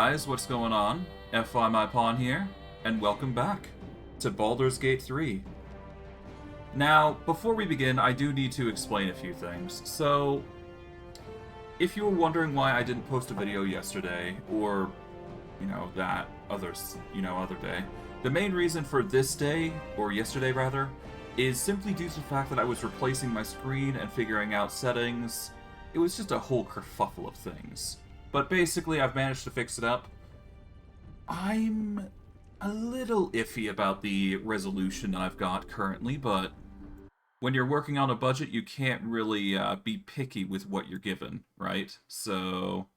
guys, what's going on? FI My Pawn here, and welcome back to Baldurs Gate 3. Now, before we begin, I do need to explain a few things. So, if you were wondering why I didn't post a video yesterday, or, that other day, the main reason for this day, or yesterday rather, is simply due to the fact that I was replacing my screen and figuring out settings. It was just a whole kerfuffle of things. But basically, I've managed to fix it up. I'm a little iffy about the resolution I've got currently, but when you're working on a budget, you can't really be picky with what you're given, right? So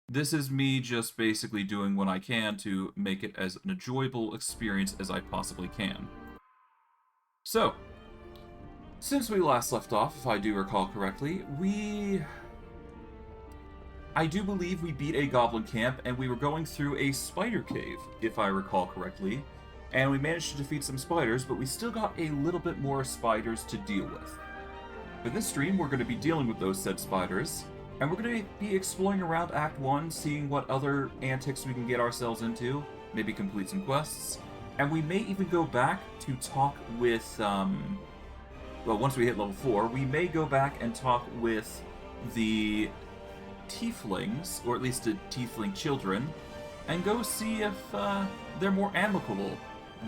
this is me just basically doing what I can to make it as an enjoyable experience as I possibly can. So, since we last left off, if I do recall correctly, I do believe we beat a goblin camp, and we were going through a spider cave, if I recall correctly. And we managed to defeat some spiders, but we still got a little bit more spiders to deal with. For this stream, we're going to be dealing with those said spiders, and we're going to be exploring around Act 1, seeing what other antics we can get ourselves into, maybe complete some quests, and we may even go back to talk with, well, once we hit level 4, we may go back and talk with the Tieflings, or at least the Tiefling children, and go see if they're more amicable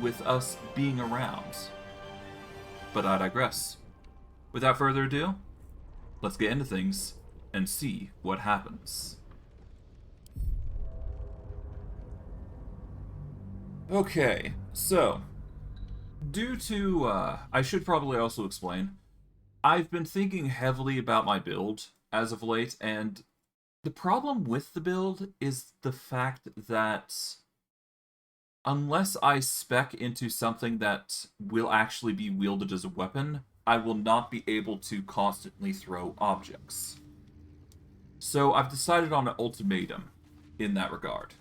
with us being around. But I digress. Without further ado, let's get into things and see what happens. Okay, so due to, I should probably also explain, I've been thinking heavily about my build as of late, and the problem with the build is the fact that unless I spec into something that will actually be wielded as a weapon, I will not be able to constantly throw objects. So I've decided on an ultimatum in that regard.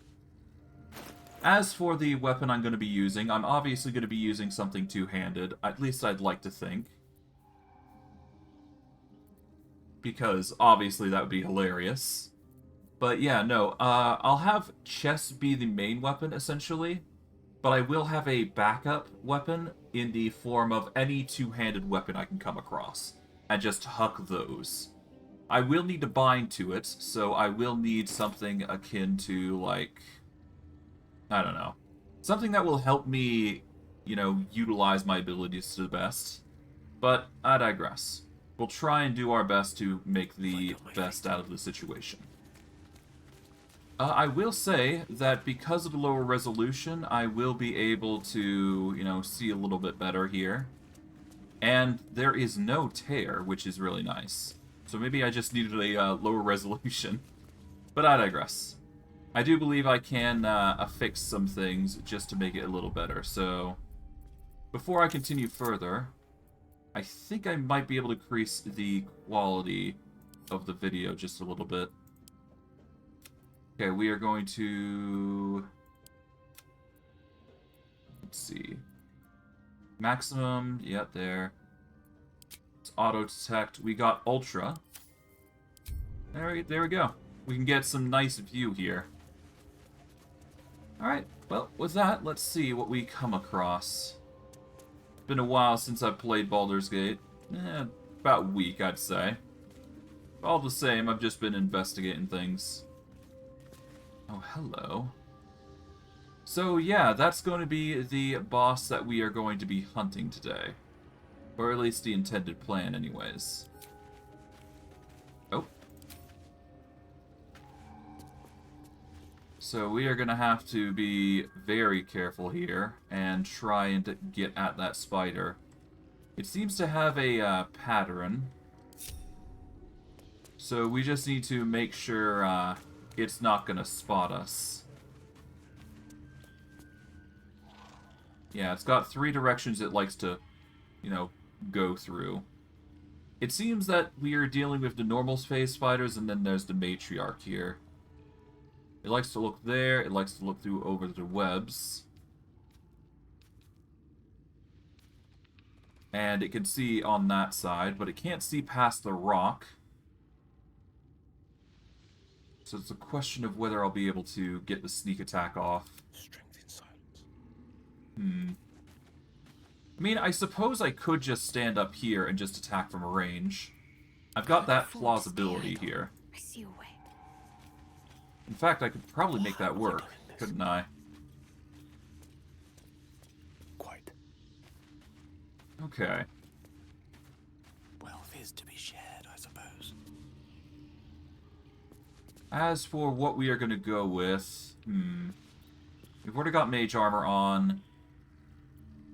As for the weapon I'm going to be using, I'm obviously going to be using something two-handed, at least I'd like to think. Because obviously that would be hilarious. But yeah, no, I'll have chess be the main weapon, essentially. But I will have a backup weapon in the form of any two-handed weapon I can come across. And just huck those. I will need to bind to it, so I will need something akin to, like, I don't know. Something that will help me, utilize my abilities to the best. But I digress. We'll try and do our best to make the best out of the situation. I will say that because of the lower resolution, I will be able to, see a little bit better here. And there is no tear, which is really nice. So maybe I just needed a lower resolution. But I digress. I do believe I can affix some things just to make it a little better. So before I continue further, I think I might be able to increase the quality of the video just a little bit. Okay, we are going to... Let's see. Maximum, yeah, there. It's auto-detect. We got Ultra. There we go. We can get some nice view here. Alright, well, with that, let's see what we come across. Been a while since I've played Baldur's Gate. About a week, I'd say. All the same, I've just been investigating things. Oh, hello. So, yeah, that's going to be the boss that we are going to be hunting today. Or at least the intended plan, anyways. Oh. So we are going to have to be very careful here and try and get at that spider. It seems to have a pattern. So we just need to make sure it's not going to spot us. Yeah, it's got 3 directions it likes to, go through. It seems that we are dealing with the normal phase spiders, and then there's the matriarch here. It likes to look there, it likes to look through over the webs. And it can see on that side, but it can't see past the rock. So it's a question of whether I'll be able to get the sneak attack off. Strength in silence. I mean, I suppose I could just stand up here and just attack from range. I've got that plausibility here. I see a way. In fact, I could probably make that work, couldn't I? Quite. Okay. Wealth is to be shared, I suppose. As for what we are going to go with, we've already got mage armor on.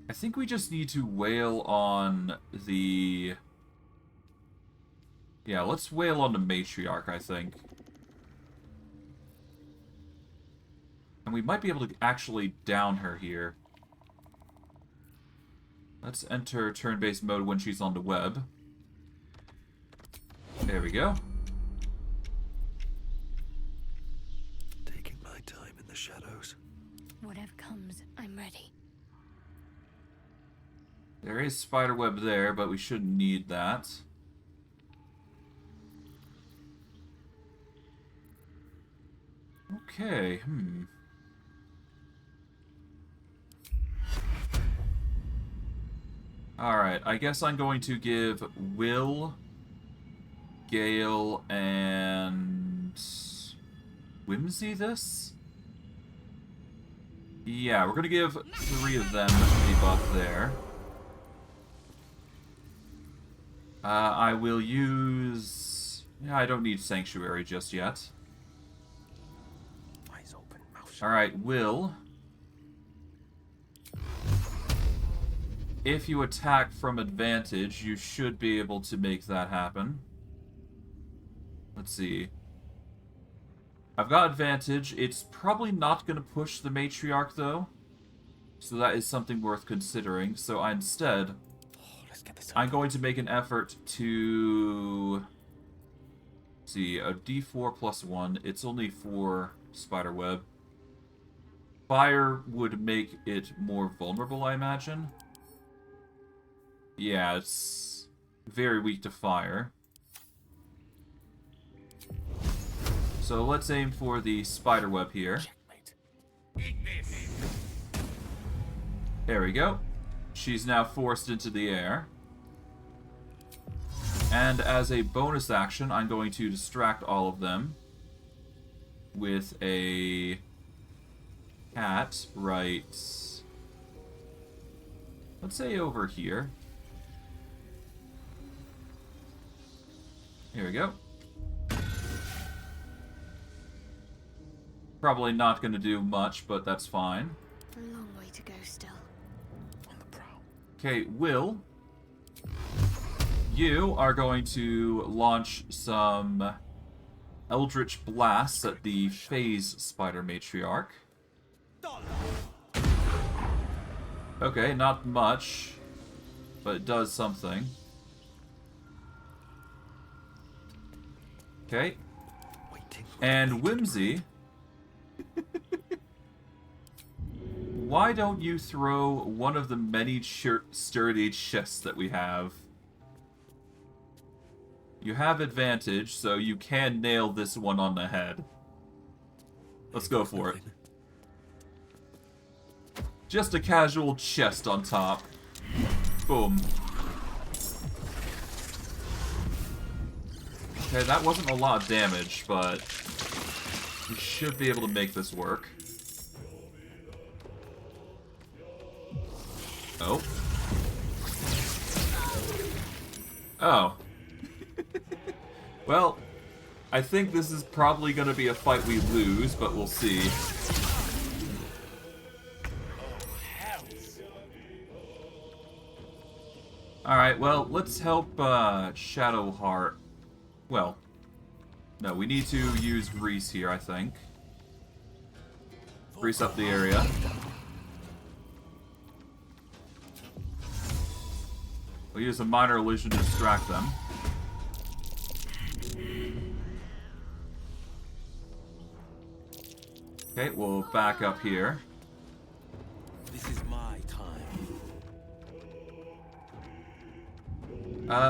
I think we just need to wail on the... Yeah, let's wail on the matriarch, I think. And we might be able to actually down her here. Let's enter turn-based mode when she's on the web. There we go. Taking my time in the shadows. Whatever comes, I'm ready. There is spiderweb there, but we shouldn't need that. Okay, Alright, I guess I'm going to give Wyll, Gale, and Whimsy this? Yeah, we're going to give 3 of them a buff there. I will use... Yeah, I don't need Sanctuary just yet. Eyes open, mouth shut. Alright, Wyll. If you attack from advantage, you should be able to make that happen. Let's see. I've got advantage. It's probably not going to push the matriarch, though. So that is something worth considering. So instead, Let's get this I'm going to make an effort to... Let's see, a d4 plus 1. It's only 4 spiderweb. Fire would make it more vulnerable, I imagine. Yeah, it's very weak to fire. So let's aim for the spiderweb here. There we go. She's now forced into the air. And as a bonus action, I'm going to distract all of them with a cat right... Let's say over here. Here we go. Probably not going to do much, but that's fine. A long way to go still. on the prowl. Okay, Wyll, you are going to launch some Eldritch Blasts at the Phase Spider Matriarch. Okay, not much, but it does something. Okay, and Whimsy, why don't you throw one of the many sturdy chests that we have? You have advantage, so you can nail this one on the head. Let's go for it. Just a casual chest on top. Boom. Okay, that wasn't a lot of damage, but we should be able to make this work. Oh. Oh. Well, I think this is probably going to be a fight we lose, but we'll see. Alright, well, let's help Shadowheart. Well, no, we need to use Grease here, I think. Grease up the area. We'll use a minor illusion to distract them. Okay, we'll back up here. This is my time.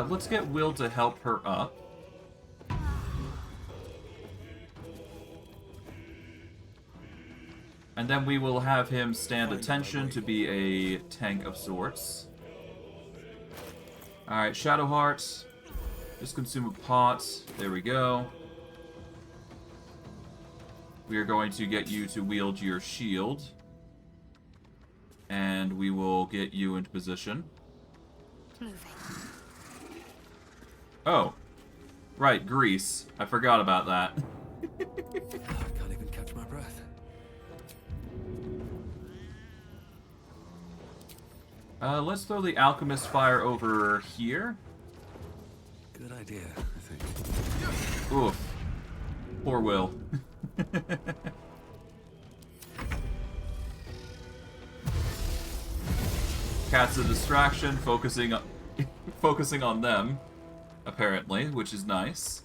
Let's get Wyll to help her up. And then we will have him stand attention to be a tank of sorts. Alright, Shadowheart. Just consume a pot. There we go. We are going to get you to wield your shield. And we will get you into position. Moving. Oh. Right, grease. I forgot about that. I can't even catch my breath. Let's throw the Alchemist Fire over here. Good idea, I think. Oof. Poor Wyll. Cat's a distraction, focusing on them, apparently, which is nice.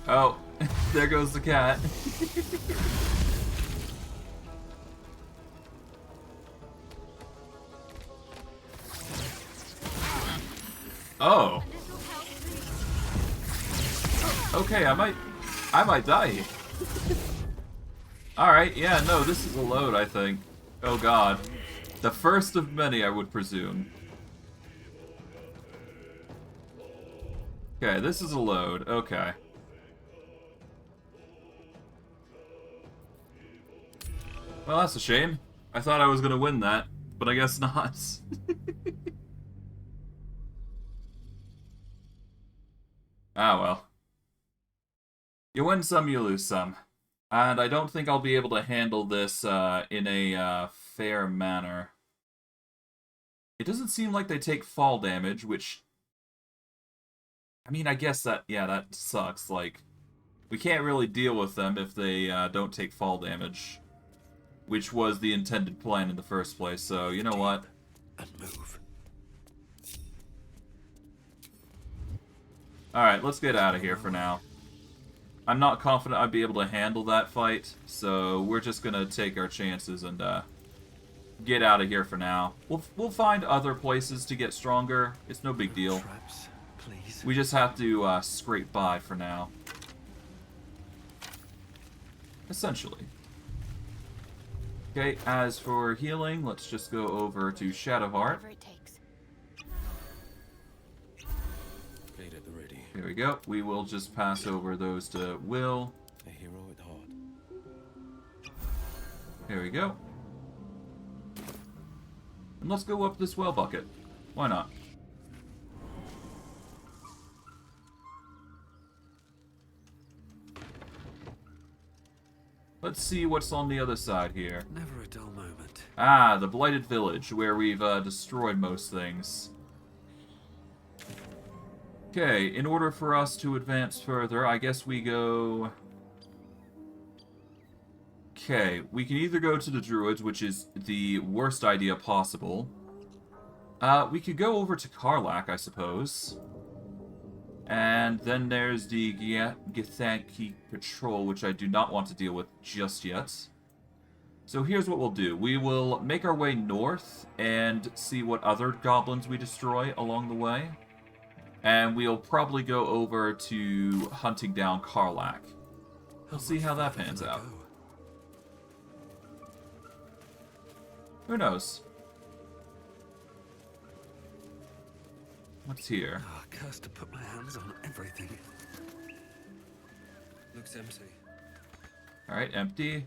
Oh, there goes the cat. Oh. Okay, I might die here. Alright, yeah, no, this is a load, I think. Oh god. The first of many, I would presume. Okay, this is a load. Okay. Well, that's a shame. I thought I was gonna win that, but I guess not. Ah, well. You win some, you lose some. And I don't think I'll be able to handle this in a fair manner. It doesn't seem like they take fall damage, which... I mean, I guess that, yeah, that sucks. Like, we can't really deal with them if they don't take fall damage. Which was the intended plan in the first place, so you know what? And move. Alright, let's get out of here for now. I'm not confident I'd be able to handle that fight, so we're just gonna take our chances and get out of here for now. We'll find other places to get stronger. It's no big deal. Traps, please. We just have to scrape by for now. Essentially. Okay, as for healing, let's just go over to Shadowheart. Whatever it takes. Gate at the ready. Here we go. We will just pass over those to Wyll. A hero at heart. Here we go. And let's go up this well bucket. Why not? Let's see what's on the other side here. Never a dull moment. Ah, the Blighted Village, where we've destroyed most things. Okay, in order for us to advance further, I guess we go... Okay, we can either go to the Druids, which is the worst idea possible. We could go over to Karlach, I suppose. And then there's the Githyanki Patrol, which I do not want to deal with just yet. So here's what we'll do. We will make our way north and see what other goblins we destroy along the way. And we'll probably go over to hunting down Karlach. We'll see how that pans out. Who knows? What's here? Ah, cursed to put my hands on everything. Looks empty. Alright, empty.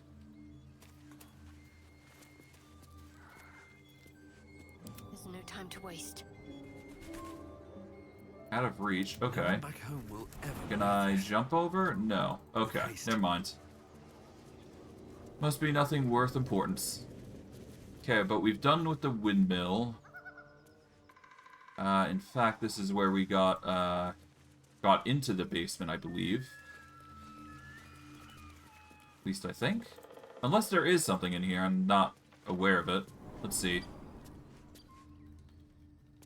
There's no time to waste. Out of reach. No Okay. one back home will ever Can believe I this. jump over? No. Okay, Christ. never mind. Must be nothing worth importance. Okay, but we've done with the windmill. In fact, this is where we got into the basement, I believe. At least I think. Unless there is something in here, I'm not aware of it. Let's see.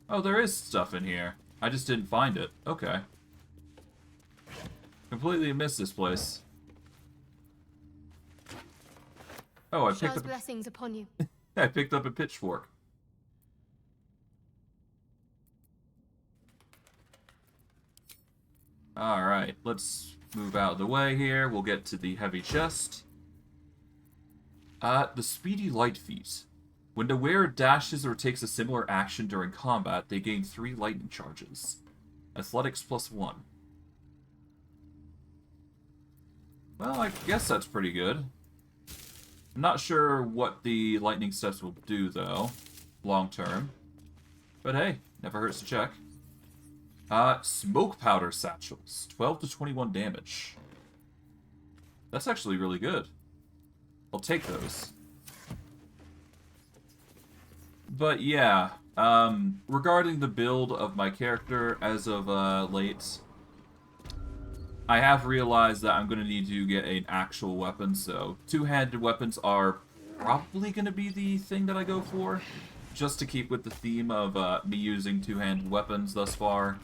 Oh, there is stuff in here. I just didn't find it. Okay. Completely missed this place. Oh, I picked Shah's up. blessings upon you. I picked up a pitchfork. Alright, let's Move out of the way here. We'll get to the heavy chest. The Speedy Light feat. When the wearer dashes or takes a similar action during combat, they gain 3 lightning charges. Athletics +1. Well, I guess that's pretty good. I'm not sure what the lightning steps will do, though, long term. But hey, never hurts to check. Smoke powder satchels. 12 to 21 damage. That's actually really good. I'll take those. But yeah, regarding the build of my character as of late, I have realized that I'm going to need to get an actual weapon, so two-handed weapons are probably going to be the thing that I go for, just to keep with the theme of me using two-handed weapons thus far.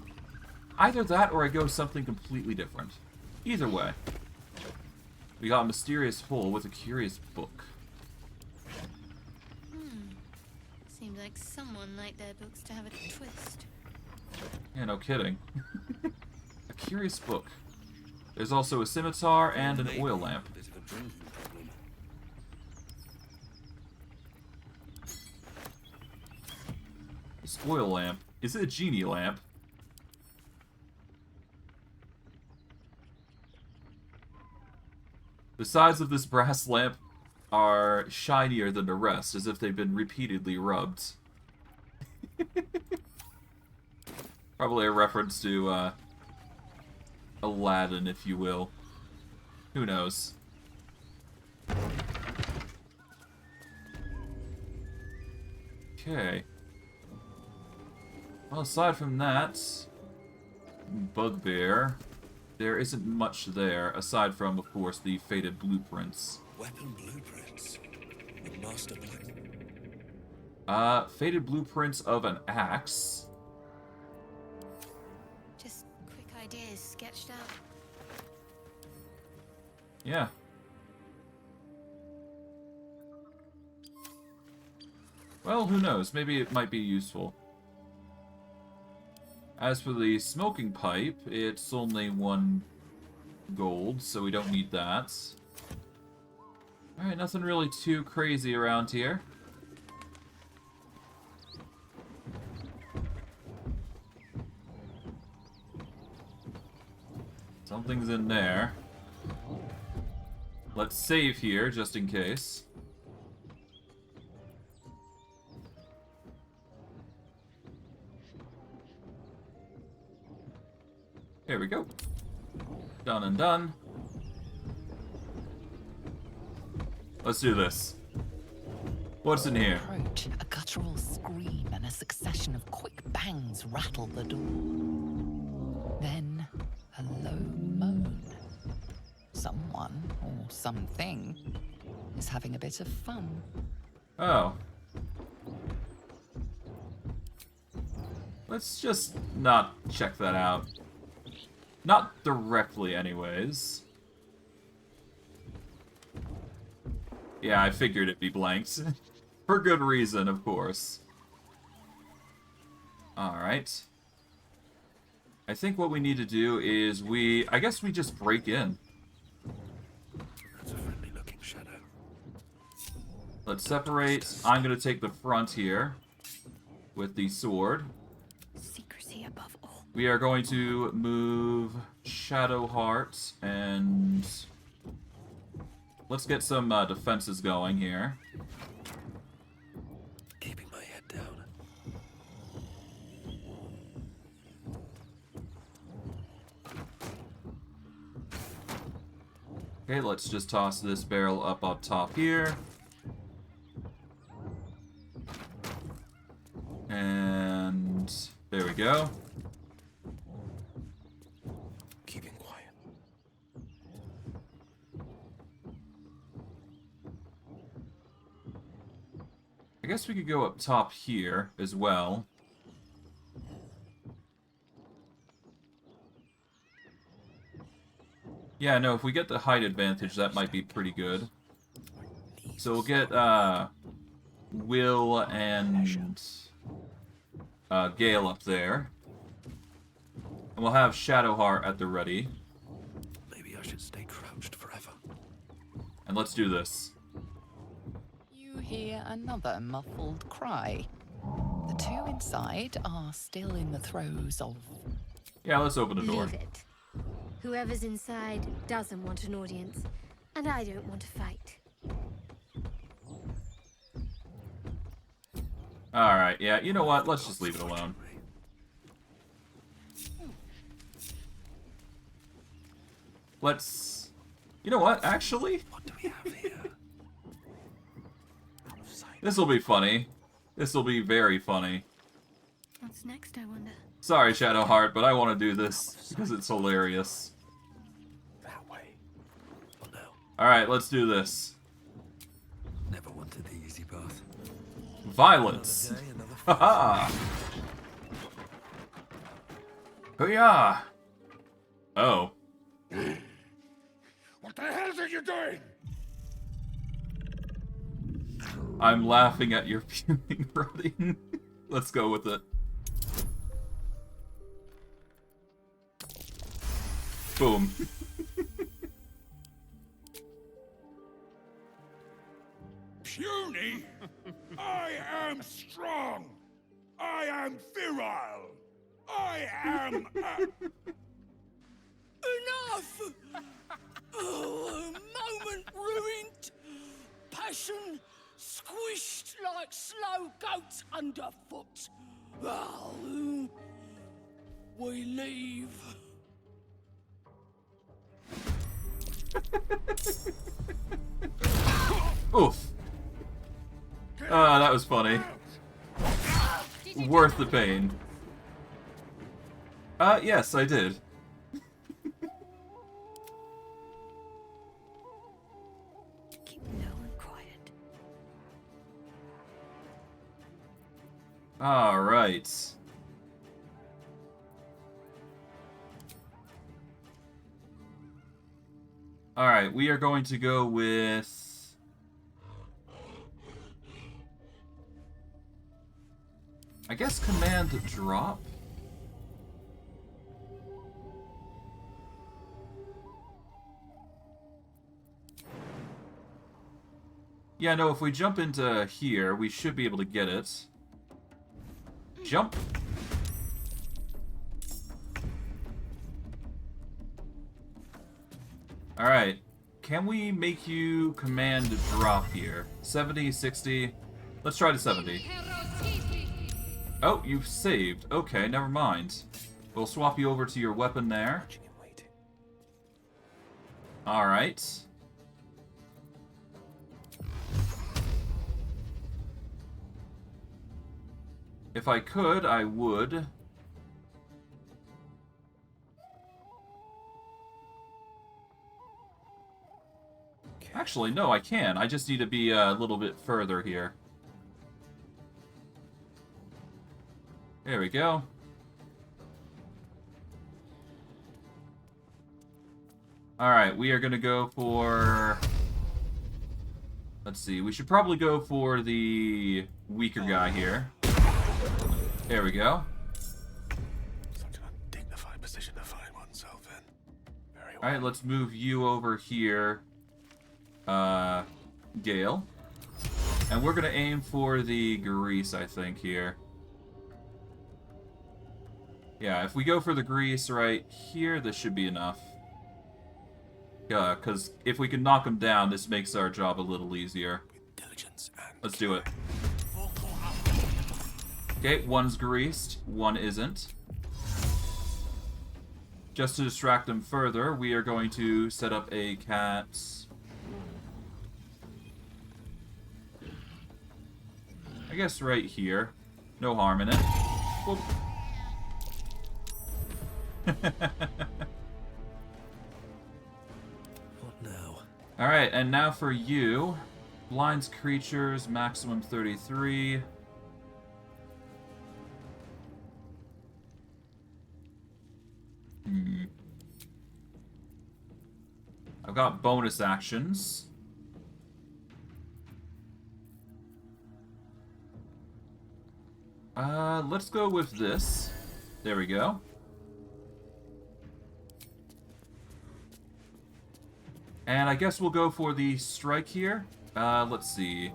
Either that or I go something completely different. Either way. We got a mysterious hole with a curious book. Seems like someone liked their books to have a twist. Yeah, no kidding. A curious book. There's also a scimitar and an oil lamp. This oil lamp. Is it a genie lamp? The sides of this brass lamp are shinier than the rest, as if they've been repeatedly rubbed. Probably a reference to, Aladdin, if you will. Who knows? Okay. Well, aside from that, bugbear, there isn't much there, aside from, of course, the faded blueprints. Weapon blueprints. A master plan. Faded blueprints of an axe. Just quick ideas sketched out. Yeah. Well, who knows? Maybe it might be useful. As for the smoking pipe, it's only 1 gold, so we don't need that. Alright, nothing really too crazy around here. Something's in there. Let's save here, just in case. Here we go. Done and done. Let's do this. What's in here? Approach, a guttural scream and a succession of quick bangs rattle the door. Then, a low moan. Someone, or something, is having a bit of fun. Oh. Let's just not check that out. Not directly, anyways. Yeah, I figured it'd be blanked. For good reason, of course. Alright. I think what we need to do is I guess we just break in. That's a friendly looking shadow. Let's separate. I'm gonna take the front here with the sword. Secrecy above all. We are going to move Shadowheart and let's get some defenses going here. Keeping my head down. Okay, let's just toss this barrel up top here. And there we go. Keeping quiet. I guess we could go up top here as well. Yeah, no, if we get the height advantage, that might be pretty good. So we'll get Wyll and Gale up there. And we'll have Shadowheart at the ready. Maybe I should stay crouched forever. And let's do this. You hear another muffled cry. The two inside are still in the throes of... Yeah, let's open the door. Leave it. Whoever's inside doesn't want an audience, and I don't want to fight. Alright, yeah, you know what? Let's just leave it alone. Let's... You know what, actually? What do we have here? This will be funny. This will be very funny. What's next, I wonder? Sorry, Shadowheart, but I want to do this because it's hilarious. That way. Oh no. Alright, let's do this. Never wanted the easy path. Violence! Another day, another Haha! Hooyah! Oh. What the hell are you doing? I'm laughing at your fuming running. Let's go with it. Boom. Puny? I am strong. I am virile. I am. Enough! Oh, a moment ruined. Passion squished like slow goats underfoot. Well, we leave. Oof. That was funny. Worth the pain. Yes, I did. Keep low and quiet. Alright. Alright, we are going to go with... I guess command drop? Yeah, no, if we jump into here, we should be able to get it. Jump! Alright. Can we make you command drop here? 70, 60? Let's try to 70. Oh, you've saved. Okay, never mind. We'll swap you over to your weapon there. watching and waiting. Alright. If I could, I would. Actually, no, I can. I just need to be a little bit further here. There we go. Alright, we are going to go for... Let's see, we should probably go for the weaker guy here. There we go. Such an undignified position to find oneself in. Very well. Alright, let's move you over here, Gale. And we're going to aim for the grease, I think, here. Yeah, if we go for the grease right here, this should be enough. Yeah, because if we can knock him down, this makes our job a little easier. With diligence and Let's do it. Okay, one's greased, one isn't. Just to distract them further, we are going to set up a cat. I guess right here. No harm in it. Whoop. What now? Alright, and now for you. Blinds creatures, maximum 33. I've got bonus actions. Let's go with this. There we go. And I guess we'll go for the strike here. Let's see.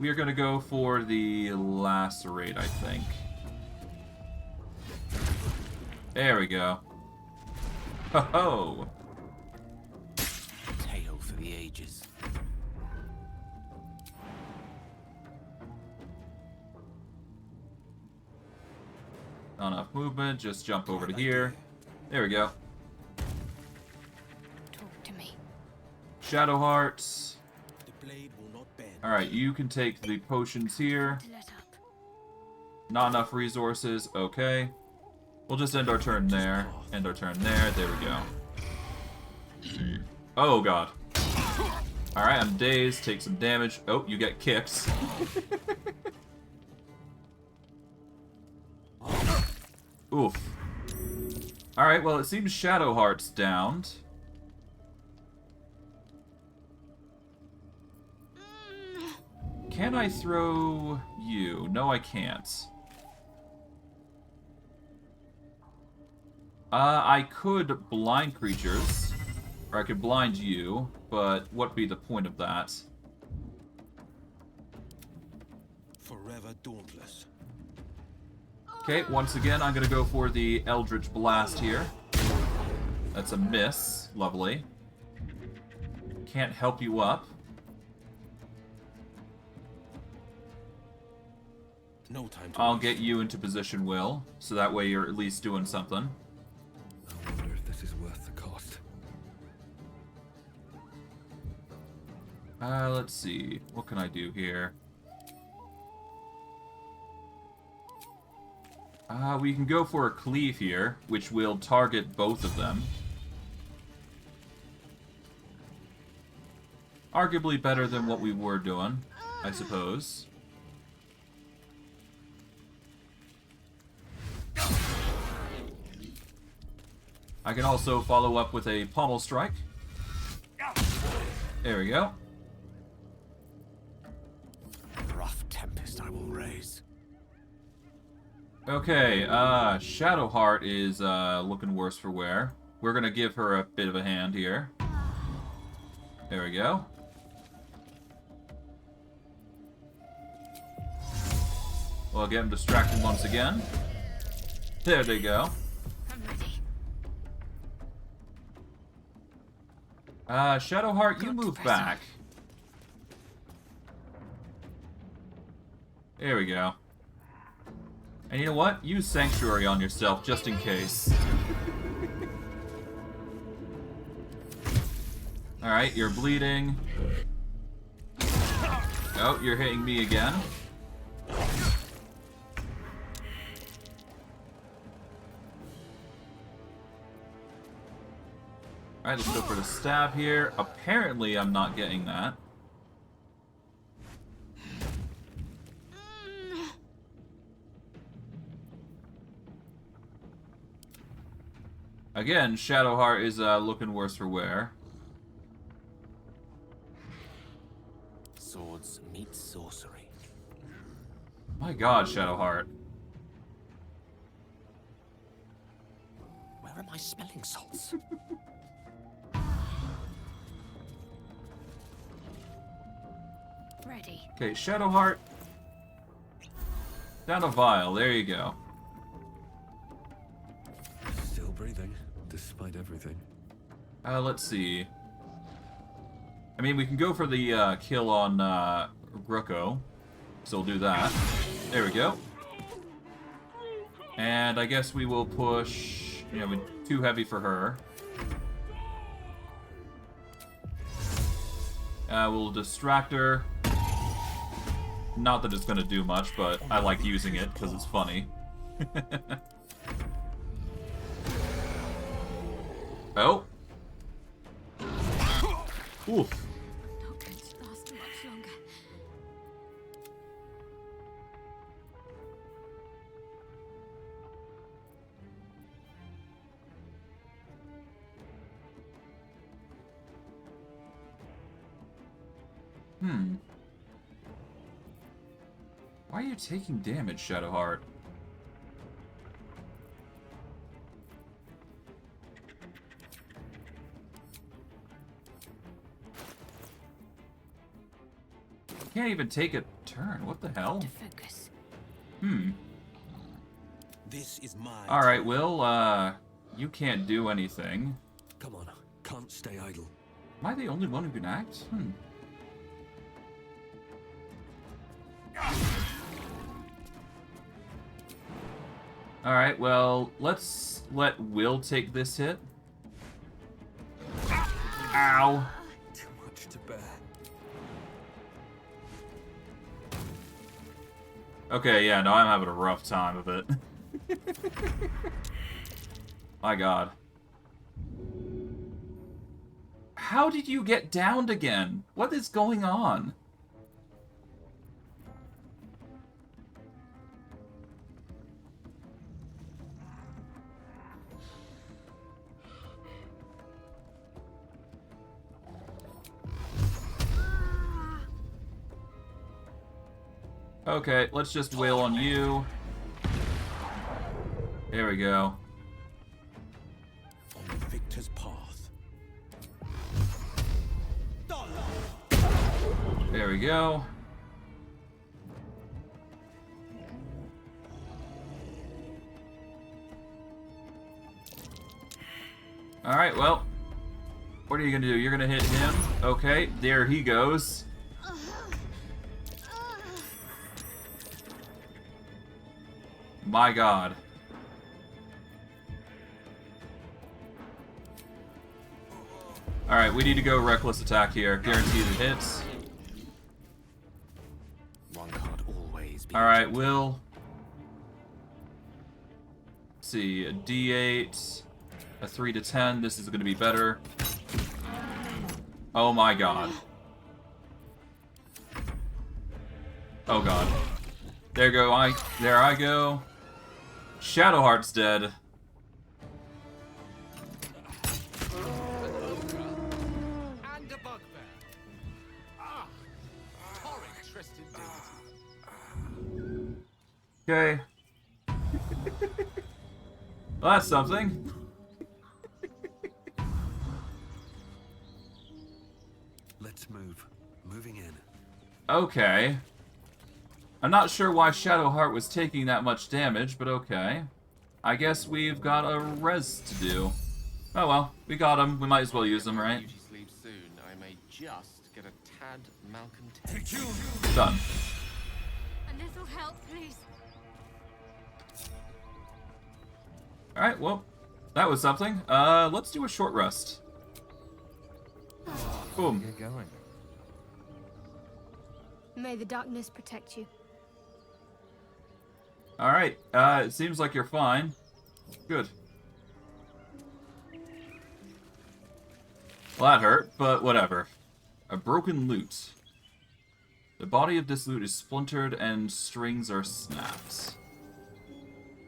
We are going to go for the lacerate, I think. There we go. Ho ho! Tale for the ages. Not enough movement, just jump over to here. There we go. Talk to me. Shadow Hearts. The blade will not bend. Alright, you can take the potions here. To let up. Not enough resources, okay. We'll just end our turn there. End our turn there, there we go. Oh god. Alright, I'm dazed, take some damage. Oh, you get kicked. Oof. Alright, well it seems Shadowheart's downed. Can I throw you? No, I can't. I could blind creatures. Or I could blind you, but what would be the point of that? Forever dauntless. Okay, once again, I'm gonna go for the Eldritch Blast here. That's a miss. Lovely. Can't help you up. No time to I'll waste. get you into position, Wyll, so that way you're at least doing something. I wonder if this is worth the cost. Let's see. What can I do here? We can go for a cleave here, which will target both of them. Arguably better than what we were doing, I suppose. I can also follow up with a pommel strike. There we go. Rough tempest I will raise. Okay, Shadowheart is looking worse for wear. We're gonna give her a bit of a hand here. There we go. We'll get him distracted once again. There they go. I'm ready. Shadowheart, you move back. There we go. And you know what? Use Sanctuary on yourself, just in case. Alright, you're bleeding. Oh, you're hitting me again. Alright, let's go for the stab here. Apparently, I'm not getting that. Again, Shadowheart is looking worse for wear. Swords meet sorcery. My god, Shadowheart. Where are my smelling salts? Ready. Okay, Shadowheart. Down a vial, there you go. Still breathing, despite everything. Let's see. I mean, we can go for the kill on Grucko. So we'll do that. There we go. And I guess we will push... You know, too heavy for her. We'll distract her. Not that it's going to do much, but I like using it because it's funny. Oh. Oof. Not going to last much longer. Why are you taking damage, Shadowheart? Can't even take a turn. What the hell? To focus. This is my Alright, Wyll, you can't do anything. Come on, can't stay idle. Am I the only one who can act? Alright, well, let's let Wyll take this hit. Ow! Too much to bear. Okay, yeah, no, I'm having a rough time of it. My god. How did you get downed again? What is going on? Okay, let's just wail on you. There we go. On the victor's path. There we go. Alright, well. What are you gonna do? You're gonna hit him? Okay, there he goes. My god. Alright, we need to go reckless attack here. Guaranteed it hits. One can't always be. Alright, Wyll. Let's see, a D8, a 3 to 10. This is going to be better. Oh my god. Oh god. There I go. Shadowheart's dead. And a bugbear. Ah, torrid Tristan dignity. Okay. Well, that's something. Let's move. Moving in. Okay. I'm not sure why Shadowheart was taking that much damage, but okay. I guess we've got a res to do. Oh well, we got him. We might as well use him, right? Beauty sleep soon. I may just get a tad malcontent. Done. A little help, please. Alright, well, that was something. Let's do a short rest. Boom. Get going. May the darkness protect you. Alright, it seems like you're fine. Good. Well, that hurt, but whatever. A broken lute. The body of this lute is splintered and strings are snapped.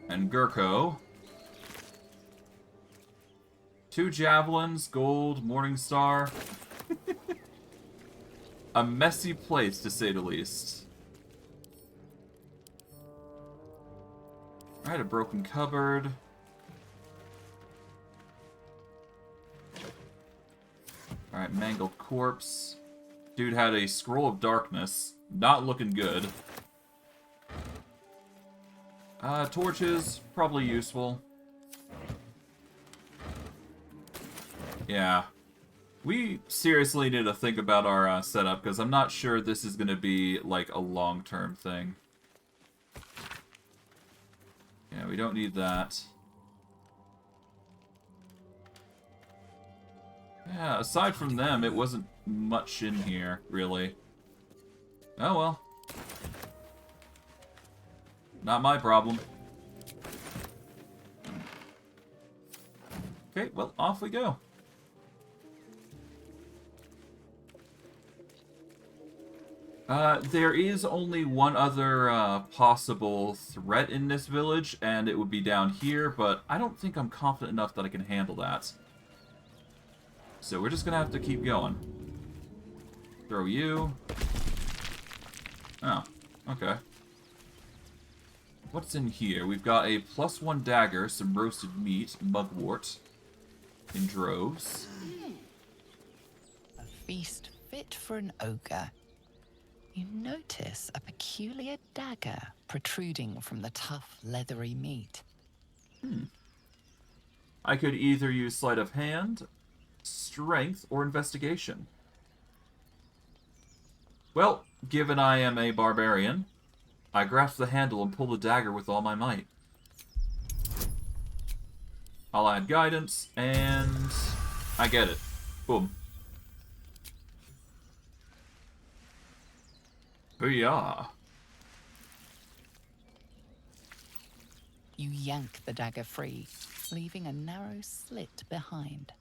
And Gurko. 2 javelins, gold, morning star. A messy place, to say the least. Alright, a broken cupboard. Alright, mangled corpse. Dude had a scroll of darkness. Not looking good. Torches, probably useful. Yeah. We seriously need to think about our setup, because I'm not sure this is going to be, like, a long-term thing. Yeah, we don't need that. Yeah, aside from them, it wasn't much in here, really. Oh well. Not my problem. Okay, well, off we go. There is only one other possible threat in this village, and it would be down here, but I don't think I'm confident enough that I can handle that. So we're just gonna have to keep going. Throw you. Oh, okay. What's in here? We've got a +1 dagger, some roasted meat, mugwort in droves. A feast fit for an ogre. You notice a peculiar dagger protruding from the tough, leathery meat. I could either use sleight of hand, strength, or investigation. Well, given I am a barbarian, I grasp the handle and pull the dagger with all my might. I'll add guidance, and I get it. Boom. Booyah. You yank the dagger free, leaving a narrow slit behind.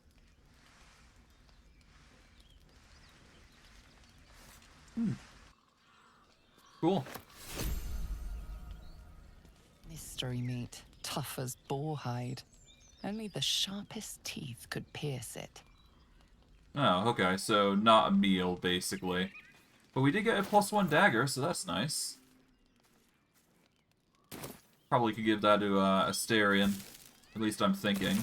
Cool. Mystery meat, tough as boar hide. Only the sharpest teeth could pierce it. Oh, okay, so not a meal, basically. But we did get a +1 dagger, so that's nice. Probably could give that to Asterion. At least I'm thinking.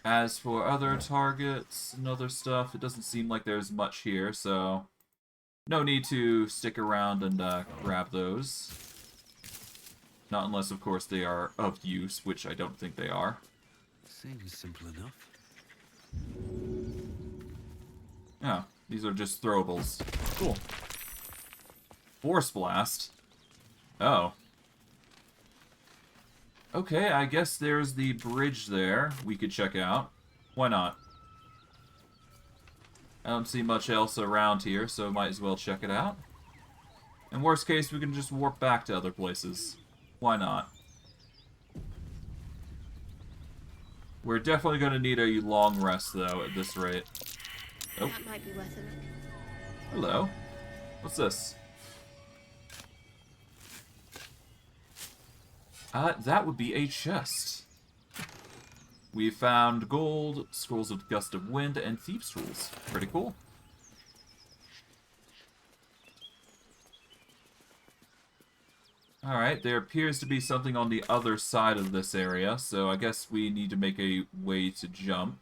As for other targets and other stuff, it doesn't seem like there's much here, so no need to stick around and grab those. Not unless, of course, they are of use, which I don't think they are. Seems simple enough. Yeah, these are just throwables. Cool. Force Blast. Oh. Okay, I guess there's the bridge there we could check out. Why not? I don't see much else around here, so might as well check it out. In worst case, we can just warp back to other places. Why not? We're definitely going to need a long rest, though, at this rate. Oh. That might be worth a look. Hello. What's this? That would be a chest. We found gold, scrolls of Gust of Wind, and Thieves' Tools. Pretty cool. Alright, there appears to be something on the other side of this area, so I guess we need to make a way to jump.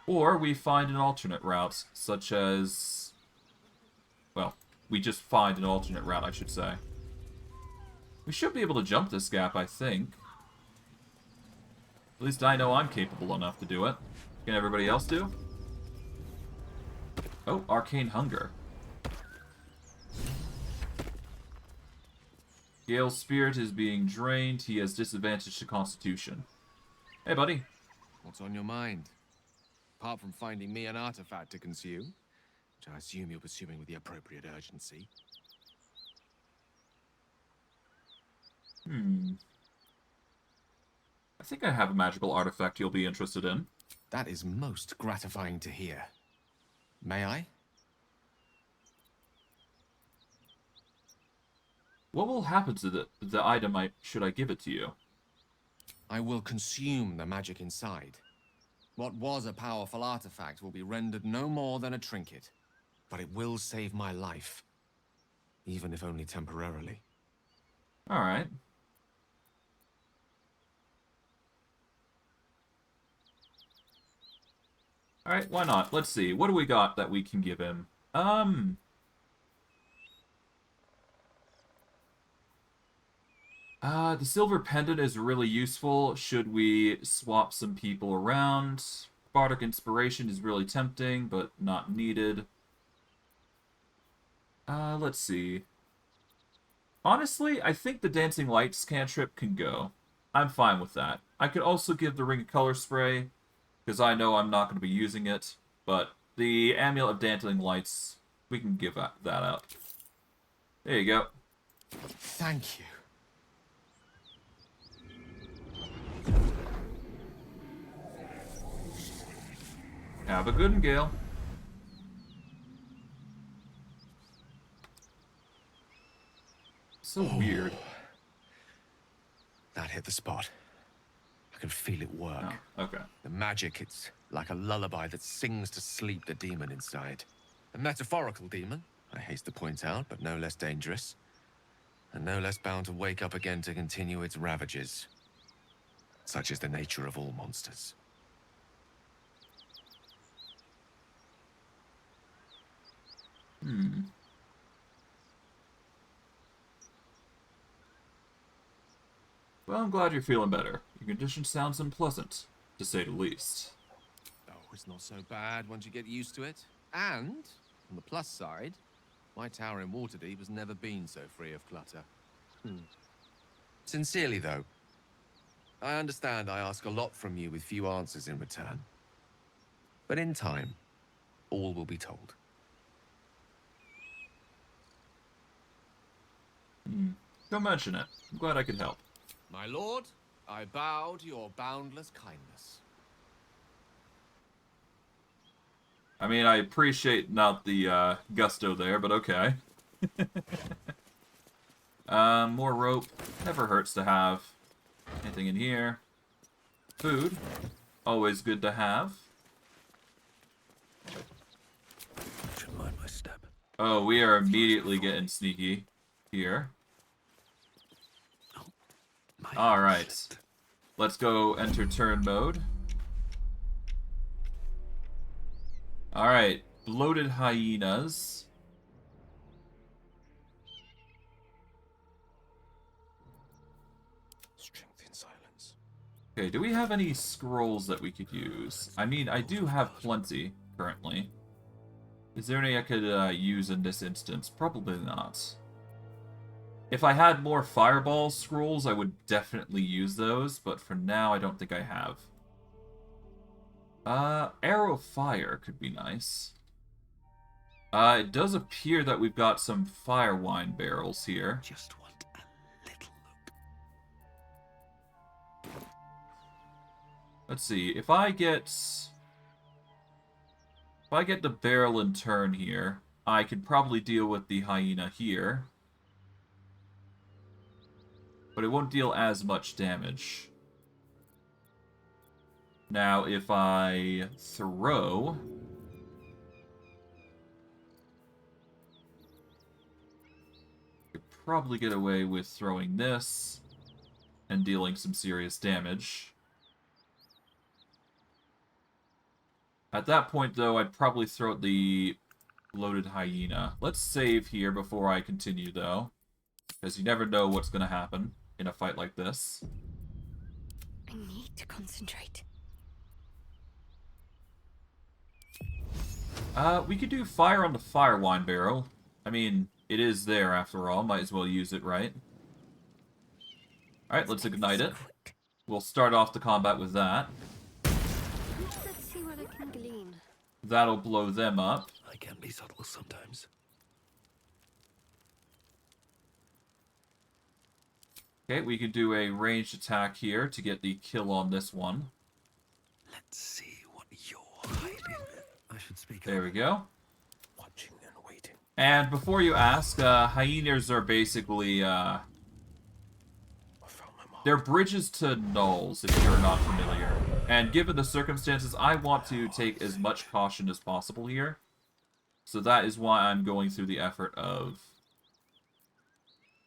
Or we find an alternate route, such as... Well, we just find an alternate route, I should say. We should be able to jump this gap, I think. At least I know I'm capable enough to do it. Can everybody else do? Oh, Arcane Hunger. Gale's spirit is being drained. He has disadvantage to Constitution. Hey, buddy. What's on your mind? Apart from finding me an artifact to consume, which I assume you're pursuing with the appropriate urgency. I think I have a magical artifact you'll be interested in. That is most gratifying to hear. May I? What will happen to the item should I give it to you? I will consume the magic inside. What was a powerful artifact will be rendered no more than a trinket, but it will save my life, even if only temporarily. Alright. Alright, why not? Let's see. What do we got that we can give him? The silver pendant is really useful should we swap some people around. Bardic Inspiration is really tempting, but not needed. Let's see. Honestly, I think the Dancing Lights cantrip can go. I'm fine with that. I could also give the Ring of Color Spray, because I know I'm not going to be using it, but the Amulet of Dancing Lights, we can give that up. There you go. Thank you. Have a good one, Gale. So weird. That hit the spot. I can feel it work. Oh, okay. The magic, it's like a lullaby that sings to sleep the demon inside. A metaphorical demon, I haste to point out, but no less dangerous. And no less bound to wake up again to continue its ravages. Such is the nature of all monsters. Well, I'm glad you're feeling better. Your condition sounds unpleasant, to say the least. Oh, it's not so bad once you get used to it. And, on the plus side, my tower in Waterdeep has never been so free of clutter. Sincerely, though, I understand I ask a lot from you with few answers in return. But in time, all will be told. Don't mention it. I'm glad I could help. My lord, I bow to your boundless kindness. I mean, I appreciate not the gusto there, but okay. More rope. Never hurts to have. Anything in here? Food. Always good to have. Should mind my step. Oh, we are immediately getting sneaky here. Alright. Let's go enter turn mode. Alright. Bloated hyenas. Strength in silence. Okay, do we have any scrolls that we could use? I mean, I do have plenty currently. Is there any I could use in this instance? Probably not. If I had more fireball scrolls, I would definitely use those, but for now, I don't think I have. Arrow fire could be nice. It does appear that we've got some fire wine barrels here. Just want a little look. Let's see, if I get the barrel in turn here, I could probably deal with the hyena here. But it won't deal as much damage. Now, if I throw... I could probably get away with throwing this and dealing some serious damage. At that point, though, I'd probably throw at the loaded hyena. Let's save here before I continue, though. Because you never know what's going to happen in a fight like this. I need to concentrate. We could do fire on the fire wine barrel. I mean, it is there after all. Might as well use it, right? Alright, let's ignite it. We'll start off the combat with that. Let's see what I can glean. That'll blow them up. I can be subtle sometimes. Okay, we could do a ranged attack here to get the kill on this one. Let's see what you're hiding. I should speak There up. we go. Watching and waiting. And before you ask, hyenas are basically, I found my mark. they're bridges to gnolls, if you're not familiar. And given the circumstances, I want to take as much caution as possible here. So that is why I'm going through the effort of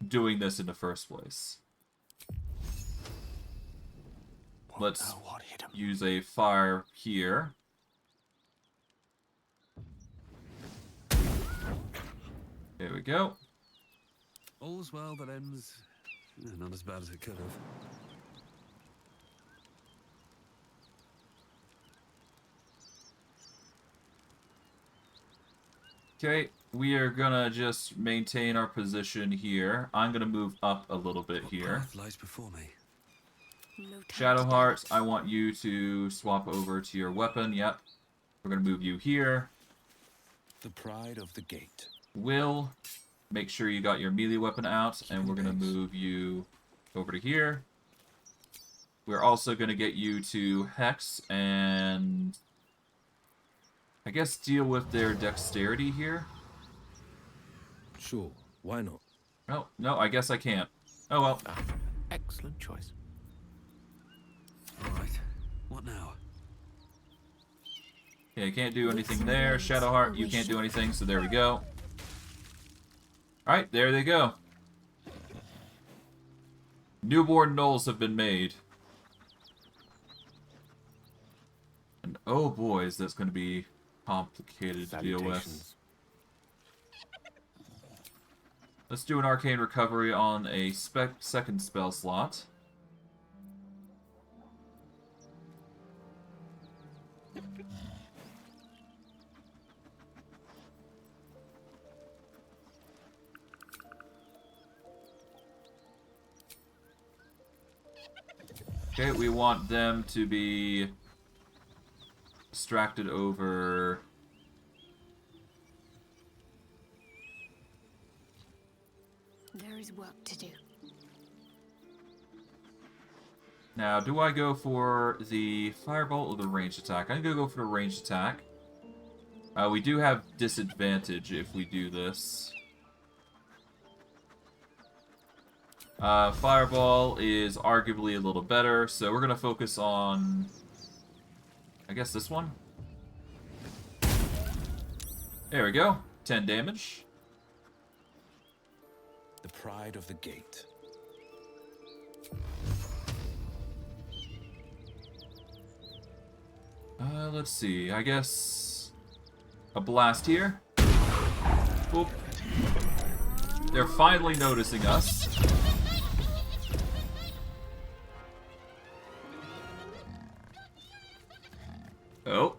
doing this in the first place. Let's What hit him? use a fire here. There we go. All's well that ends not as bad as it could have. Okay, we are gonna just maintain our position here. I'm gonna move up a little bit here. Path lies before me. No time to Shadowheart, dance. I want you to swap over to your weapon. Yep. We're gonna move you here. The pride of the gate. Wyll, make sure you got your melee weapon out, and we're gonna move you over to here. We're also gonna get you to Hex and I guess deal with their dexterity here. Sure, why not? Oh, no, I guess I can't. Oh well. Excellent choice. All right. What now? Okay, can't do anything there. Shadowheart, you can't do anything, so there we go. Alright, there they go. Newborn gnolls have been made. And oh boy, is this going to be complicated to deal with. Salutations. Let's do an arcane recovery on a second spell slot. Okay, we want them to be distracted over... There is work to do. Now, do I go for the firebolt or the ranged attack? I'm gonna go for the ranged attack. We do have disadvantage if we do this. Fireball is arguably a little better, so we're gonna focus on... I guess this one? There we go. 10 damage. The pride of the gate. Let's see. I guess... a blast here. Oop. They're finally noticing us. Oh.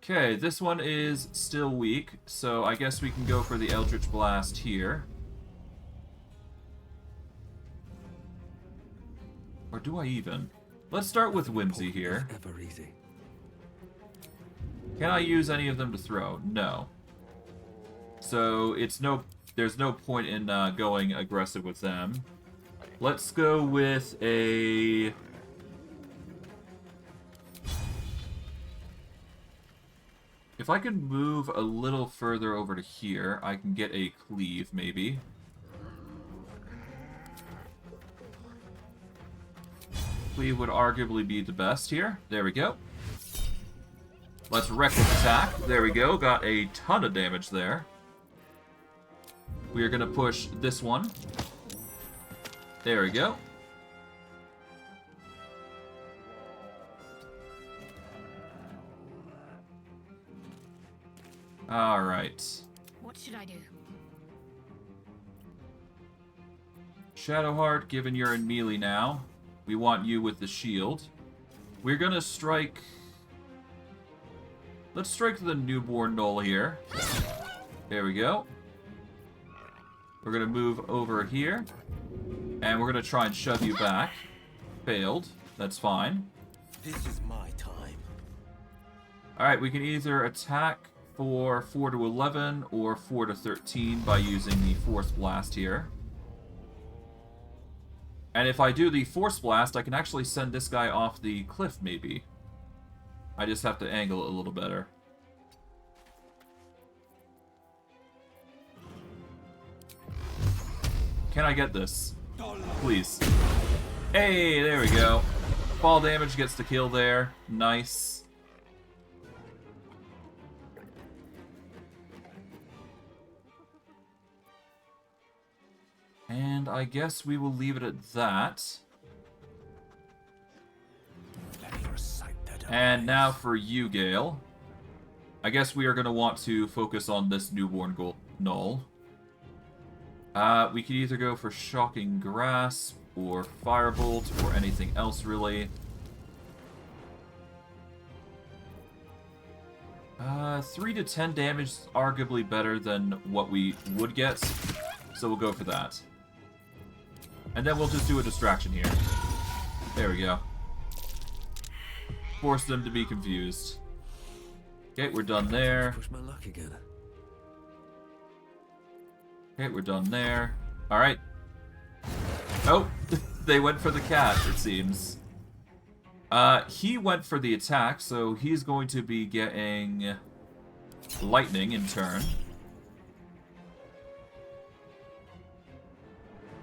Okay, this one is still weak, so I guess we can go for the Eldritch Blast here. Or do I even? Let's start with Whimsy here. Ever easy. Can I use any of them to throw? No. So there's no point in going aggressive with them. Let's go with a... If I can move a little further over to here, I can get a cleave, maybe. Cleave would arguably be the best here. There we go. Let's reckless attack. There we go. Got a ton of damage there. We are going to push this one. There we go. Alright. What should I do? Shadowheart, given you're in melee now, we want you with the shield. We're gonna strike... Let's strike the newborn Gnoll here. There we go. We're gonna move over here. And we're gonna try and shove you back. Failed. That's fine. This is my time. Alright, we can either attack for 4 to 11 or 4 to 13 by using the Force Blast here. And if I do the Force Blast, I can actually send this guy off the cliff, maybe. I just have to angle it a little better. Can I get this? Please. Hey, there we go. Fall damage gets the kill there. Nice. And I guess we will leave it at that. And now for you, Gale. I guess we are going to want to focus on this newborn Gnoll. We could either go for Shocking Grasp, or Firebolt, or anything else, really. 3 to 10 damage is arguably better than what we would get, so we'll go for that. And then we'll just do a distraction here. There we go. Force them to be confused. Okay, we're done there. Push my luck again. Okay, we're done there. Alright. Oh, they went for the cat, it seems. He went for the attack, so he's going to be getting lightning in turn.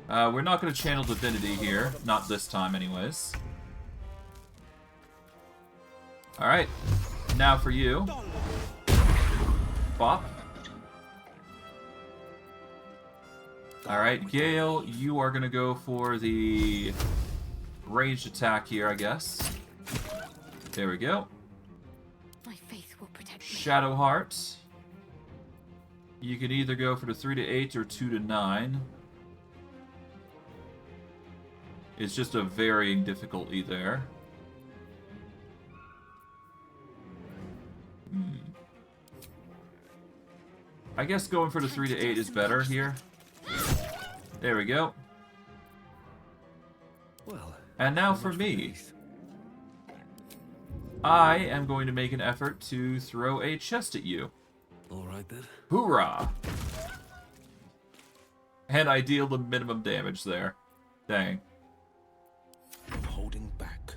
We're not going to channel Divinity here. Not this time, anyways. Alright. Now for you. Bop. Alright, Gale, you are going to go for the ranged attack here, I guess. There we go. My faith will protect me. Shadowheart. You can either go for the 3 to 8 or 2 to 9. It's just a varying difficulty there. I guess going for the 3 to 8 is better here. There we go. Well, And now so for much me. peace. I am going to make an effort to throw a chest at you. All right then. Hoorah! And I deal the minimum damage there. Dang. I'm holding back.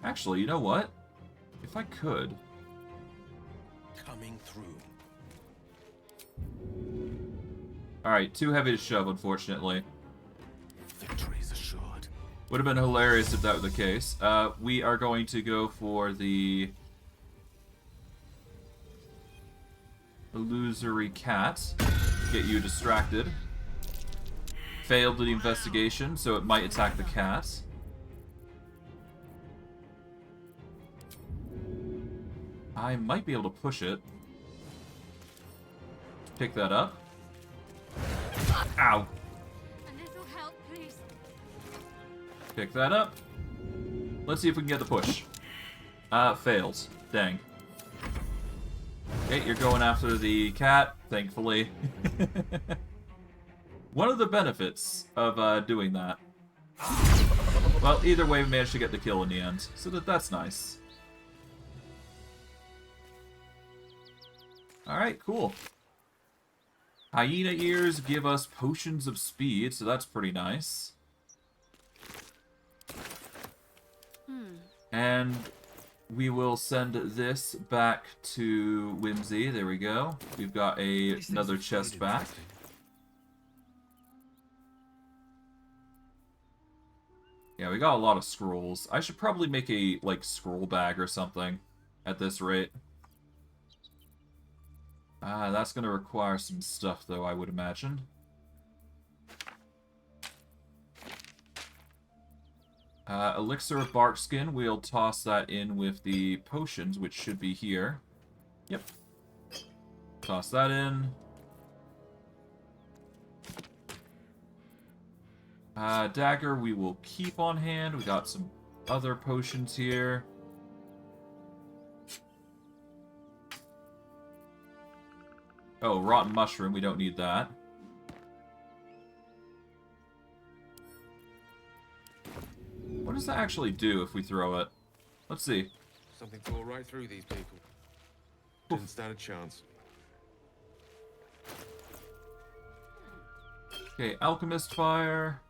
Actually, you know what? If I could... Coming through. Alright, too heavy to shove, unfortunately. Victory's assured. Would have been hilarious if that were the case. We are going to go for the... illusory cat. Get you distracted. Failed the investigation, so it might attack the cat. I might be able to push it. Pick that up. Ow! A little help, please. Pick that up. Let's see if we can get the push. Fails. Dang. Okay, you're going after the cat, thankfully. One of the benefits of doing that. Well, either way, we managed to get the kill in the end, so that's nice. Alright, cool. Hyena ears give us potions of speed, so that's pretty nice. And we will send this back to Whimsy. There we go. We've got another chest back. Yeah, we got a lot of scrolls. I should probably make a, like, scroll bag or something at this rate. That's going to require some stuff, though, I would imagine. Elixir of Barkskin, we'll toss that in with the potions, which should be here. Yep. Toss that in. Dagger we will keep on hand. We got some other potions here. Oh, Rotten Mushroom, we don't need that. What does that actually do if we throw it? Let's see. Something tore right through these people. Didn't stand a chance. Okay, Alchemist Fire.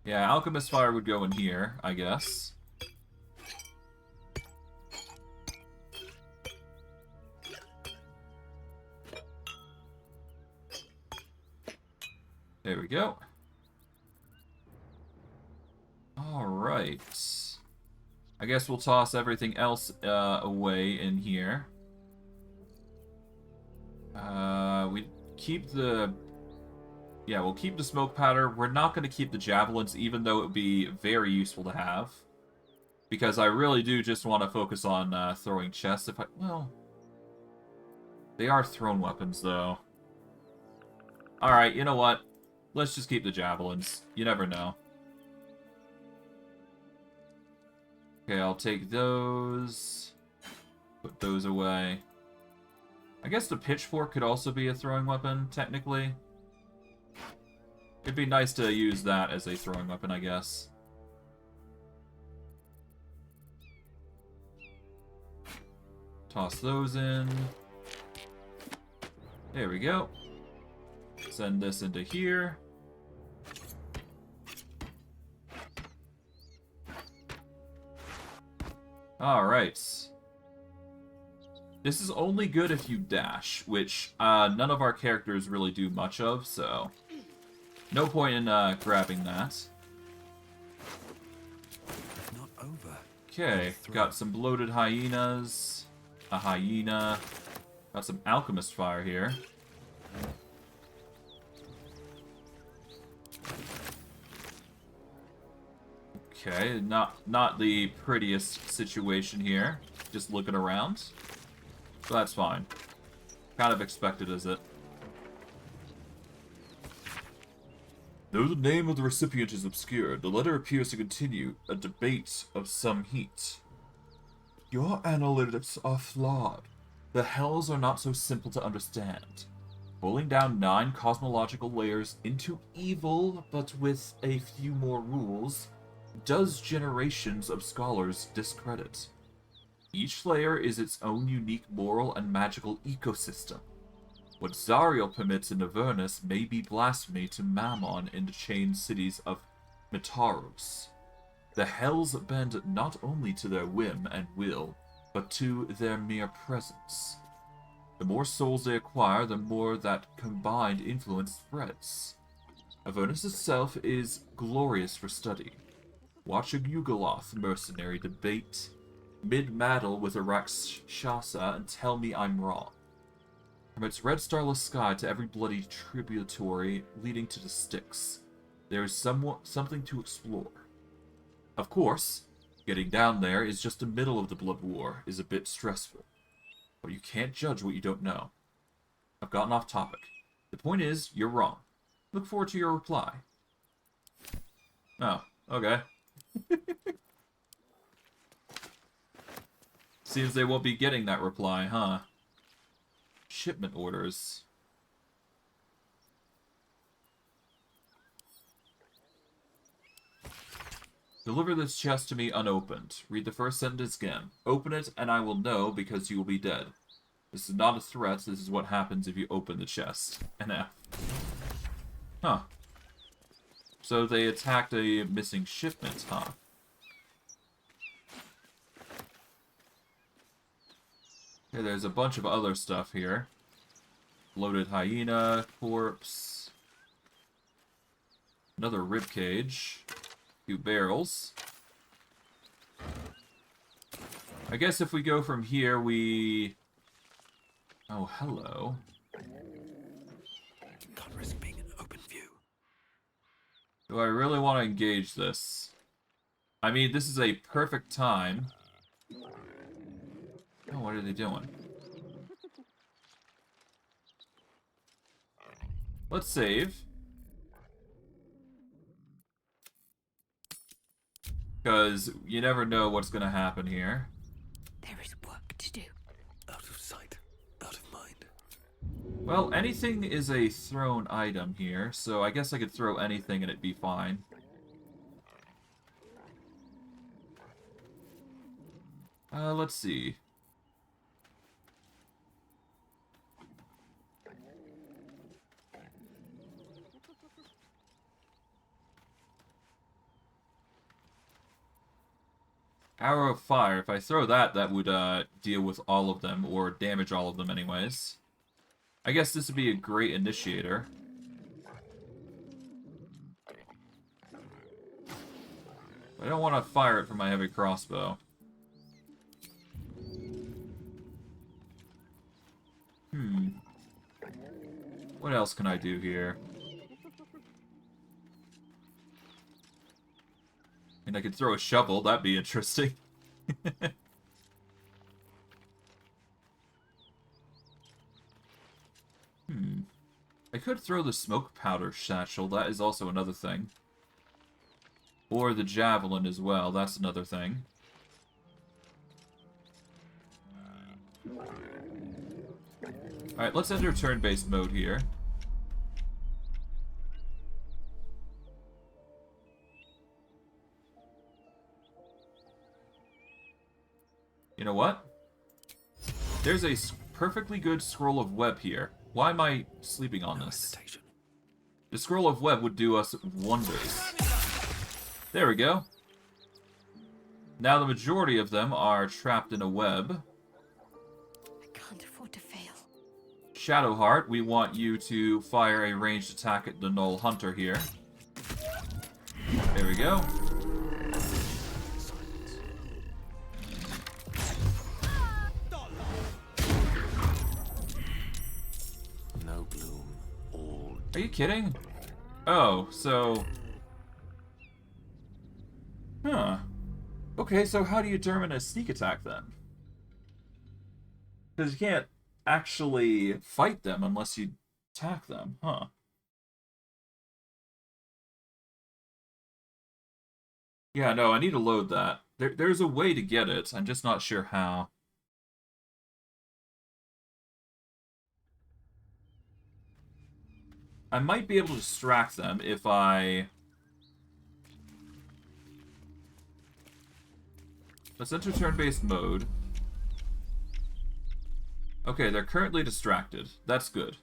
Yeah, Alchemist Fire would go in here, I guess. There we go. Alright. I guess we'll toss everything else away in here. We keep the... Yeah, we'll keep the smoke powder. We're not going to keep the javelins, even though it would be very useful to have. Because I really do just want to focus on throwing chests if I... Well... They are thrown weapons, though. Alright, you know what? Let's just keep the javelins. You never know. Okay, I'll take those. Put those away. I guess the pitchfork could also be a throwing weapon, technically. It'd be nice to use that as a throwing weapon, I guess. Toss those in. There we go. Send this into here. Alright. This is only good if you dash, which none of our characters really do much of, so... No point in grabbing that. Not over. Okay, got some bloated hyenas. A hyena. Got some alchemist fire here. Okay, not the prettiest situation here. Just looking around. But that's fine. Kind of expected, is it? Though the name of the recipient is obscure, the letter appears to continue a debate of some heat. Your analytics are flawed. The Hells are not so simple to understand. Pulling down 9 cosmological layers into evil, but with a few more rules, does generations of scholars discredit. Each layer is its own unique moral and magical ecosystem. What Zariel permits in Avernus may be blasphemy to Mammon in the chained cities of Metaros. The Hells bend not only to their whim and will, but to their mere presence. The more souls they acquire, the more that combined influence spreads. Avernus itself is glorious for study. Watch a Yugoloth mercenary debate mid-battle with a Rakshasa and tell me I'm wrong. From its red starless sky to every bloody tributary leading to the Styx, there is something to explore. Of course, getting down there is just the middle of the Blood War is a bit stressful. But you can't judge what you don't know. I've gotten off topic. The point is, you're wrong. Look forward to your reply. Oh, okay. Seems they won't be getting that reply, huh? Shipment orders. Deliver this chest to me unopened. Read the first sentence again. Open it, and I will know, because you will be dead. This is not a threat. This is what happens if you open the chest. NF. Huh. So they attacked a missing shipment, huh? Okay, there's a bunch of other stuff here. Loaded hyena, corpse. Another ribcage. 2 barrels. I guess if we go from here, we... Oh, hello. Can't risk being in open view. Do I really want to engage this? I mean, this is a perfect time. Oh, what are they doing? Let's save. Because you never know what's going to happen here. There is work to do. Out of sight, out of mind. Well, anything is a thrown item here, so I guess I could throw anything and it'd be fine. Let's see. Arrow of Fire. If I throw that, that would deal with all of them, or damage all of them anyways. I guess this would be a great initiator. I don't want to fire it from my heavy crossbow. What else can I do here? I mean, I could throw a shovel, that'd be interesting. I could throw the smoke powder satchel, that is also another thing. Or the javelin as well, that's another thing. Alright, let's enter turn-based mode here. You know what? There's a perfectly good scroll of web here. Why am I sleeping on this? Hesitation. The scroll of web would do us wonders. There we go. Now the majority of them are trapped in a web. I can't afford to fail. Shadowheart, we want you to fire a ranged attack at the Gnoll Hunter here. There we go. No gloom, all. Are you kidding? Oh, so... Huh. Okay, so how do you determine a sneak attack then? Because you can't actually fight them unless you attack them, huh? Yeah, no, I need to load that. There's a way to get it. I'm just not sure how. I might be able to distract them if I... Let's enter turn-based mode. Okay, they're currently distracted. That's good.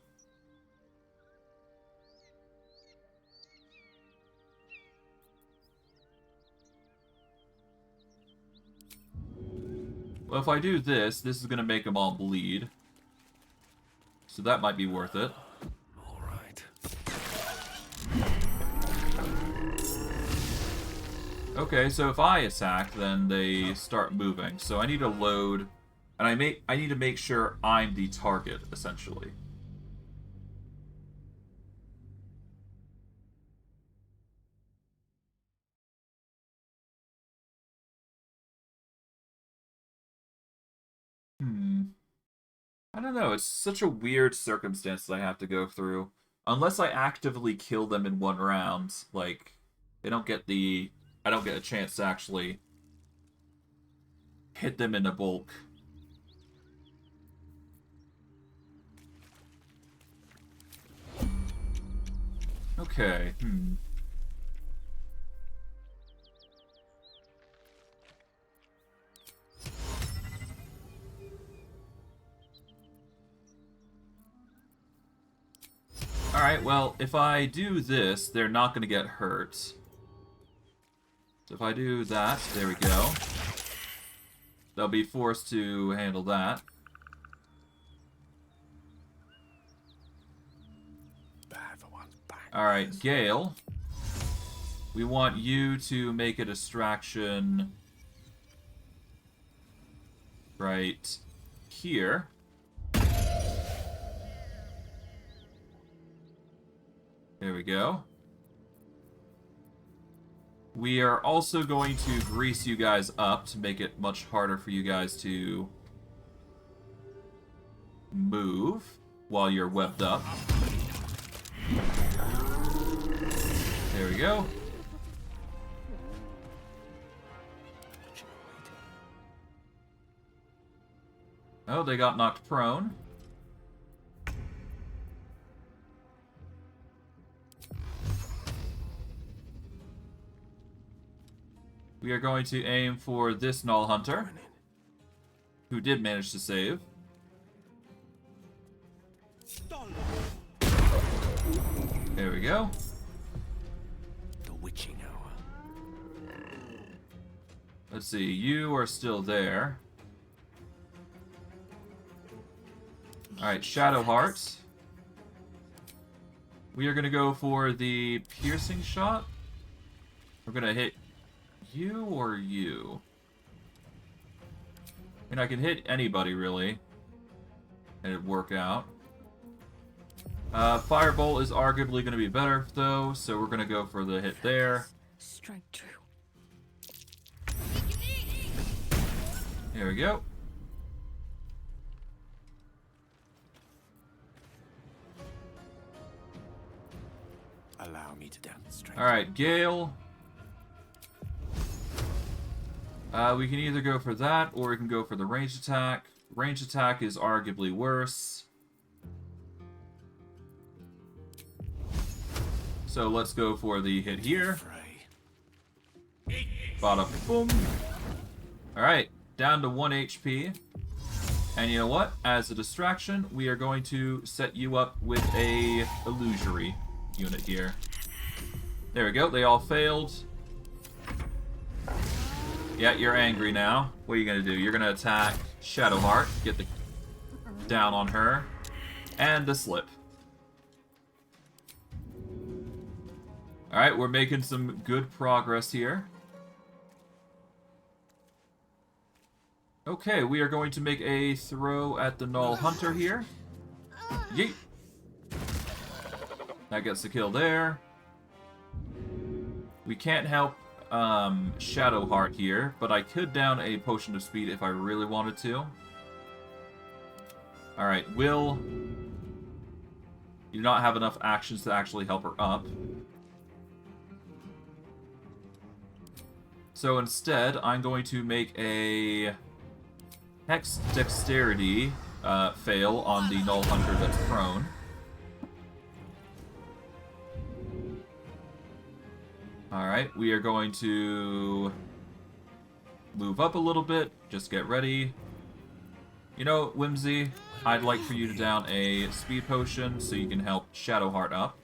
Well, if I do this, this is going to make them all bleed. So that might be worth it. All right. Okay, so if I attack, then they start moving. So I need to load, and I need to make sure I'm the target, essentially. I don't know, it's such a weird circumstance that I have to go through. Unless I actively kill them in one round, like, I don't get a chance to actually hit them in a bulk. Okay, Alright, well, if I do this, they're not going to get hurt. So if I do that, there we go. They'll be forced to handle that. Bad for one's back. Alright, Gale. We want you to make a distraction right here. There we go. We are also going to grease you guys up to make it much harder for you guys to move while you're webbed up. There we go. Oh, they got knocked prone. We are going to aim for this Gnoll Hunter, who did manage to save. There we go. The witching hour. Let's see, you are still there. Alright, Shadowheart. We are going to go for the piercing shot. We're going to hit you or you? I mean, I can hit anybody, really. And it'd work out. Firebolt is arguably going to be better, though, so we're going to go for the hit there. Strike true. There we go. Allow me to demonstrate. Alright, Gale. We can either go for that, or we can go for the ranged attack. Ranged attack is arguably worse. So let's go for the hit here. Bada boom. Alright, down to 1 HP. And you know what? As a distraction, we are going to set you up with a illusory unit here. There we go, they all failed. Yeah, you're angry now. What are you gonna do? You're gonna attack Shadowheart, get the down on her, and the slip. Alright, we're making some good progress here. Okay, we are going to make a throw at the Gnoll Hunter here. Yeet! That gets the kill there. We can't help Shadowheart here, but I could down a Potion of Speed if I really wanted to. Alright, Wyll. You do not have enough actions to actually help her up. So instead, I'm going to make a Hex Dexterity fail on the Gnoll Hunter that's prone. Alright, we are going to move up a little bit. Just get ready. You know, Whimsy, I'd like for you to down a speed potion so you can help Shadowheart up.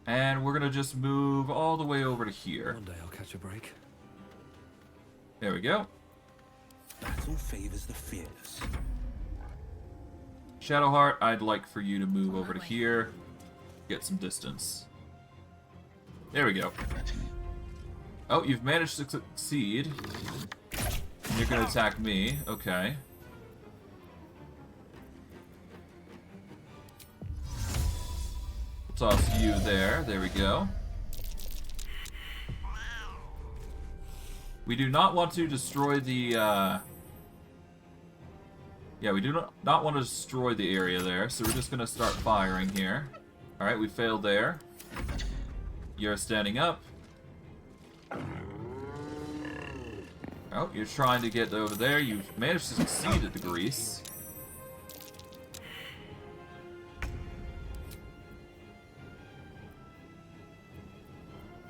And we're gonna just move all the way over to here. One day I'll catch a break. There we go. Battle favors the fearless. Shadowheart, I'd like for you to move over to here. Get some distance. There we go. Oh, you've managed to succeed. And you're gonna attack me. Okay. Toss you there. There we go. We do not want to destroy the, yeah, we do not want to destroy the area there, so we're just going to start firing here. Alright, we failed there. You're standing up. Oh, you're trying to get over there. You've managed to succeed at the grease.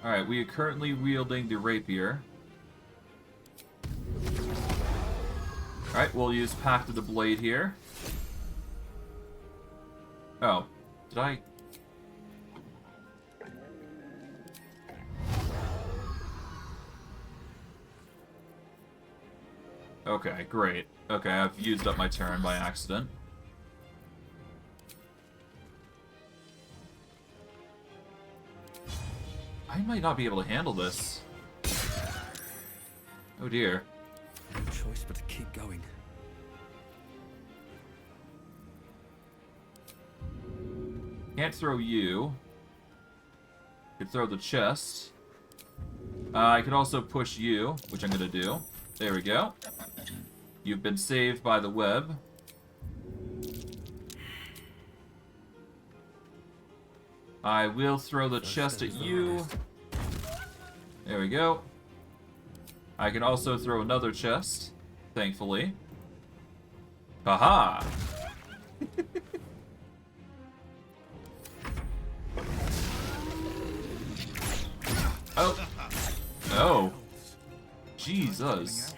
Alright, we are currently wielding the rapier. Alright, we'll use Pact of the Blade here. Oh, did I... Okay, great. Okay, I've used up my turn by accident. I might not be able to handle this. Oh dear. No choice but to keep going. Can't throw you. Could throw the chest. I could also push you, which I'm gonna do. There we go. You've been saved by the web. I will throw the chest at you. There we go. I can also throw another chest, thankfully. Haha! Oh! Oh! Jesus!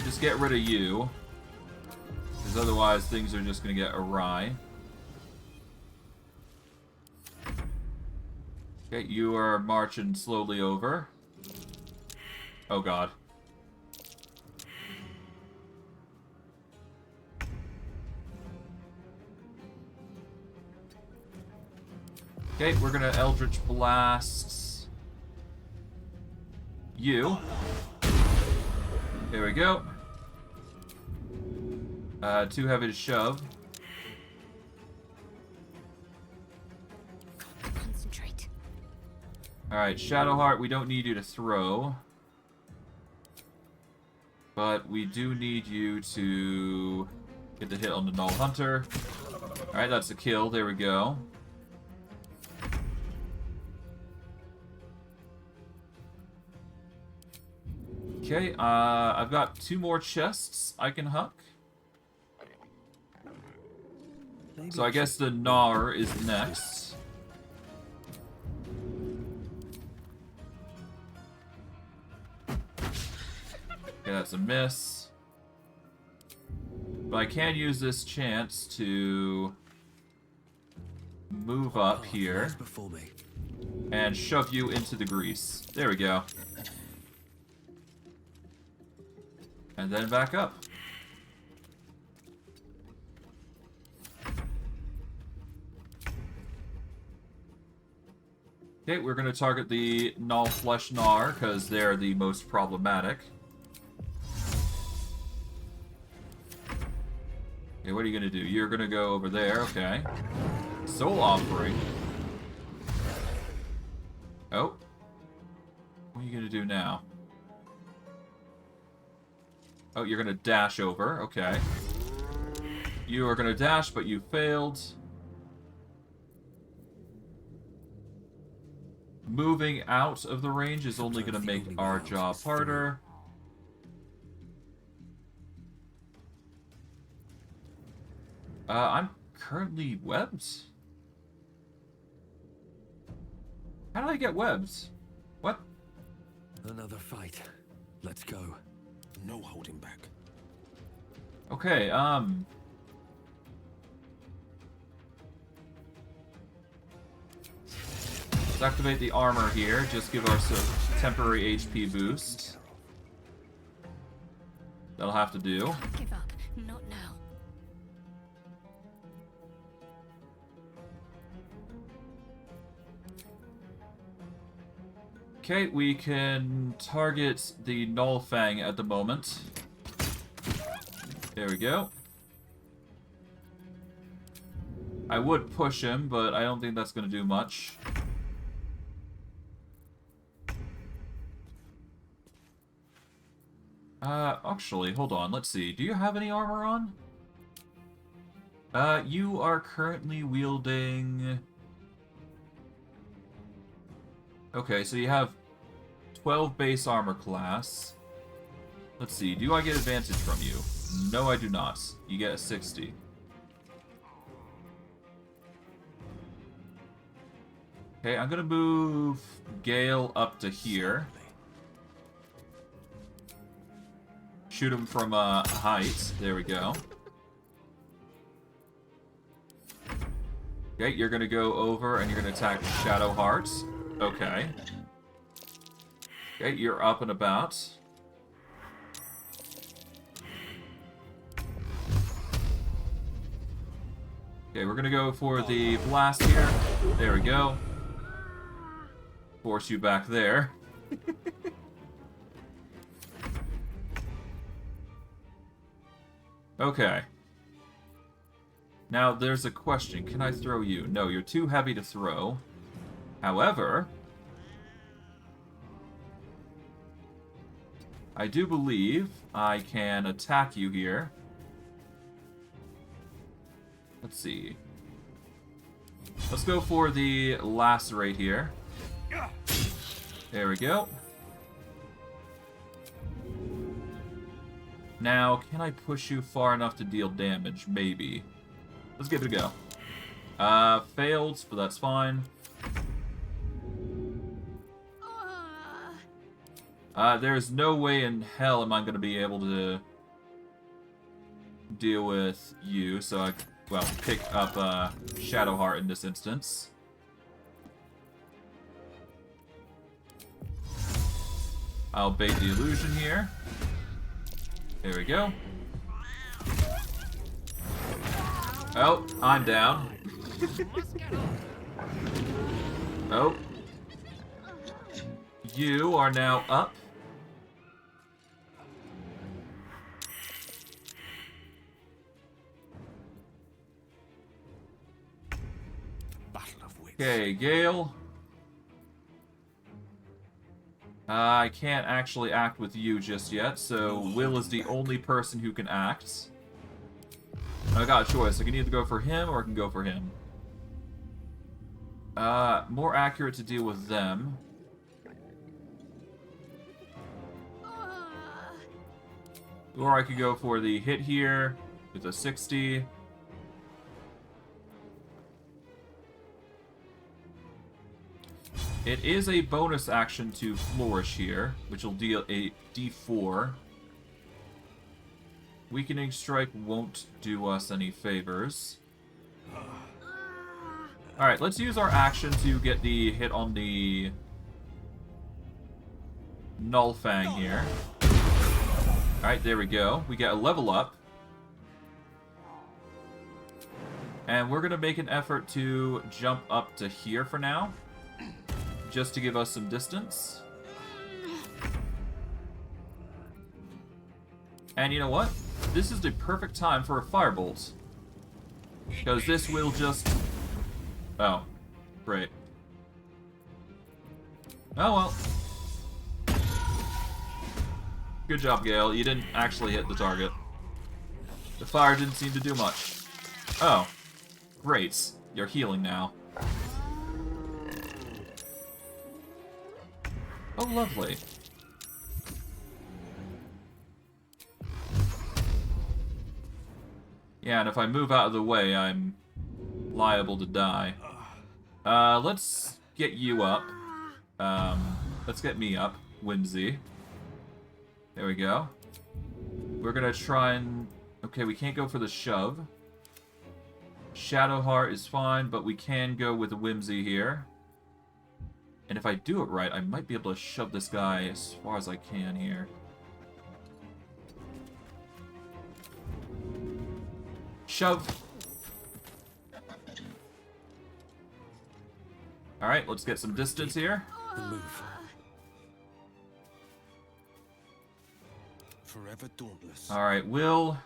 Just get rid of you. Because otherwise things are just gonna get awry. Okay, you are marching slowly over. Oh god. Okay, we're gonna Eldritch Blast you. There we go. Too heavy to shove. Concentrate. Alright, Shadowheart, we don't need you to throw. But we do need you to get the hit on the Gnoll Hunter. Alright, that's a kill. There we go. Okay, I've got 2 more chests I can huck. So I guess the Gnar is next. Okay, that's a miss. But I can use this chance to move up here and shove you into the grease. There we go. And then back up. Okay, we're going to target the Gnoll Flesh Gnar, because they're the most problematic. Okay, what are you going to do? You're going to go over there, okay. Soul Offering. Oh. What are you going to do now? Oh, you're gonna dash over. Okay. You are gonna dash, but you failed. Moving out of the range is only gonna make our job harder. I'm currently webbed. How did I get webbed? What? Another fight. Let's go. No holding back. Okay, let's activate the armor here. Just give ourselves a temporary HP boost. That'll have to do. Can't give up. Not now. Okay, we can target the Gnoll at the moment. There we go. I would push him, but I don't think that's going to do much. Actually, hold on, let's see. Do you have any armor on? You are currently wielding... Okay, so you have 12 base armor class. Let's see, do I get advantage from you? No, I do not. You get a 60. Okay, I'm gonna move Gale up to here. Shoot him from a height. There we go. Okay, you're gonna go over and you're gonna attack Shadowheart. Okay. Okay, you're up and about. Okay, we're gonna go for the blast here. There we go. Force you back there. Okay. Now, there's a question. Can I throw you? No, you're too heavy to throw. However, I do believe I can attack you here. Let's see. Let's go for the lacerate here. There we go. Now, can I push you far enough to deal damage? Maybe. Let's give it a go. Failed, but that's fine. There's no way in hell am I going to be able to deal with you, so I, well, pick up Shadowheart in this instance. I'll bait the illusion here. There we go. Oh, I'm down. Oh. You are now up. Okay, Gale. I can't actually act with you just yet, so Wyll is the only person who can act. I got a choice. I can either go for him or I can go for him. More accurate to deal with them. Or I could go for the hit here with a 60. It is a bonus action to flourish here, which will deal a d4. Weakening strike won't do us any favors. Alright, let's use our action to get the hit on the Gnoll here. Alright, there we go. We get a level up. And we're going to make an effort to jump up to here for now. Just to give us some distance. And you know what? This is the perfect time for a firebolt. Because this will just... Oh. Great. Oh well. Good job, Gale. You didn't actually hit the target. The fire didn't seem to do much. Oh. Great. You're healing now. Oh, lovely. Yeah, and if I move out of the way, I'm liable to die. Let's get you up. Let's get me up. Whimsy. There we go. We're gonna try and... Okay, we can't go for the shove. Shadowheart is fine, but we can go with Whimsy here. And if I do it right, I might be able to shove this guy as far as I can here. Shove. Alright, let's get some distance here. And move. Forever dauntless. Alright, Wyll.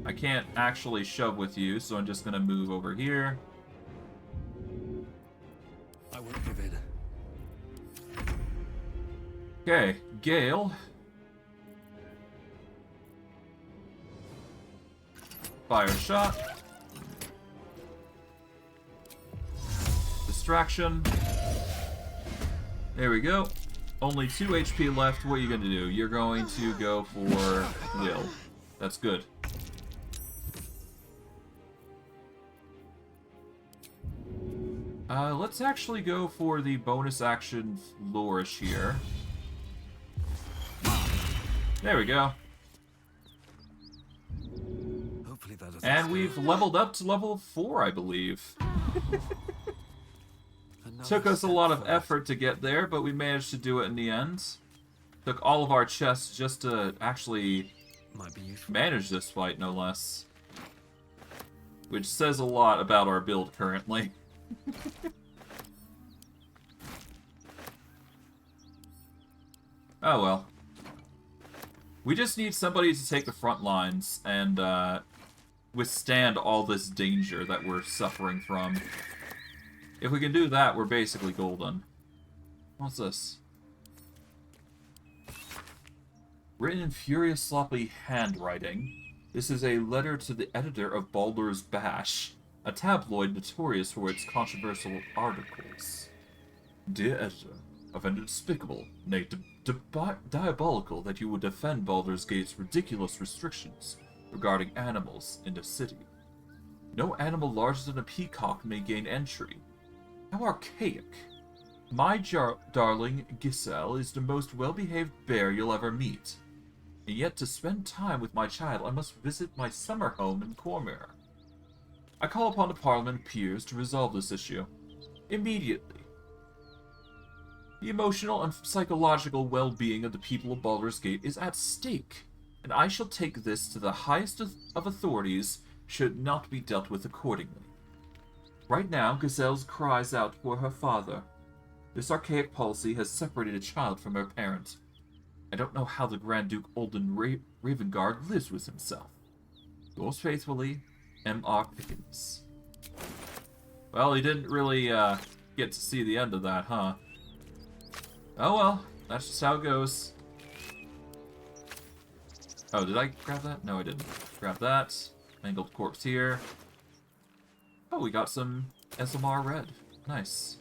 I can't actually shove with you, so I'm just gonna move over here. I won't give in. Okay, Gale. Fire shot. Distraction. There we go. Only 2 HP left. What are you going to do? You're going to go for Wyll. That's good. Let's actually go for the bonus action Flourish here. There we go. Hopefully that doesn't And scare we've you. leveled up to level 4, I believe. Another Took us a step lot of forward. effort to get there, but we managed to do it in the end. Took all of our chests just to actually Might be useful. manage this fight, no less. Which says a lot about our build currently. Oh well. We just need somebody to take the front lines and withstand all this danger that we're suffering from. If we can do that, we're basically golden. What's this? Written in furious, sloppy handwriting, this is a letter to the editor of Baldur's Bash, a tabloid notorious for its controversial articles. Dear editor, I find it despicable, nay, diabolical that you would defend Baldur's Gate's ridiculous restrictions regarding animals in the city. No animal larger than a peacock may gain entry. How archaic. My darling Giselle is the most well-behaved bear you'll ever meet. And yet to spend time with my child, I must visit my summer home in Cormyr. I call upon the Parliament peers to resolve this issue. Immediately. The emotional and psychological well-being of the people of Baldur's Gate is at stake, and I shall take this to the highest of authorities should not be dealt with accordingly. Right now, Gazelle cries out for her father. This archaic policy has separated a child from her parent. I don't know how the Grand Duke Olden Ravengard lives with himself. Yours faithfully, M.R. Pickens. Well, he didn't really get to see the end of that, huh? Oh well, that's just how it goes. Oh, did I grab that? No, I didn't. Grab that. Mangled corpse here. Oh, we got some SMR red. Nice.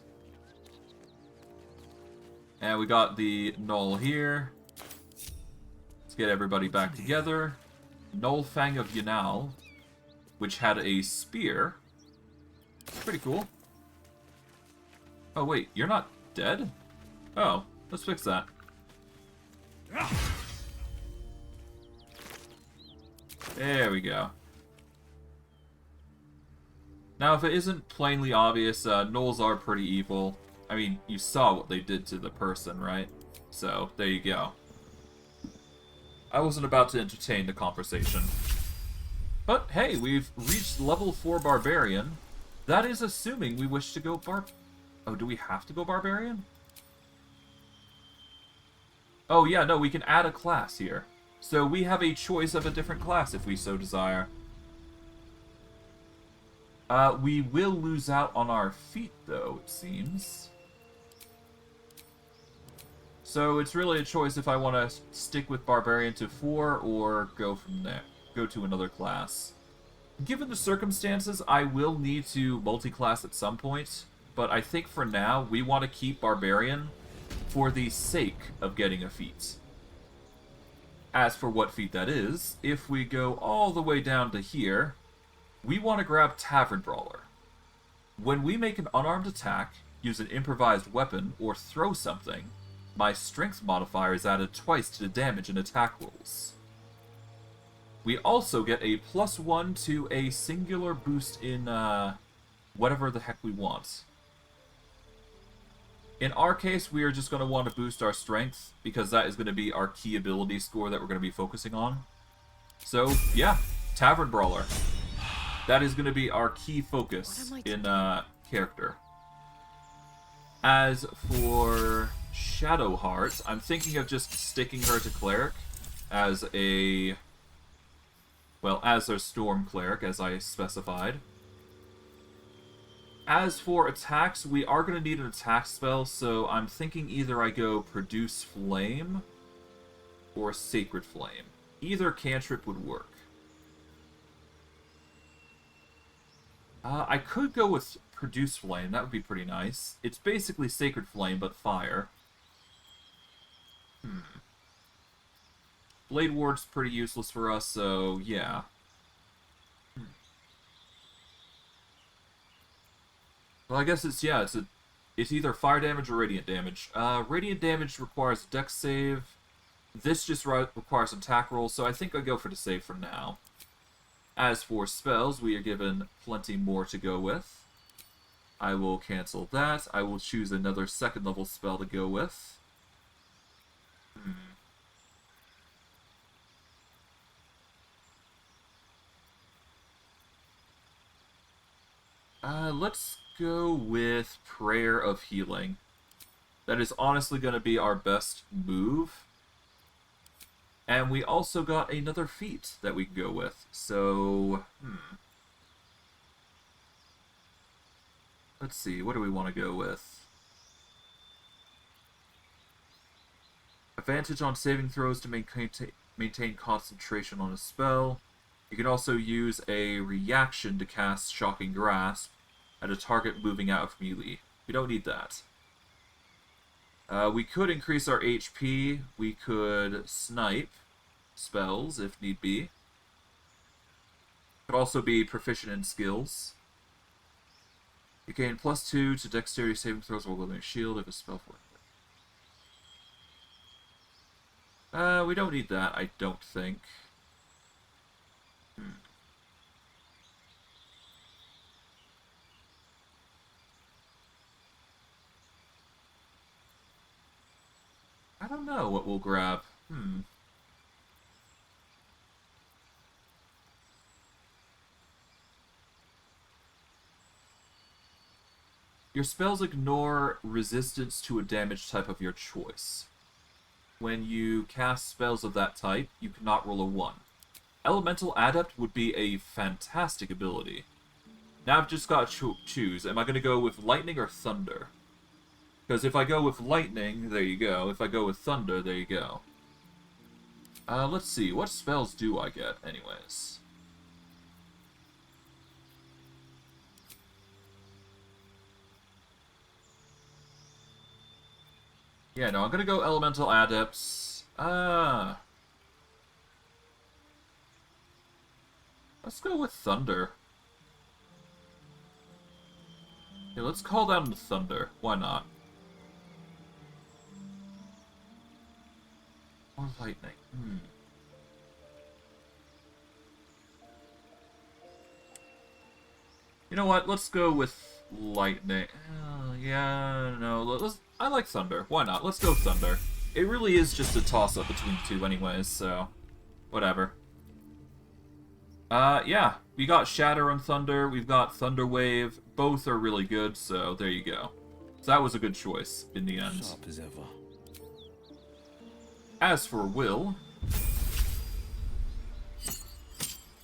And we got the Gnoll here. Let's get everybody back together. Gnoll Fang of Yanal, which had a spear. Pretty cool. Oh wait, you're not dead? Oh, let's fix that. There we go. Now, if it isn't plainly obvious, Gnolls are pretty evil. I mean, you saw what they did to the person, right? So, there you go. I wasn't about to entertain the conversation. But, hey, we've reached level 4 Barbarian. That is assuming we wish to go Oh, do we have to go Barbarian? Oh, yeah, no, we can add a class here. So we have a choice of a different class if we so desire. We will lose out on our feet, though, it seems. So it's really a choice if I want to stick with Barbarian to 4 or go from there. Go to another class. Given the circumstances, I will need to multi-class at some point, but I think for now, we want to keep Barbarian for the sake of getting a feat. As for what feat that is, if we go all the way down to here, we want to grab Tavern Brawler. When we make an unarmed attack, use an improvised weapon, or throw something, my strength modifier is added twice to the damage and attack rolls. We also get a +1 to a singular boost in whatever the heck we want. In our case, we are just going to want to boost our strength, because that is going to be our key ability score that we're going to be focusing on. So, yeah, Tavern Brawler. That is going to be our key focus in character. As for Shadowheart, I'm thinking of just sticking her to Cleric as a... well, as a Storm Cleric, as I specified. As for attacks, we are going to need an attack spell, so I'm thinking either I go Produce Flame or Sacred Flame. Either cantrip would work. I could go with Produce Flame, that would be pretty nice. It's basically Sacred Flame, but fire. Blade Ward's pretty useless for us, so yeah. Well, I guess it's either fire damage or radiant damage. Radiant damage requires a dex save. This just requires an attack roll, so I think I'll go for the save for now. As for spells, we are given plenty more to go with. I will cancel that. I will choose another 2nd level spell to go with. Let's go with Prayer of Healing. That is honestly going to be our best move. And we also got another feat that we can go with. So, let's see, what do we want to go with? Advantage on saving throws to maintain concentration on a spell. You can also use a reaction to cast Shocking Grasp at a target moving out of melee. We don't need that. We could increase our HP. We could snipe spells if need be. Could also be proficient in skills. You gain +2 to dexterity saving throws while wielding a shield if a spell for it. We don't need that, I don't think. I don't know what we'll grab. Your spells ignore resistance to a damage type of your choice. When you cast spells of that type, you cannot roll a 1. Elemental Adept would be a fantastic ability. Now I've just got to choose. Am I going to go with Lightning or Thunder? Because if I go with Lightning, there you go. If I go with Thunder, there you go. Let's see. What spells do I get, anyways? Yeah, no, I'm going to go Elemental Adepts. Let's go with Thunder. Yeah, let's call down the Thunder. Why not? Or Lightning. You know what? Let's go with Lightning. Yeah, no. I like Thunder. Why not? Let's go Thunder. It really is just a toss-up between the two anyways, so... whatever. Yeah. We got Shatter and Thunder. We've got Thunder Wave. Both are really good, so there you go. So that was a good choice in the end. Sharp as ever. As for Wyll...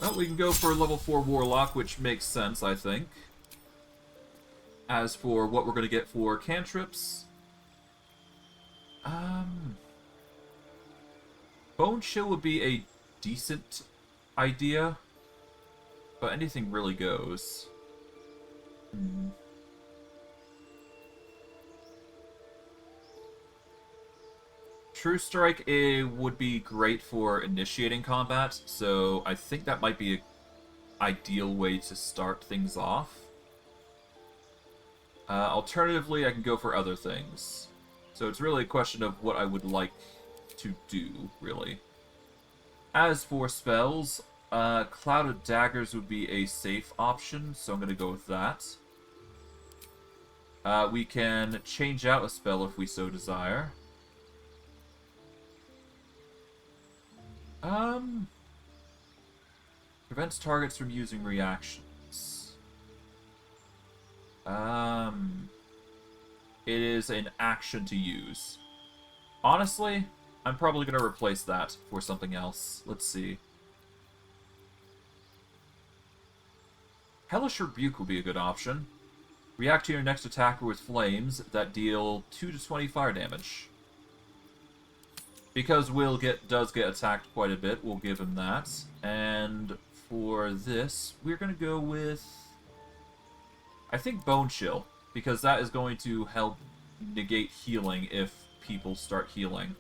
well, we can go for a level 4 Warlock, which makes sense, I think. As for what we're going to get for cantrips... Bone Chill would be a decent idea, but anything really goes. True Strike would be great for initiating combat, so I think that might be an ideal way to start things off. Alternatively, I can go for other things. So it's really a question of what I would like to do, really. As for spells, Clouded Daggers would be a safe option, so I'm going to go with that. We can change out a spell if we so desire. Prevents targets from using reactions. It is an action to use. Honestly, I'm probably going to replace that for something else. Let's see. Hellish Rebuke will be a good option. React to your next attacker with flames that deal 2 to 20 fire damage. Because Wyll does get attacked quite a bit, we'll give him that. And for this, we're going to go with, I think, Bone Chill, because that is going to help negate healing if people start healing.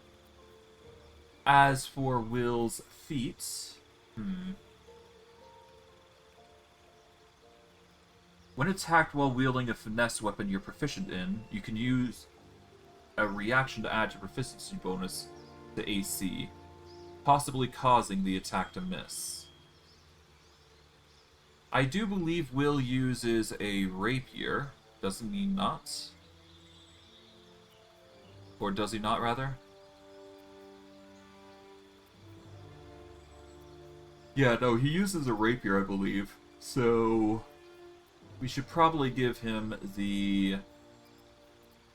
As for Wyll's feats, when attacked while wielding a finesse weapon you're proficient in, you can use a reaction to add your proficiency bonus to AC, possibly causing the attack to miss. I do believe Wyll uses a rapier, doesn't he not? Or does he not, rather? Yeah, no, he uses a rapier, I believe. So we should probably give him the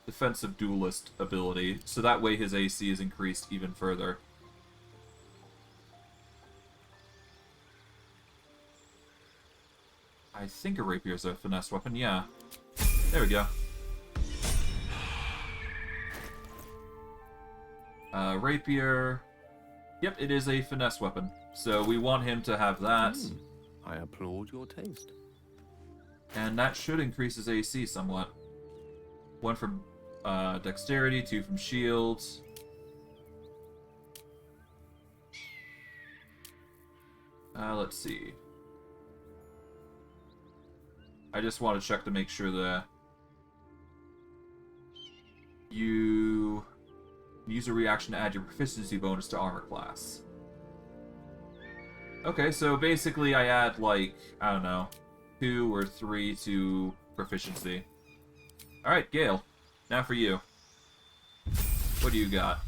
defensive duelist ability, so that way his AC is increased even further. I think a rapier is a finesse weapon, yeah. There we go. Rapier. Yep, it is a finesse weapon. So we want him to have that. I applaud your taste. And that should increase his AC somewhat. 1 from dexterity, 2 from shields. Let's see. I just want to check to make sure that you use a reaction to add your proficiency bonus to armor class. Okay, so basically I add, like, I don't know, 2 or 3 to proficiency. Alright, Gale. Now for you. What do you got?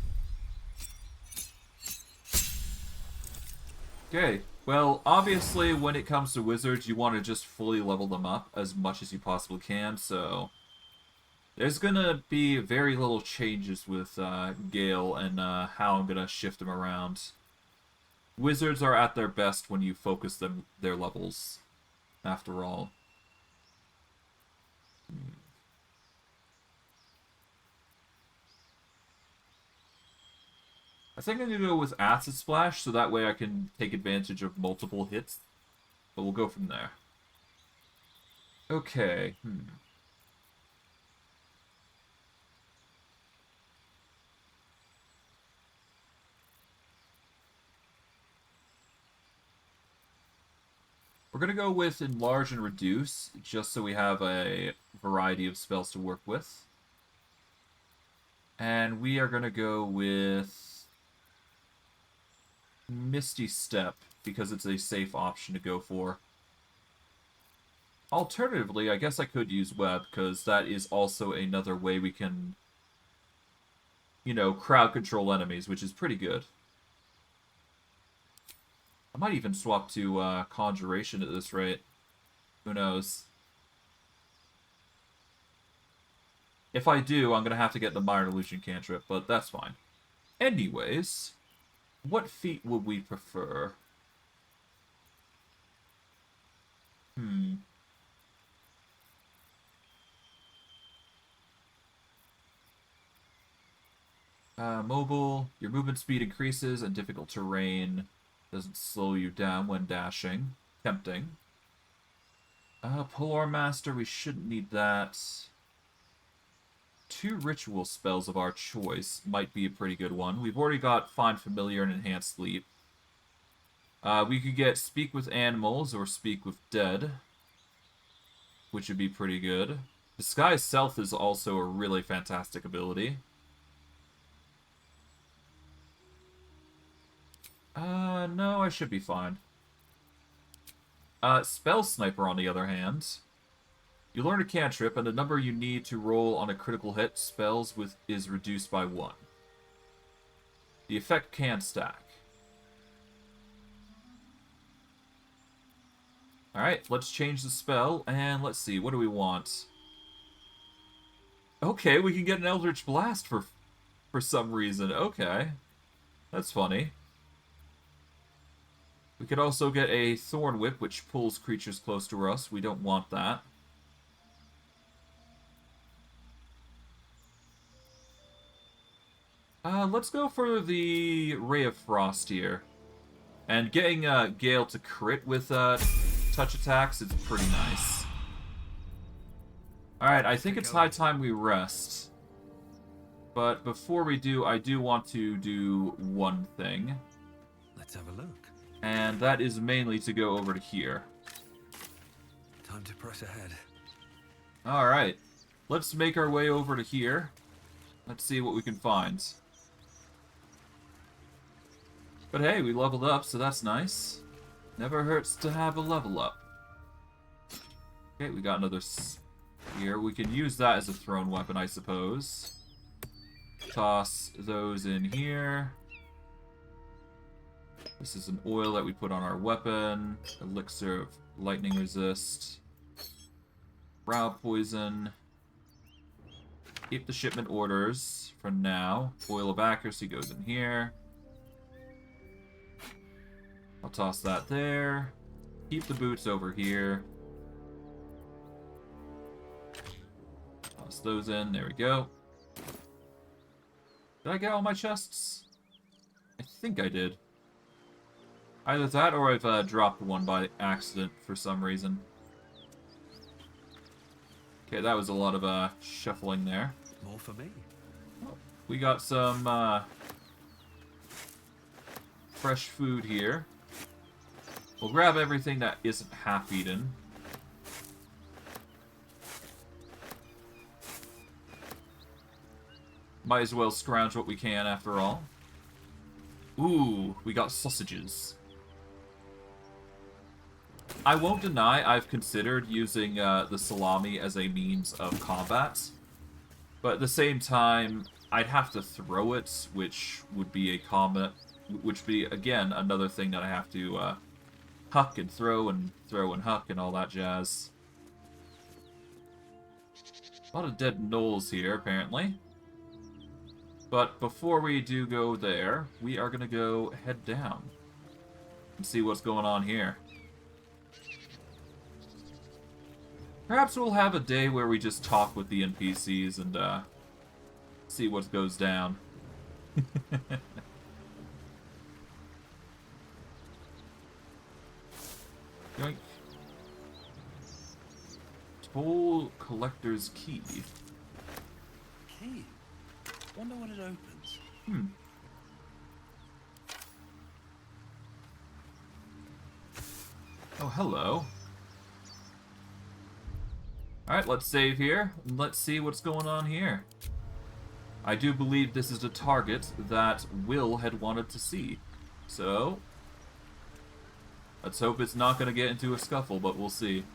Okay. Well, obviously, when it comes to wizards, you want to just fully level them up as much as you possibly can, so there's gonna be very little changes with Gale and how I'm gonna shift them around. Wizards are at their best when you focus their levels, after all. I think I'm going to go with Acid Splash, so that way I can take advantage of multiple hits. But we'll go from there. Okay, We're going to go with Enlarge and Reduce, just so we have a variety of spells to work with. And we are going to go with Misty Step, because it's a safe option to go for. Alternatively, I guess I could use Web, because that is also another way we can, you know, crowd control enemies, which is pretty good. I might even swap to Conjuration at this rate. Who knows? If I do, I'm going to have to get the Minor Illusion cantrip, but that's fine. Anyways, what feat would we prefer? Mobile, your movement speed increases and difficult terrain doesn't slow you down when dashing. Tempting. Polar Master, we shouldn't need that. 2 ritual spells of our choice might be a pretty good one. We've already got Find Familiar and Enhanced Sleep. We could get Speak with Animals or Speak with Dead, which would be pretty good. Disguise Self is also a really fantastic ability. No, I should be fine. Spell Sniper, on the other hand. You learn a cantrip, and the number you need to roll on a critical hit spells with is reduced by 1. The effect can stack. Alright, let's change the spell, and let's see, what do we want? Okay, we can get an Eldritch Blast for some reason. Okay. That's funny. We could also get a Thorn Whip, which pulls creatures close to us. We don't want that. Let's go for the Ray of Frost here. And getting Gale to crit with touch attacks is pretty nice. Alright, I think it's high time we rest. But before we do, I do want to do one thing. Let's have a look. And that is mainly to go over to here. Time to press ahead. Alright. Let's make our way over to here. Let's see what we can find. But hey, we leveled up, so that's nice. Never hurts to have a level up. Okay, we got another spear. We can use that as a thrown weapon, I suppose. Toss those in here. This is an oil that we put on our weapon. Elixir of lightning resist. Brow poison. Keep the shipment orders for now. Oil of accuracy goes in here. I'll toss that there. Keep the boots over here. Toss those in. There we go. Did I get all my chests? I think I did. Either that or I've dropped one by accident for some reason. Okay, that was a lot of shuffling there. More for me. Oh, we got some fresh food here. We'll grab everything that isn't half-eaten. Might as well scrounge what we can after all. Ooh, we got sausages. I won't deny I've considered using the salami as a means of combat. But at the same time, I'd have to throw it, which would be again, another thing that I have to huck and throw and huck and all that jazz. A lot of dead gnolls here, apparently. But before we do go there, we are going to go head down and see what's going on here. Perhaps we'll have a day where we just talk with the NPCs and see what goes down. Yoink. Toll Collector's Key. Key. Wonder what it opens. Oh, hello. Alright, let's save here, and let's see what's going on here. I do believe this is a target that Wyll had wanted to see. So, let's hope it's not going to get into a scuffle, but we'll see.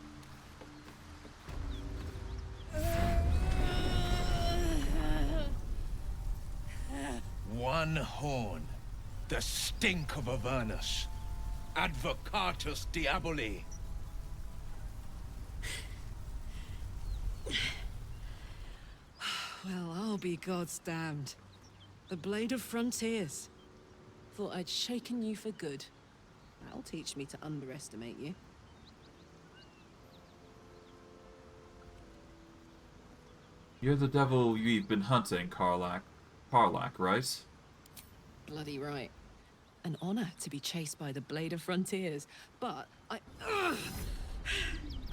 One horn. The stink of Avernus. Advocatus Diaboli. Well, I'll be God's damned. The Blade of Frontiers. Thought I'd shaken you for good. That'll teach me to underestimate you. You're the devil we've been hunting, Karlach. Karlach, right? Bloody right. An honor to be chased by the Blade of Frontiers, but I...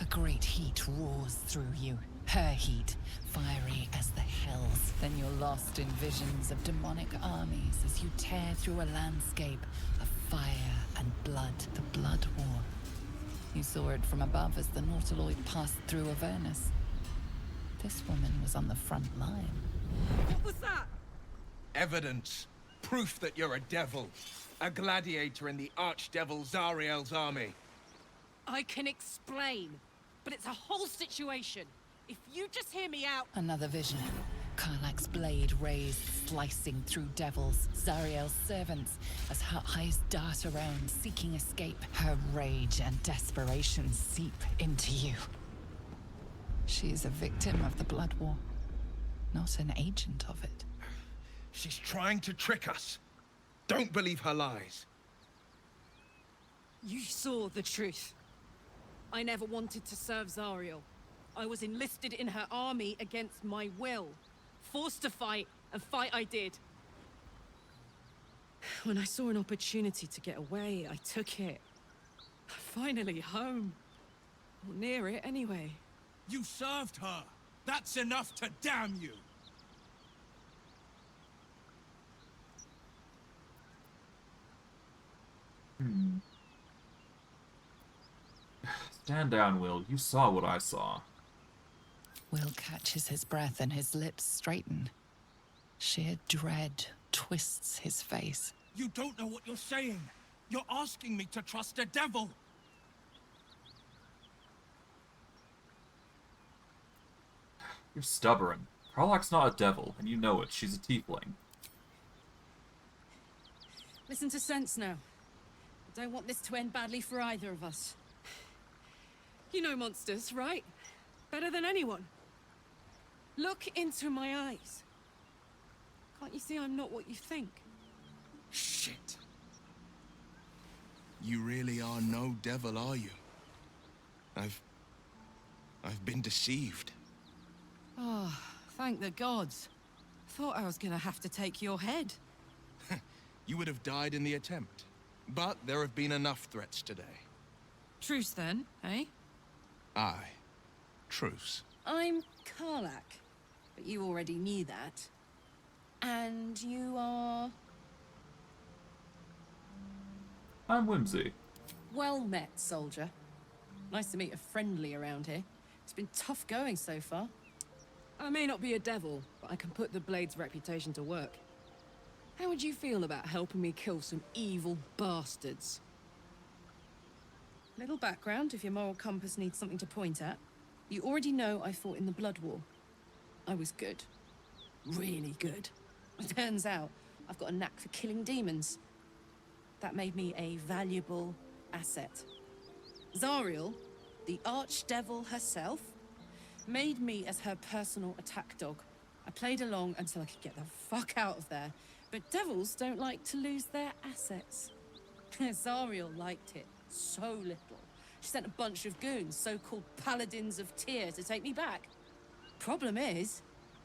A great heat roars through you. Her heat, fiery as the hells. Then you're lost in visions of demonic armies as you tear through a landscape of fire and blood. The Blood War. You saw it from above as the Nautiloid passed through Avernus. This woman was on the front line. What was that? Evidence. Proof that you're a devil. A gladiator in the archdevil Zariel's army. I can explain, but it's a whole situation. If you just hear me out... Another vision. Karlach's blade raised, slicing through devils, Zariel's servants, as her eyes dart around, seeking escape. Her rage and desperation seep into you. She is a victim of the Blood War, not an agent of it. She's trying to trick us. Don't believe her lies. You saw the truth. I never wanted to serve Zariel. I was enlisted in her army against my will. Forced to fight, and fight I did. When I saw an opportunity to get away, I took it. Finally home. Or near it, anyway. You served her. That's enough to damn you. Stand down, Wyll. You saw what I saw. Wyll catches his breath and his lips straighten. Sheer dread twists his face. You don't know what you're saying. You're asking me to trust a devil. You're stubborn. Karlach's not a devil, and you know it. She's a tiefling. Listen to sense now. I don't want this to end badly for either of us. You know monsters, right? Better than anyone. Look into my eyes. Can't you see I'm not what you think? Shit. You really are no devil, are you? I've been deceived. Oh, thank the gods. Thought I was gonna have to take your head. You would have died in the attempt. But there have been enough threats today. Truce then, eh? Aye. Truce. I'm Karlach, but you already knew that. And you are... I'm Whimsy. Well met, soldier. Nice to meet a friendly around here. It's been tough going so far. I may not be a devil, but I can put the Blade's reputation to work. How would you feel about helping me kill some evil bastards? Little background if your moral compass needs something to point at. You already know I fought in the Blood War. I was good. Really good. It turns out I've got a knack for killing demons. That made me a valuable asset. Zariel, the archdevil herself, made me as her personal attack dog. I played along until I could get the fuck out of there. But devils don't like to lose their assets. Zariel liked it so little. She sent a bunch of goons, so-called Paladins of Tyr, to take me back. Problem is,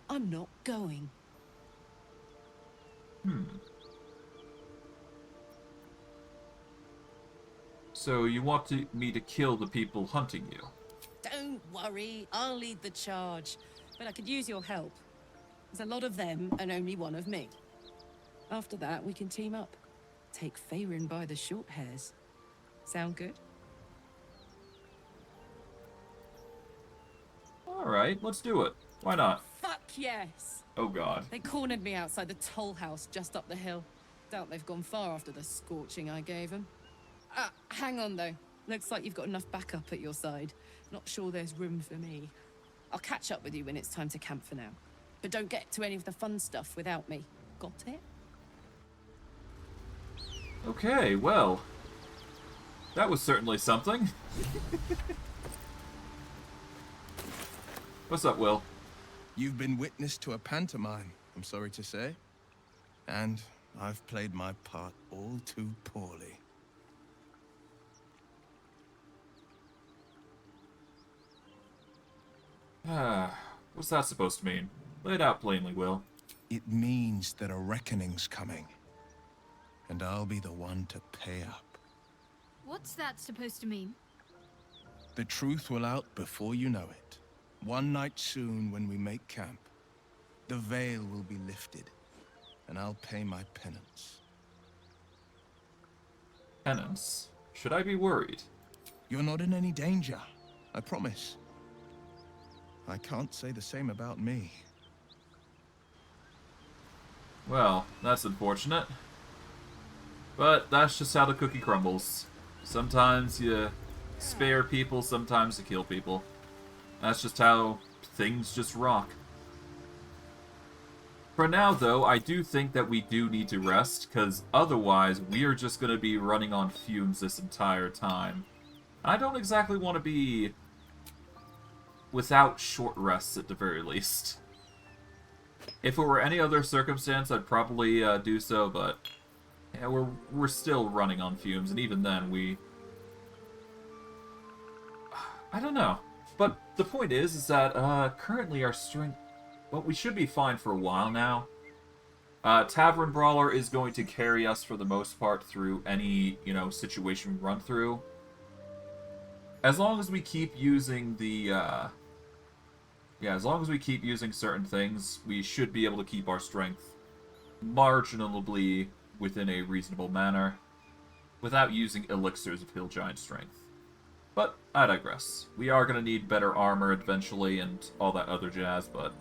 I'm not going. So you want me to kill the people hunting you? Don't worry, I'll lead the charge. But I could use your help. There's a lot of them and only one of me. After that, we can team up. Take Faerun by the short hairs. Sound good? Alright, let's do it. Why not? Fuck yes! Oh god. They cornered me outside the toll house just up the hill. Doubt they've gone far after the scorching I gave them. Hang on though. Looks like you've got enough backup at your side. Not sure there's room for me. I'll catch up with you when it's time to camp for now. But don't get to any of the fun stuff without me. Got it? Okay, well, that was certainly something. What's up, Wyll? You've been witness to a pantomime, I'm sorry to say. And I've played my part all too poorly. What's that supposed to mean? Lay it out plainly, Wyll. It means that a reckoning's coming. And I'll be the one to pay up. What's that supposed to mean? The truth will out before you know it. One night soon, when we make camp, the veil will be lifted, and I'll pay my penance. Penance? Should I be worried? You're not in any danger, I promise. I can't say the same about me. Well, that's unfortunate. But that's just how the cookie crumbles. Sometimes you spare people, sometimes you kill people. That's just how things just rock. For now, though, I do think that we do need to rest, because otherwise we are just going to be running on fumes this entire time. I don't exactly want to be without short rests, at the very least. If it were any other circumstance, I'd probably do so, but yeah, we're still running on fumes, and even then, I don't know. But the point is that currently our strength... Well, we should be fine for a while now. Tavern Brawler is going to carry us for the most part through any, situation we run through. As long as we keep using the, as long as we keep using certain things, we should be able to keep our strength marginally within a reasonable manner, without using elixirs of Hill Giant strength. But I digress. We are going to need better armor eventually and all that other jazz, but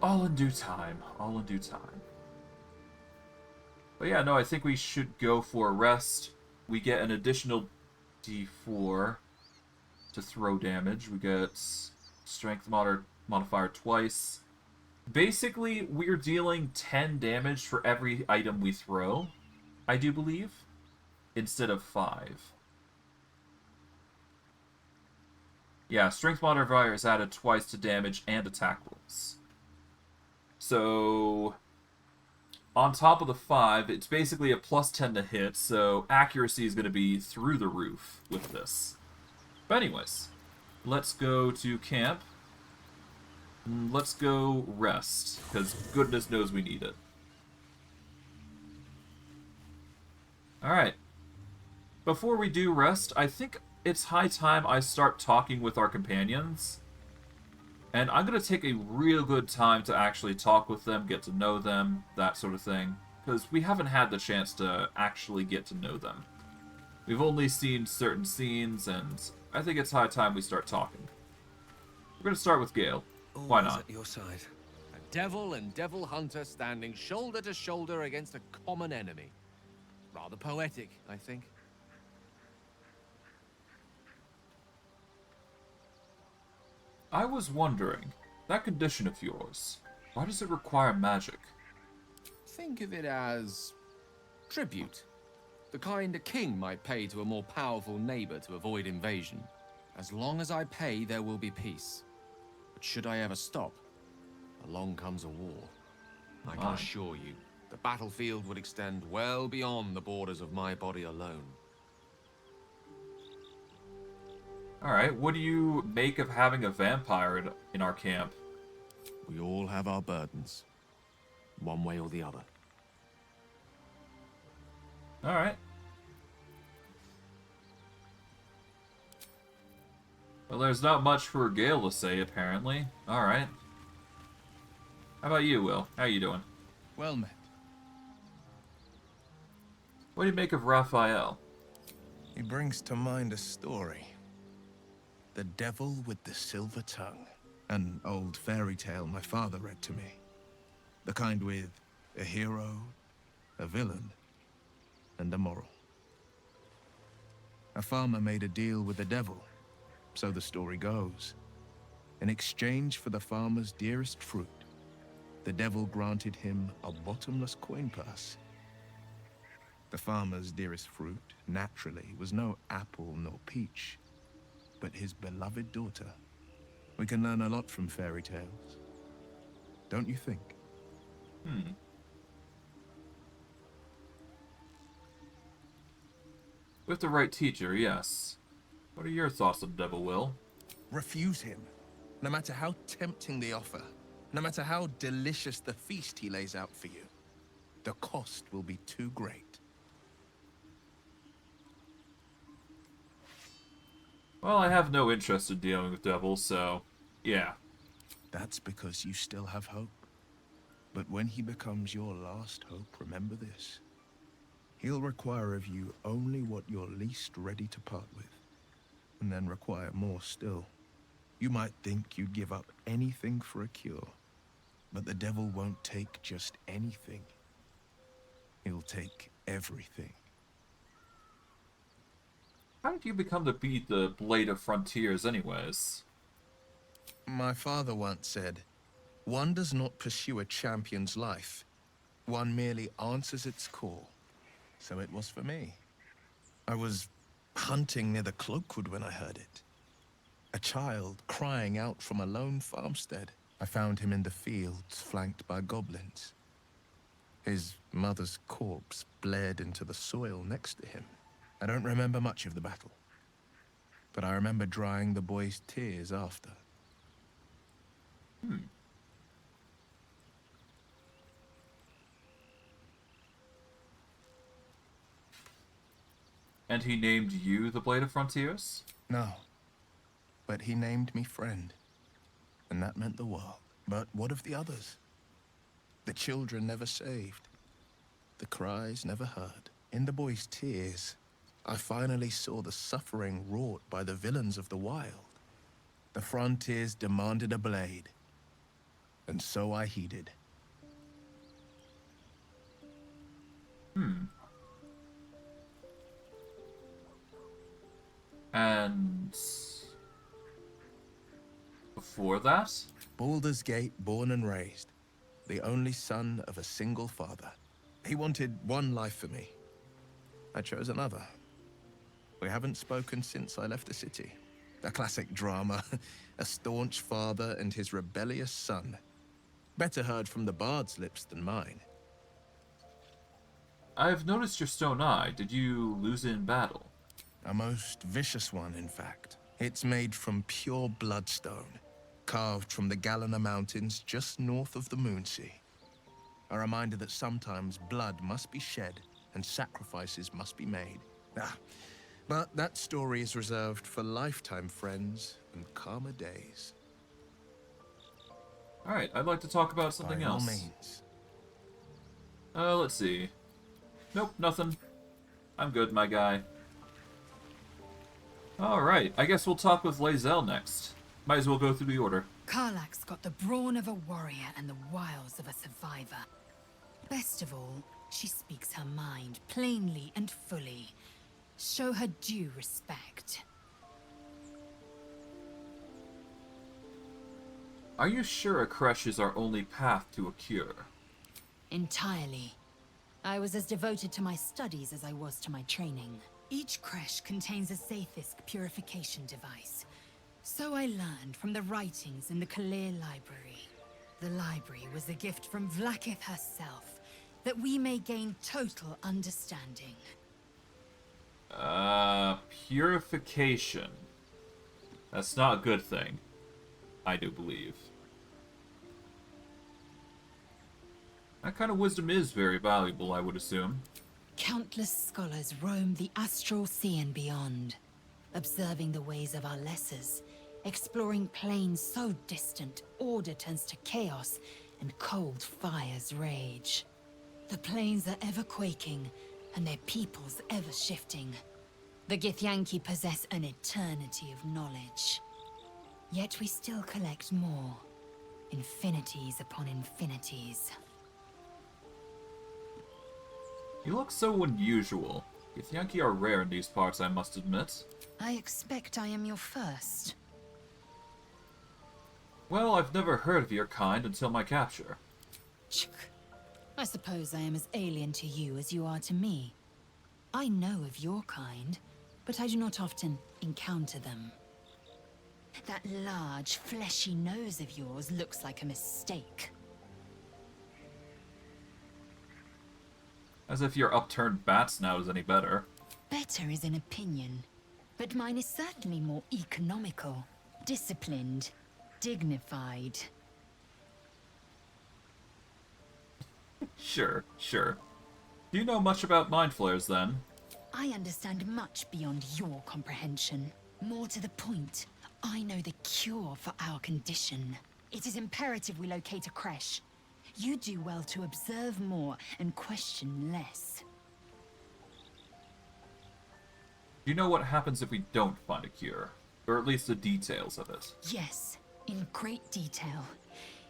all in due time. All in due time. But yeah, no, I think we should go for a rest. We get an additional D4 to throw damage. We get strength modifier twice. Basically, we're dealing 10 damage for every item we throw, I do believe, instead of 5. Yeah, strength modifier is added twice to damage and attack rolls. So, on top of the 5, it's basically a plus 10 to hit, so accuracy is going to be through the roof with this. But anyways, let's go to camp. Let's go rest, because goodness knows we need it. Alright. Before we do rest, I think it's high time I start talking with our companions. And I'm going to take a real good time to actually talk with them, get to know them, that sort of thing. Because we haven't had the chance to actually get to know them. We've only seen certain scenes, and I think it's high time we start talking. We're going to start with Gale. Why Always not? at your side. A devil and devil hunter standing shoulder to shoulder against a common enemy. Rather poetic, I think. I was wondering, that condition of yours, why does it require magic? Think of it as tribute. The kind a king might pay to a more powerful neighbor to avoid invasion. As long as I pay, there will be peace. But should I ever stop, along comes a war. I can assure you, the battlefield would extend well beyond the borders of my body alone. Alright, what do you make of having a vampire in our camp? We all have our burdens, one way or the other. Alright. Well, there's not much for Gale to say, apparently. Alright. How about you, Will? How you doing? Well met. What do you make of Raphael? He brings to mind a story. The Devil with the Silver Tongue. An old fairy tale my father read to me. The kind with a hero, a villain, and a moral. A farmer made a deal with the devil, so the story goes. In exchange for the farmer's dearest fruit, the devil granted him a bottomless coin purse. The farmer's dearest fruit, naturally, was no apple nor peach, but his beloved daughter. We can learn a lot from fairy tales. Don't you think? With the right teacher, yes. What are your thoughts on Devil, Will? Refuse him, no matter how tempting the offer, No matter how delicious the feast he lays out for you, the cost will be too great. Well, I have no interest in dealing with devils, so yeah. That's because you still have hope. But when he becomes your last hope, remember this. He'll require of you only what you're least ready to part with, and then require more still. You might think you'd give up anything for a cure, but the devil won't take just anything. He'll take everything. How did you become to be the Blade of Frontiers anyways? My father once said, one does not pursue a champion's life. One merely answers its call. So it was for me. I was hunting near the Cloakwood when I heard it. A child crying out from a lone farmstead. I found him in the fields, flanked by goblins. His mother's corpse bled into the soil next to him. I don't remember much of the battle, but I remember drying the boy's tears after. And he named you the Blade of Frontiers? No, but he named me friend, and that meant the world. But what of the others? The children never saved, the cries never heard. In the boy's tears, I finally saw the suffering wrought by the villains of the wild. The frontiers demanded a blade, and so I heeded. And before that? Baldurs Gate, born and raised, the only son of a single father. He wanted one life for me. I chose another. We haven't spoken since I left the city. A classic drama. A staunch father and his rebellious son. Better heard from the bard's lips than mine. I've noticed your stone eye. Did you lose it in battle? A most vicious one, in fact. It's made from pure bloodstone, carved from the Galena Mountains just north of the Moonsea. A reminder that sometimes blood must be shed and sacrifices must be made. But that story is reserved for lifetime friends and calmer days. Alright, I'd like to talk about something By else. all means. Let's see. Nope, nothing. I'm good, my guy. Alright, I guess we'll talk with Lae'zel next. Might as well go through the order. Karlach's got the brawn of a warrior and the wiles of a survivor. Best of all, she speaks her mind plainly and fully. Show her due respect. Are you sure a creche is our only path to a cure? Entirely. I was as devoted to my studies as I was to my training. Each creche contains a Sathisk purification device. So I learned from the writings in the Kalir Library. The library was a gift from Vlaakith herself, that we may gain total understanding. Purification. That's not a good thing. I do believe. That kind of wisdom is very valuable, I would assume. Countless scholars roam the astral sea and beyond, observing the ways of our lessers, exploring planes so distant, order turns to chaos, and cold fires rage. The planes are ever quaking, and their peoples ever shifting. The Githyanki possess an eternity of knowledge. Yet we still collect more. Infinities upon infinities. You look so unusual. Githyanki are rare in these parts, I must admit. I expect I am your first. Well, I've never heard of your kind until my capture. I suppose I am as alien to you as you are to me. I know of your kind, but I do not often encounter them. That large, fleshy nose of yours looks like a mistake. As if your upturned bat snout is any better. Better is an opinion, but mine is certainly more economical, disciplined, dignified. Sure, sure. Do you know much about mind flayers, then? I understand much beyond your comprehension. More to the point, I know the cure for our condition. It is imperative we locate a creche. You do well to observe more and question less. Do you know what happens if we don't find a cure? Or at least the details of it? Yes, in great detail.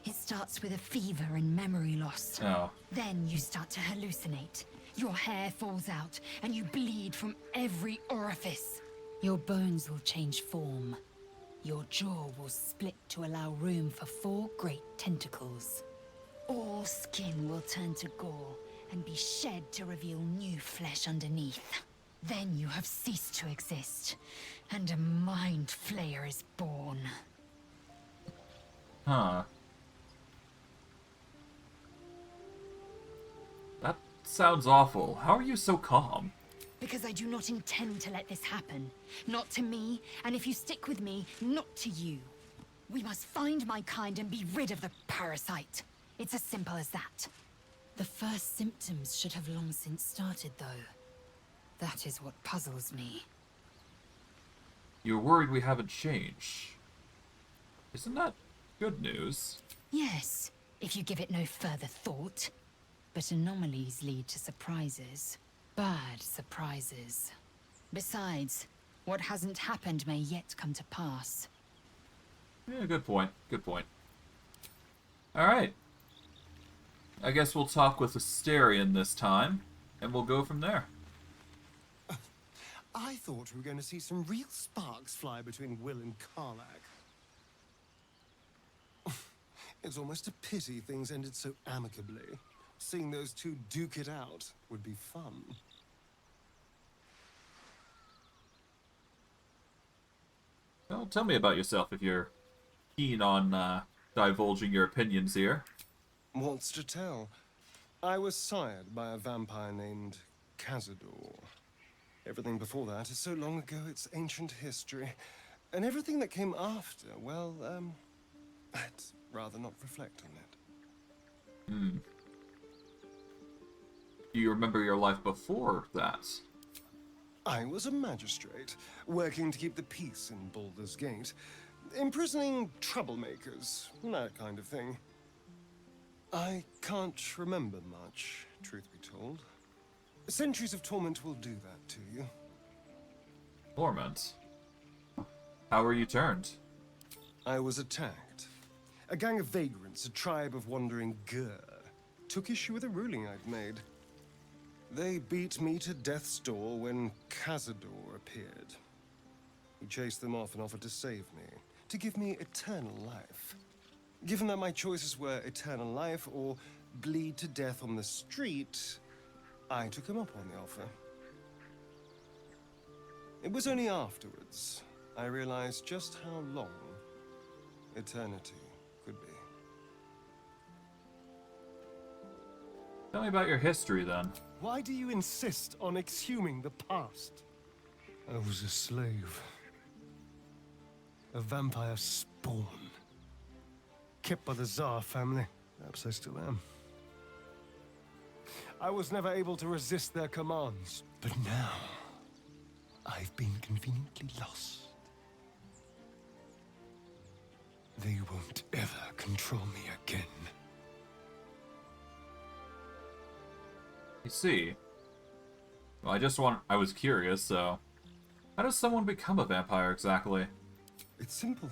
It starts with a fever and memory loss. Oh. Then you start to hallucinate. Your hair falls out, and you bleed from every orifice. Your bones will change form. Your jaw will split to allow room for 4 great tentacles. All skin will turn to gore and be shed to reveal new flesh underneath. Then you have ceased to exist, and a mind flayer is born. Huh. That sounds awful. How are you so calm? Because I do not intend to let this happen. Not to me, and if you stick with me, not to you. We must find my kind and be rid of the parasite. It's as simple as that. The first symptoms should have long since started, though. That is what puzzles me. You're worried we haven't changed. Isn't that good news? Yes, if you give it no further thought. But anomalies lead to surprises. Bad surprises. Besides, what hasn't happened may yet come to pass. Yeah, good point. Good point. Alright. I guess we'll talk with Asterion this time, and we'll go from there. I thought we were going to see some real sparks fly between Wyll and Karlach. It's almost a pity things ended so amicably. Seeing those two duke it out would be fun. Well, tell me about yourself if you're keen on divulging your opinions here. What's to tell? I was sired by a vampire named Cazador. Everything before that is so long ago it's ancient history. And everything that came after, well, I'd rather not reflect on it. Hmm. Do you remember your life before that? I was a magistrate, working to keep the peace in Baldurs Gate, imprisoning troublemakers, that kind of thing. I can't remember much, truth be told. Centuries of torment will do that to you. Torment? How were you turned? I was attacked. A gang of vagrants, a tribe of wandering Gur, took issue with a ruling I'd made. They beat me to death's door when Cazador appeared. He chased them off and offered to save me, to give me eternal life. Given that my choices were eternal life or bleed to death on the street, I took him up on the offer. It was only afterwards I realized just how long eternity could be. Tell me about your history, then. Why do you insist on exhuming the past? I was a slave. A vampire spawn. Kept by the Tsar family. Perhaps I still am. I was never able to resist their commands. But now, I've been conveniently lost. They won't ever control me again. You see. Well, I was curious, so... How does someone become a vampire, exactly? It's simple.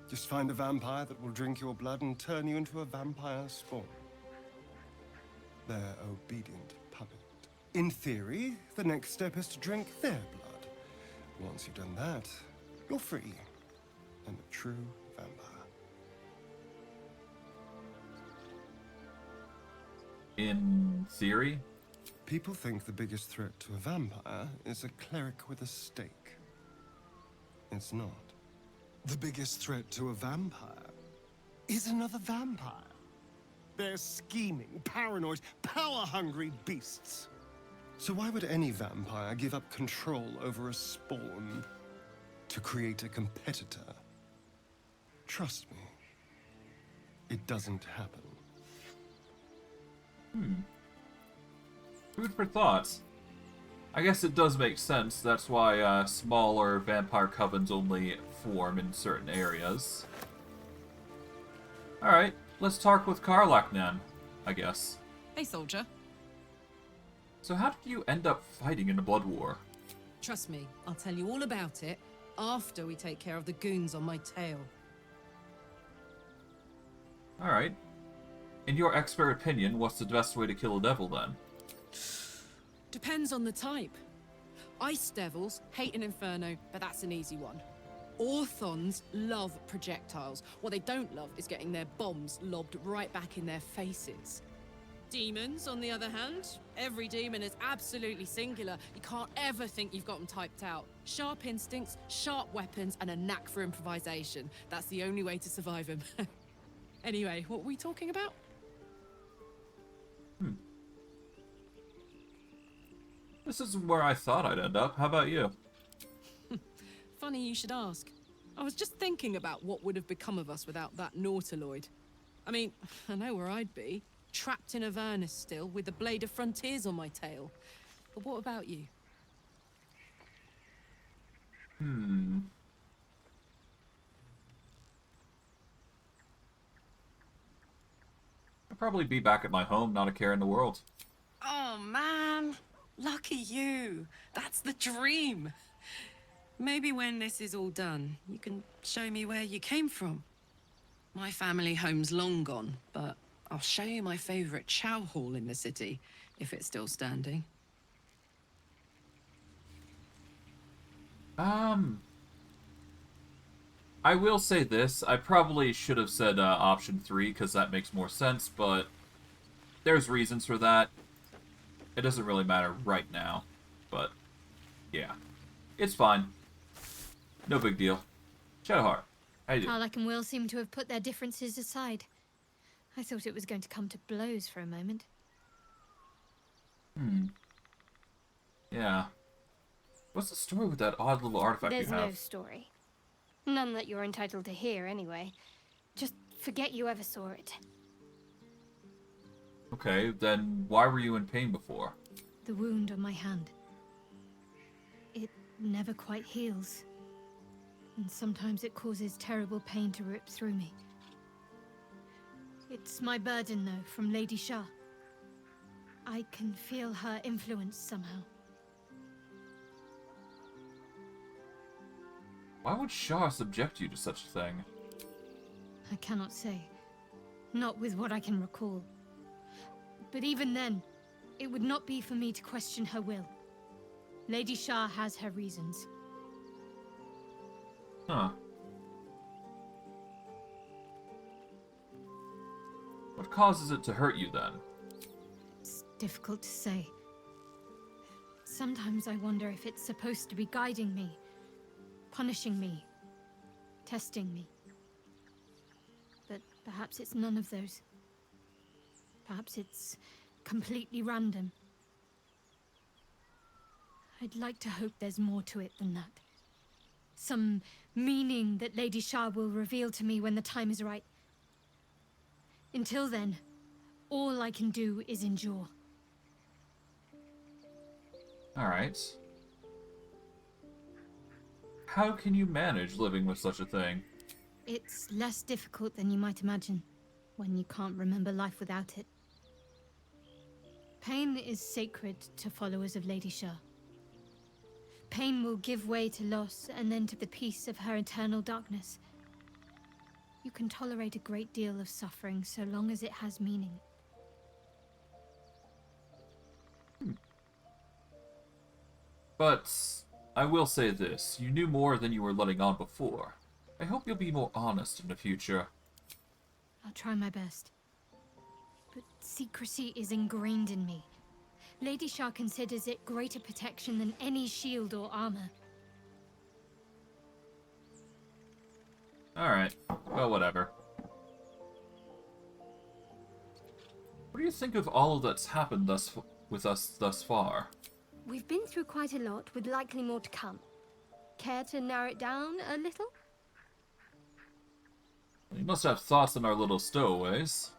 Just find a vampire that will drink your blood and turn you into a vampire spawn. Their obedient puppet. In theory, the next step is to drink their blood. Once you've done that, you're free. And a true vampire. In theory? People think the biggest threat to a vampire is a cleric with a stake. It's not. The biggest threat to a vampire is another vampire. They're scheming, paranoid, power-hungry beasts. So why would any vampire give up control over a spawn to create a competitor? Trust me, it doesn't happen. Food for thought. I guess it does make sense. That's why smaller vampire covens only form in certain areas. Alright, let's talk with Karlach then, I guess. Hey, soldier. So how did you end up fighting in a blood war? Trust me, I'll tell you all about it after we take care of the goons on my tail. Alright. In your expert opinion, what's the best way to kill a devil then? Depends on the type. Ice devils hate an inferno, but that's an easy one. Orthons love projectiles. What they don't love is getting their bombs lobbed right back in their faces. Demons, on the other hand, every demon is absolutely singular. You can't ever think you've got them typed out. Sharp instincts, sharp weapons, and a knack for improvisation. That's the only way to survive them. Anyway, what were we talking about? This isn't where I thought I'd end up. How about you? Funny you should ask. I was just thinking about what would have become of us without that Nautiloid. I mean, I know where I'd be. Trapped in Avernus still, with the Blade of Frontiers on my tail. But what about you? I'd probably be back at my home, not a care in the world. Oh, man. Lucky you. That's the dream. Maybe when this is all done, you can show me where you came from. My family home's long gone, but I'll show you my favorite chow hall in the city, if it's still standing. I will say this. I probably should have said option 3, because that makes more sense, but there's reasons for that. It doesn't really matter right now, but yeah. It's fine. No big deal. Shadowheart, how you doing? Karlach and Wyll seem to have put their differences aside. I thought it was going to come to blows for a moment. Yeah. What's the story with that odd little artifact There's you have? no story. None that you're entitled to hear, anyway. Just forget you ever saw it. Okay, then why were you in pain before? The wound on my hand. It never quite heals. And sometimes it causes terrible pain to rip through me. It's my burden, though, from Lady Shah. I can feel her influence somehow. Why would Shah subject you to such a thing? I cannot say. Not with what I can recall. But even then, it would not be for me to question her will. Lady Shah has her reasons. Huh. What causes it to hurt you, then? It's difficult to say. Sometimes I wonder if it's supposed to be guiding me, punishing me, testing me. But perhaps it's none of those. Perhaps it's completely random. I'd like to hope there's more to it than that. Some meaning that Lady Shah will reveal to me when the time is right. Until then, all I can do is endure. Alright. How can you manage living with such a thing? It's less difficult than you might imagine, when you can't remember life without it. Pain is sacred to followers of Lady Shah. Pain will give way to loss, and then to the peace of her eternal darkness. You can tolerate a great deal of suffering so long as it has meaning. But I will say this, you knew more than you were letting on before. I hope you'll be more honest in the future. I'll try my best. But secrecy is ingrained in me. Lady Shah considers it greater protection than any shield or armor. Alright, well, whatever. What do you think of all that's happened with us thus far? We've been through quite a lot, with likely more to come. Care to narrow it down a little? You must have thoughts on our little stowaways.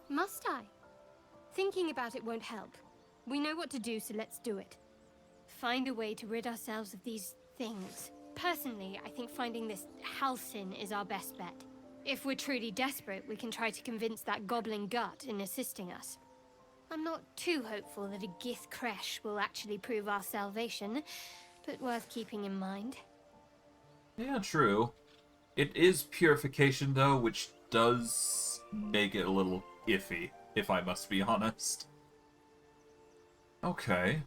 Must I? Thinking about it won't help. We know what to do, so let's do it. Find a way to rid ourselves of these things. Personally, I think finding this Halsin is our best bet. If we're truly desperate, we can try to convince that goblin gut in assisting us. I'm not too hopeful that a Gith Kresh will actually prove our salvation, but worth keeping in mind. Yeah, true. It is purification, though, which does make it a little iffy, if I must be honest. Okay.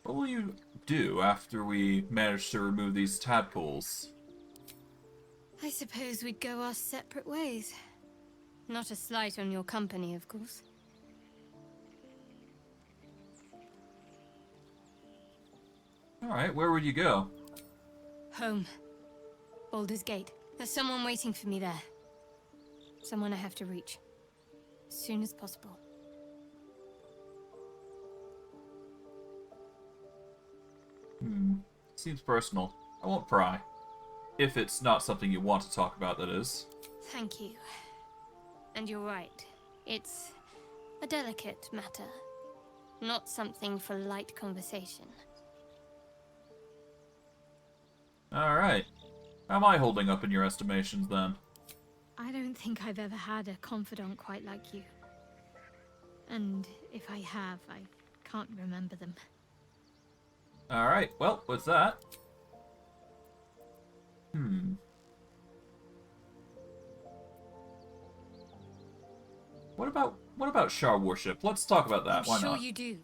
What will you do after we manage to remove these tadpoles? I suppose we'd go our separate ways. Not a slight on your company, of course. Alright, where would you go? Home. Baldurs Gate. There's someone waiting for me there. Someone I have to reach. As soon as possible. Seems personal. I won't pry. If it's not something you want to talk about, that is. Thank you. And you're right. It's a delicate matter. Not something for light conversation. Alright. How am I holding up in your estimations, then? I don't think I've ever had a confidant quite like you. And if I have, I can't remember them. Alright, well, what's that? What about Shar worship? Let's talk about that. Why I'm sure not? you do.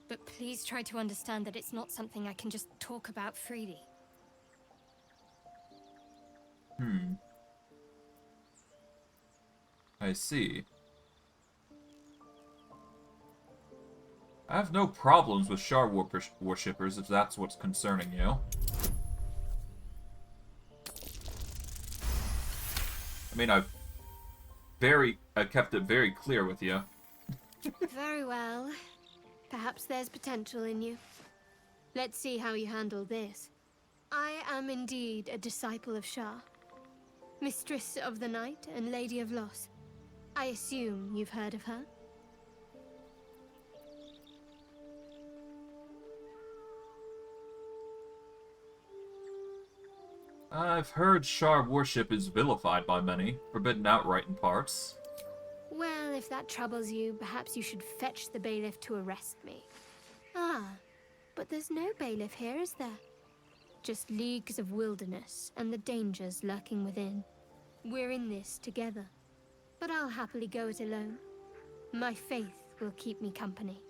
But please try to understand that it's not something I can just talk about freely. I see. I have no problems with Shar worshippers if that's what's concerning you. I mean, I've kept it very clear with you. Very well. Perhaps there's potential in you. Let's see how you handle this. I am indeed a disciple of Shar. Mistress of the Night and Lady of Loss. I assume you've heard of her? I've heard Shar worship is vilified by many, forbidden outright in parts. Well, if that troubles you, perhaps you should fetch the bailiff to arrest me. Ah, but there's no bailiff here, is there? Just leagues of wilderness and the dangers lurking within. We're in this together. But I'll happily go it alone. My faith will keep me company.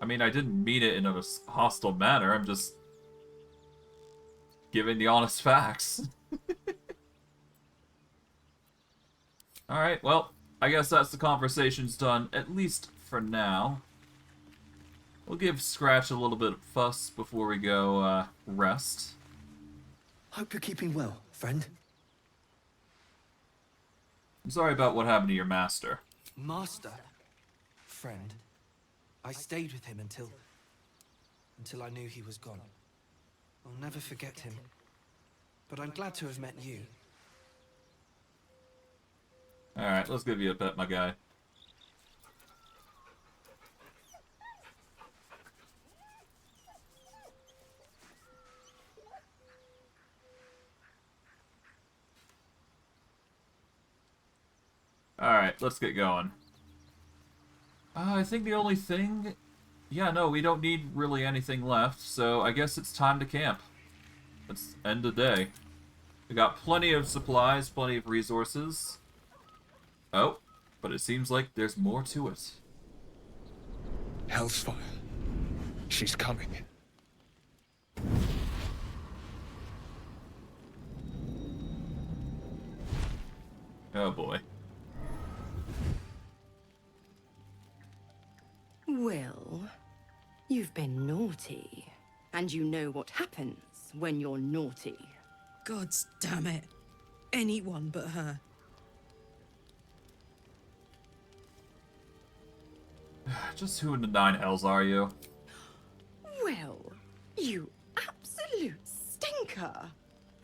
I mean, I didn't mean it in a hostile manner, I'm just giving the honest facts. Alright, well, I guess that's the conversation's done, at least for now. We'll give Scratch a little bit of fuss before we go, rest. Hope you're keeping well, friend. I'm sorry about what happened to your master. Master? Friend. I stayed with him until I knew he was gone. I'll never forget him. But I'm glad to have met you. Alright, let's give you a pet, my guy. Alright, let's get going. I think the only thing... Yeah, no, we don't need really anything left, so I guess it's time to camp. Let's end the day. We got plenty of supplies, plenty of resources. Oh, but it seems like there's more to it. Hellsfire. She's coming. Oh boy. Wyll, you've been naughty. And you know what happens when you're naughty. Gods damn it. Anyone but her. Just who in the nine hells are you? Wyll, you absolute stinker.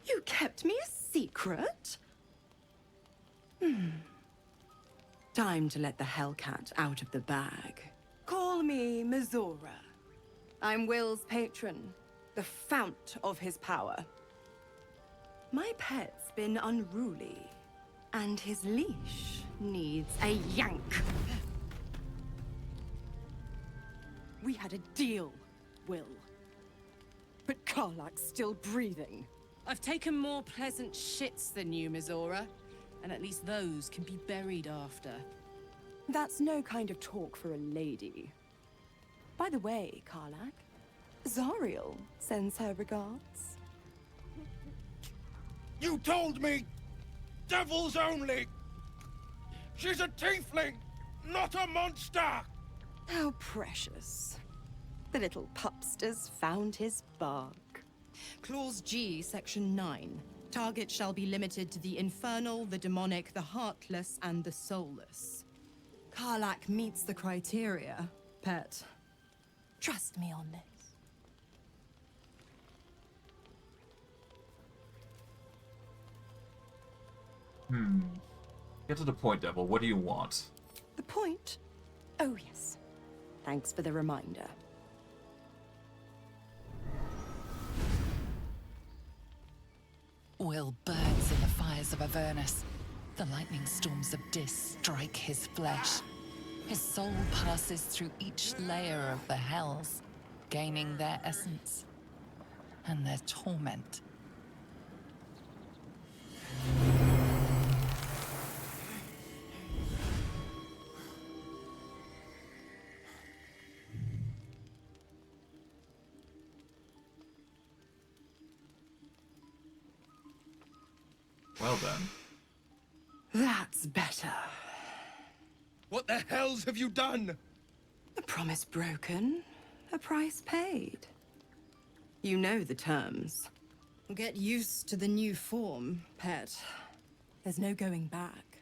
You kept me a secret? Time to let the Hellcat out of the bag. Call me Mizora. I'm Wyll's patron, the fount of his power. My pet's been unruly, and his leash needs a yank. We had a deal, Wyll. But Karlach's still breathing. I've taken more pleasant shits than you, Mizora. And at least those can be buried after. That's no kind of talk for a lady. By the way, Karlach, Zariel sends her regards. You told me! Devils only! She's a tiefling, not a monster! How precious. The little pupster's found his bark. Clause G, Section 9. Target shall be limited to the infernal, the demonic, the heartless, and the soulless. Karlach meets the criteria, pet. Trust me on this. Get to the point, Devil. What do you want? The point? Oh, yes. Thanks for the reminder. Wyll burns in the fires of Avernus. The lightning storms of Dis strike his flesh. His soul passes through each layer of the hells, gaining their essence and their torment. Well then. That's better. What the hells have you done? A promise broken, a price paid. You know the terms. Get used to the new form, pet. There's no going back.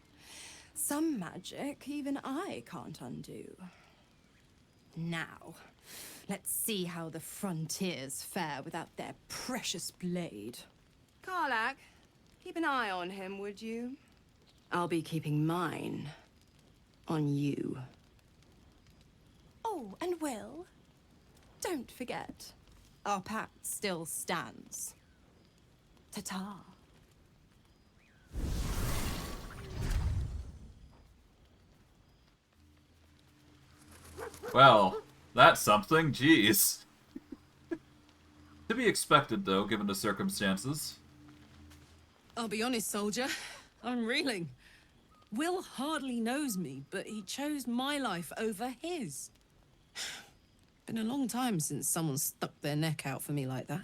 Some magic even I can't undo. Now, let's see how the frontiers fare without their precious blade. Karlach, keep an eye on him, would you? I'll be keeping mine on you. Oh, and Wyll, don't forget, our pact still stands. Ta-ta. Well, that's something. Jeez. To be expected, though, given the circumstances. I'll be honest, soldier. I'm reeling. Wyll hardly knows me, but he chose my life over his. Been a long time since someone stuck their neck out for me like that.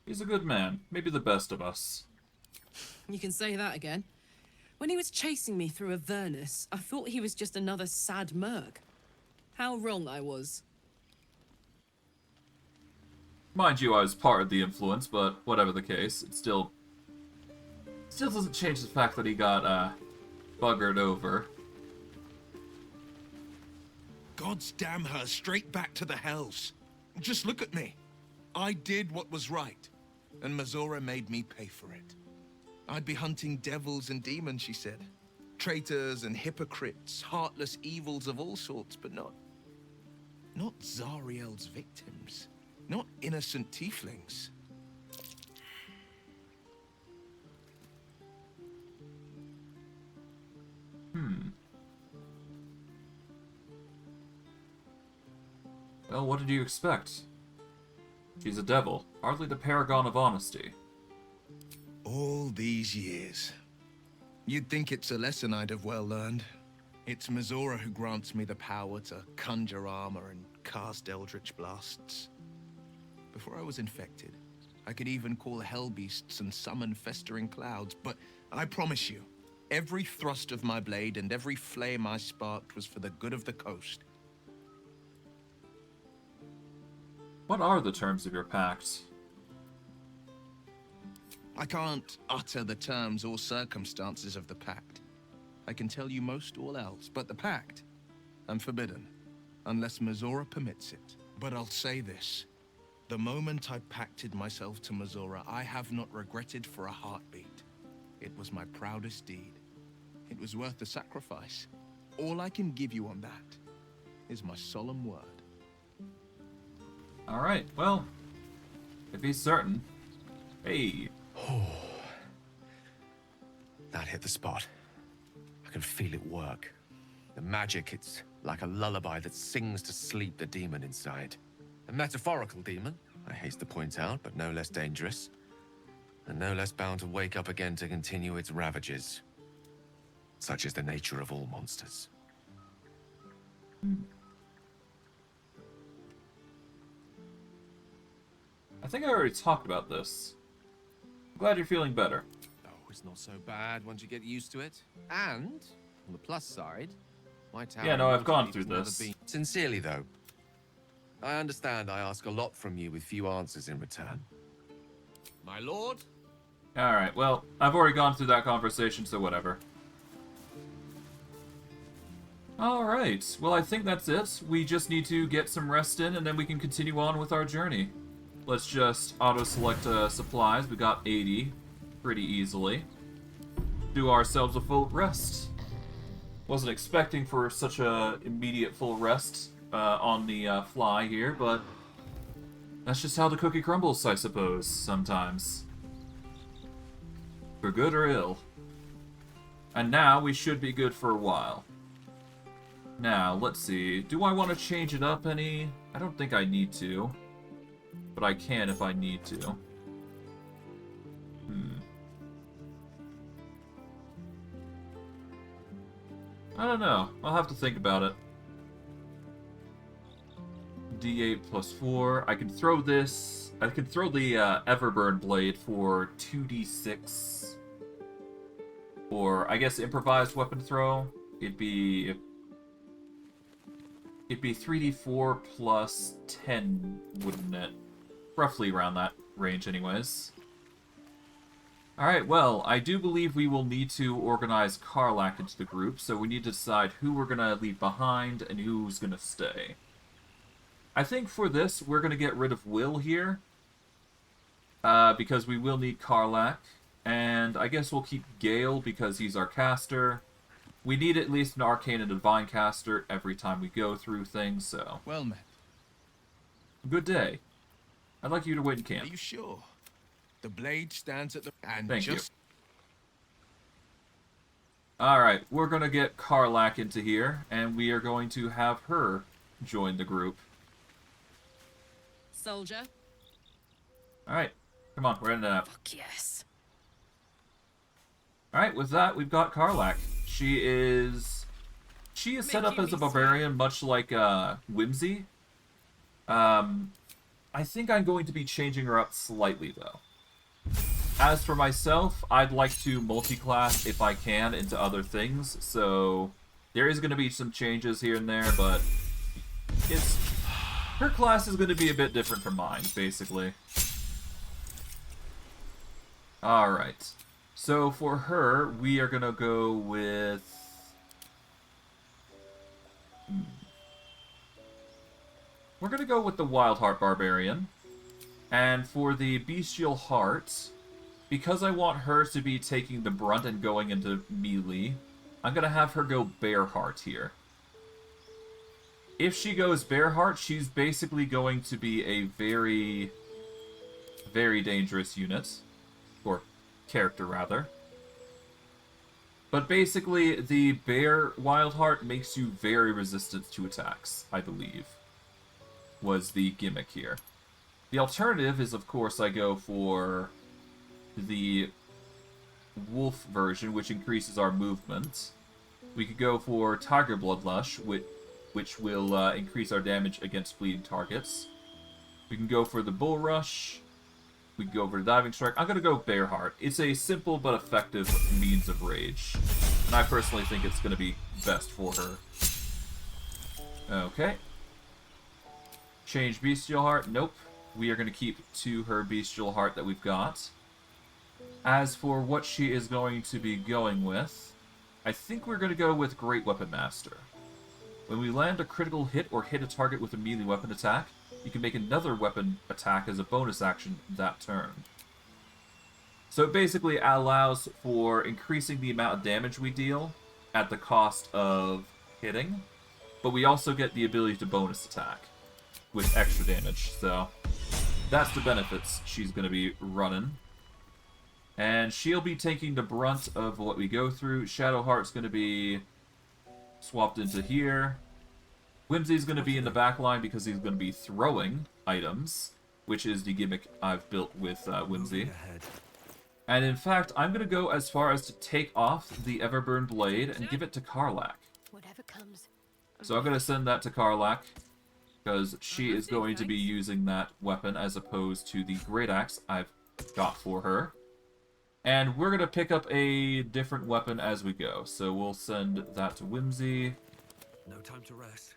He's a good man. Maybe the best of us. You can say that again. When he was chasing me through Avernus, I thought he was just another sad merc. How wrong I was. Mind you, I was part of the influence, but whatever the case, it still doesn't change the fact that he got, buggered over. God's damn her, straight back to the hells. Just look at me. I did what was right, and Mizora made me pay for it. I'd be hunting devils and demons, she said. Traitors and hypocrites, heartless evils of all sorts, but not Zariel's victims. Not innocent tieflings. Well, what did you expect? She's a devil, hardly the paragon of honesty. All these years. You'd think it's a lesson I'd have well learned. It's Mizora who grants me the power to conjure armor and cast eldritch blasts. Before I was infected, I could even call hell beasts and summon festering clouds, but I promise you, every thrust of my blade and every flame I sparked was for the good of the coast. What are the terms of your pact? I can't utter the terms or circumstances of the pact. I can tell you most all else, but the pact, I'm forbidden, unless Mizora permits it. But I'll say this. The moment I pacted myself to Mizora, I have not regretted for a heartbeat. It was my proudest deed. It was worth the sacrifice. All I can give you on that is my solemn word. Alright, well, if he's certain. Hey. That hit the spot. I can feel it work. The magic, it's like a lullaby that sings to sleep the demon inside. A metaphorical demon, I haste to point out, but no less dangerous. And no less bound to wake up again to continue its ravages. Such is the nature of all monsters. I think I already talked about this. I'm glad you're feeling better. Oh, it's not so bad once you get used to it. And, on the plus side, my tower... Yeah, no, I've gone through this. Sincerely, though, I understand I ask a lot from you with few answers in return. My lord? Alright, well, I've already gone through that conversation, so whatever. Alright, well I think that's it. We just need to get some rest in, and then we can continue on with our journey. Let's just auto-select supplies. We got 80 pretty easily. Do ourselves a full rest. Wasn't expecting for such a immediate full rest on the fly here, but that's just how the cookie crumbles, I suppose, sometimes. For good or ill. And now we should be good for a while. Now, let's see. Do I want to change it up any? I don't think I need to. But I can if I need to. I don't know. I'll have to think about it. D8 plus 4. I can throw this. I can throw the Everburn Blade for 2d6. Or, I guess, improvised weapon throw. It'd be 3d4 plus 10, wouldn't it? Roughly around that range, anyways. Alright, well, I do believe we will need to organize Karlach into the group, so we need to decide who we're going to leave behind and who's going to stay. I think for this, we're going to get rid of Wyll here, because we will need Karlach, and I guess we'll keep Gale because he's our caster. We need at least an Arcane and Divine caster every time we go through things, so... Well met. Good day. I'd like you to wait in camp. Are you sure? The blade stands at the... And Thank just... you. Alright, we're gonna get Karlach into here, and we are going to have her join the group. Soldier. Alright, come on, we're ending up. Fuck yes. Alright, with that, we've got Karlach. She is set up as a barbarian, much like Whimsy. I think I'm going to be changing her up slightly, though. As for myself, I'd like to multi-class, if I can, into other things, so there is going to be some changes here and there, but her class is going to be a bit different from mine, basically. Alright. So for her, we are going to go with... We're going to go with the Wild Heart Barbarian. And for the Bestial Heart, because I want her to be taking the brunt and going into melee, I'm going to have her go Bear Heart here. If she goes Bear Heart, she's basically going to be a very, very dangerous unit. Or character, rather. But basically, the Bear Wild Heart makes you very resistant to attacks, I believe. Was the gimmick here. The alternative is, of course, I go for the wolf version, which increases our movement. We could go for Tiger Bloodlush, which will increase our damage against bleeding targets. We can go for the Bull Rush. We can go for the Diving Strike. I'm going to go Bear Heart. It's a simple but effective means of rage. And I personally think it's going to be best for her. Okay. Change Bestial Heart. Nope. We are going to keep to her Bestial Heart that we've got. As for what she is going to be going with, I think we're going to go with Great Weapon Master. When we land a critical hit or hit a target with a melee weapon attack, you can make another weapon attack as a bonus action that turn. So it basically allows for increasing the amount of damage we deal at the cost of hitting, but we also get the ability to bonus attack with extra damage. So that's the benefits she's going to be running. And she'll be taking the brunt of what we go through. Shadowheart's going to be swapped into here. Whimsy's going to be in the back line because he's going to be throwing items, which is the gimmick I've built with Whimsy. And in fact, I'm going to go as far as to take off the Everburn Blade and give it to Karlach. Whatever comes. So I'm going to send that to Karlach, because she is going to be using that weapon as opposed to the Great Axe I've got for her. And we're going to pick up a different weapon as we go. So we'll send that to Whimsy. No time to rest.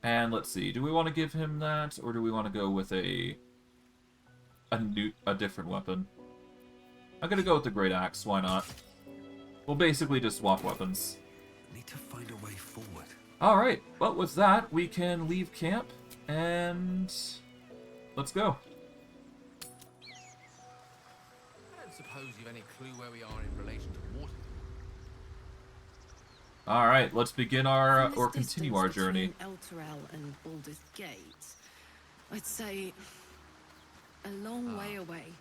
And let's see, do we want to give him that, or do we want to go with a different weapon? I'm going to go with the Great Axe, why not? We'll basically just swap weapons. Need to find a way forward. Alright, well with that, we can leave camp, and let's go. I don't suppose you've any clue where we are in relation to water. Alright, let's begin our, From this or continue our distance journey. between Elturel and Baldur's Gate, I'd say a long way away.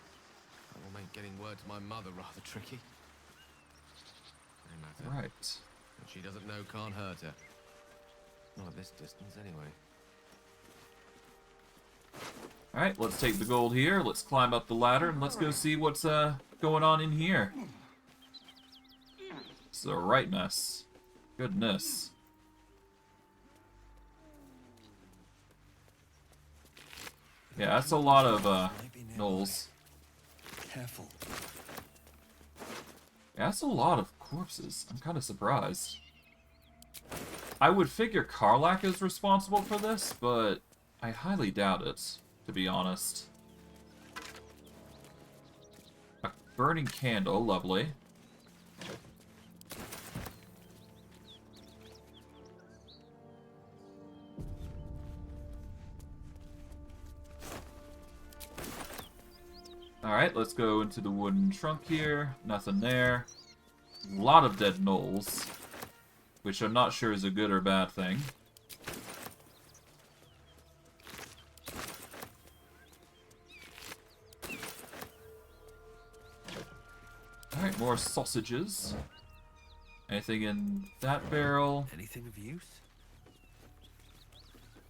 That will make getting word to my mother rather tricky. No matter. Right. What she doesn't know can't hurt her. Not at this distance, anyway. Alright, let's take the gold here, let's climb up the ladder, and let's go see what's going on in here. It's a right mess. Goodness. Yeah, that's a lot of gnolls. Careful. Yeah, that's a lot of corpses. I'm kind of surprised. I would figure Karlach is responsible for this, but I highly doubt it, to be honest. A burning candle, lovely. Alright, let's go into the wooden trunk here. Nothing there. A lot of dead gnolls, which I'm not sure is a good or bad thing. Alright, more sausages. Anything in that barrel? Anything of use?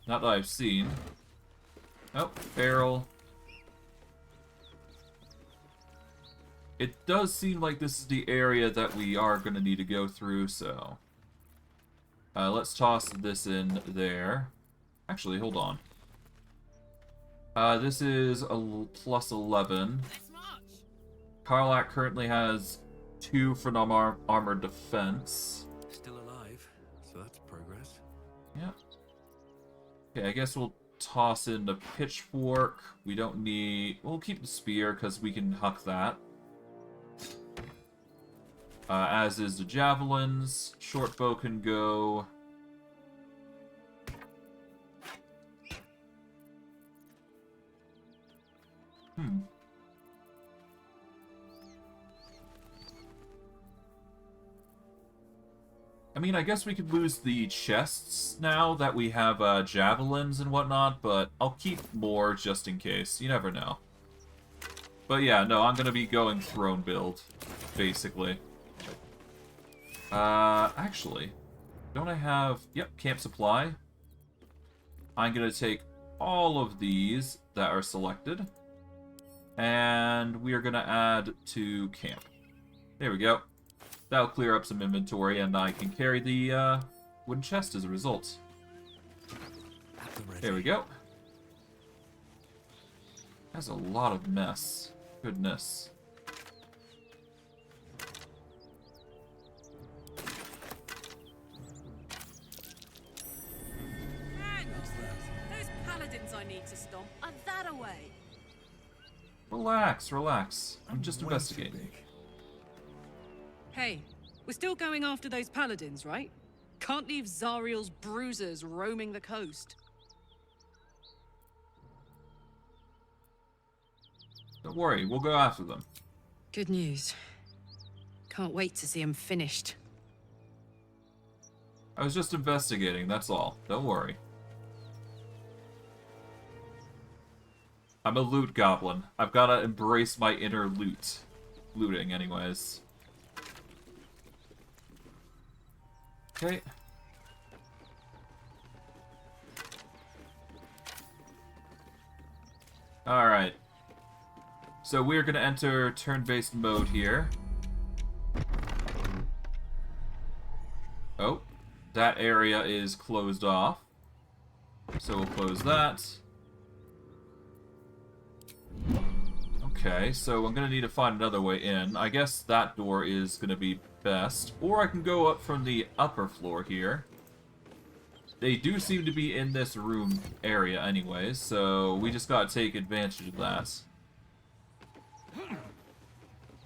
Not that I've seen. Oh, barrel. It does seem like this is the area that we are going to need to go through, so... let's toss this in there. Actually, hold on. This is a plus 11. Karlach currently has 2 for armored defense. Still alive, so that's progress. Yeah. Okay, I guess we'll toss in the pitchfork. We don't need... We'll keep the spear, because we can huck that. As is the javelins. Short bow can go. I mean, I guess we could lose the chests now that we have javelins and whatnot, but I'll keep more just in case. You never know. But yeah, no, I'm gonna be going throne build, basically. Actually, don't I have... Yep, camp supply. I'm gonna take all of these that are selected, and we are gonna add to camp. There we go. That'll clear up some inventory, and I can carry the wooden chest as a result. There we go. That's a lot of mess. Goodness. Those paladins I need to stomp are that away. Relax, relax. I'm just investigating. Hey, we're still going after those paladins, right? Can't leave Zariel's bruisers roaming the coast. Don't worry, we'll go after them. Good news. Can't wait to see him finished. I was just investigating, that's all. Don't worry. I'm a loot goblin. I've gotta embrace my inner looting, anyways. Okay. Alright. So we're gonna enter turn-based mode here. Oh. That area is closed off. So we'll close that. Okay, so I'm gonna need to find another way in. I guess that door is gonna be best. Or I can go up from the upper floor here. They do seem to be in this room area anyways, so we just gotta take advantage of that.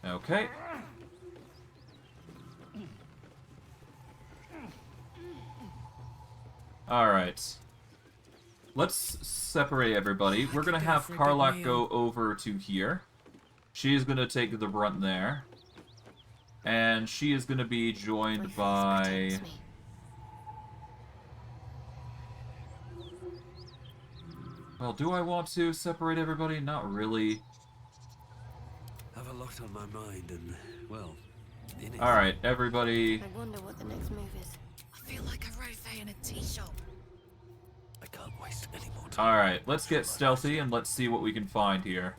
Okay. Alright. Let's separate everybody. We're gonna have Karlach go over to here. She's gonna take the brunt there. And she is gonna be joined by... Well, do I want to separate everybody? Not really. I have a lot on my mind and, well, Alright, everybody... I wonder what the next move is. I feel like a rosé in a tea shop. I can't waste any more time. Alright, let's get stealthy and let's see what we can find here.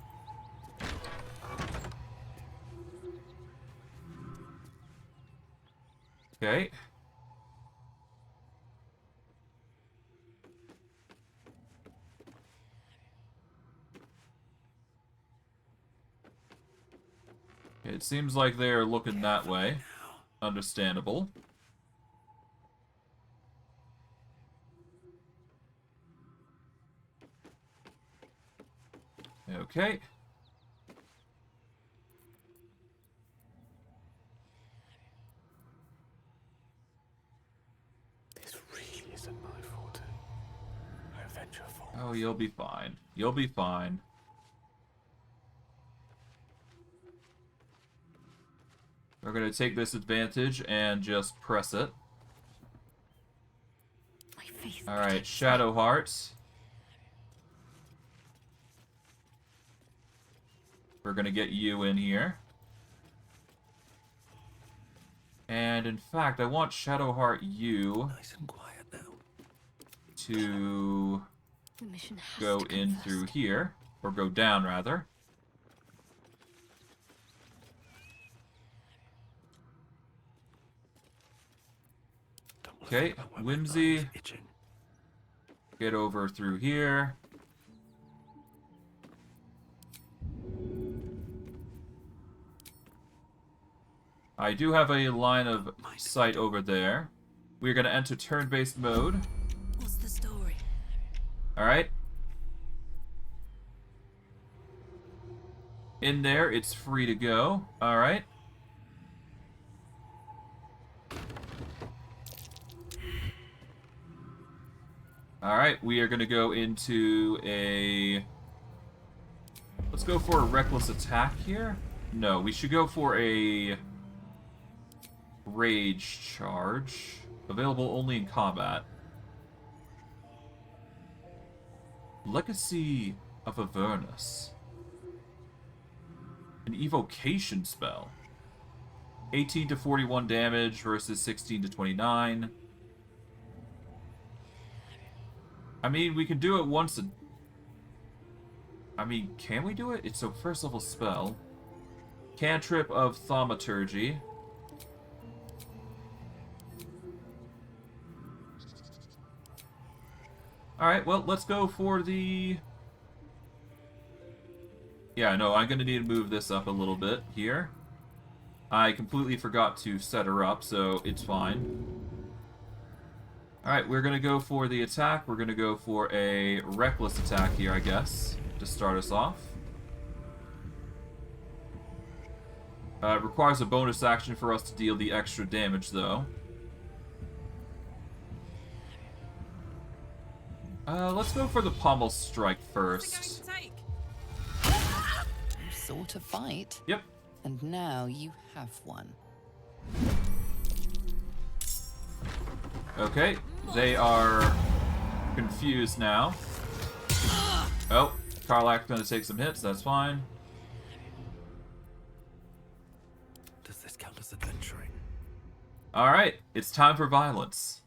Okay. It seems like they're looking that way. Understandable. Okay. This really isn't my forte. I venture forth. Oh, you'll be fine. You'll be fine. We're going to take this advantage and just press it. Alright, Shadow Heart. We're going to get you in here. And in fact, I want Shadow Heart you nice and quiet now. To The mission has go to come in first. through here. Or go down, rather. Okay, Whimsy, get over through here. I do have a line of sight over there. We're going to enter turn-based mode. What's the story? Alright. In there, it's free to go. Alright. Alright, we are going to go into a... Let's go for a reckless attack here. No, we should go for a... Rage charge. Available only in combat. Legacy of Avernus. An evocation spell. 18 to 41 damage versus 16 to 29. I mean, we can do it once a... I mean, can we do it? It's a first level spell. Cantrip of Thaumaturgy. Alright, well, let's go for the... Yeah, no, I'm going to need to move this up a little bit here. I completely forgot to set her up, so it's fine. Alright, we're going to go for the attack. We're going to go for a reckless attack here, I guess, to start us off. It requires a bonus action for us to deal the extra damage, though. Let's go for the pommel strike first. You saw to fight. Yep. And now you have one. Okay, they are confused now. Oh, Karlach's gonna take some hits, that's fine. Does this count as adventuring? Alright, it's time for violence.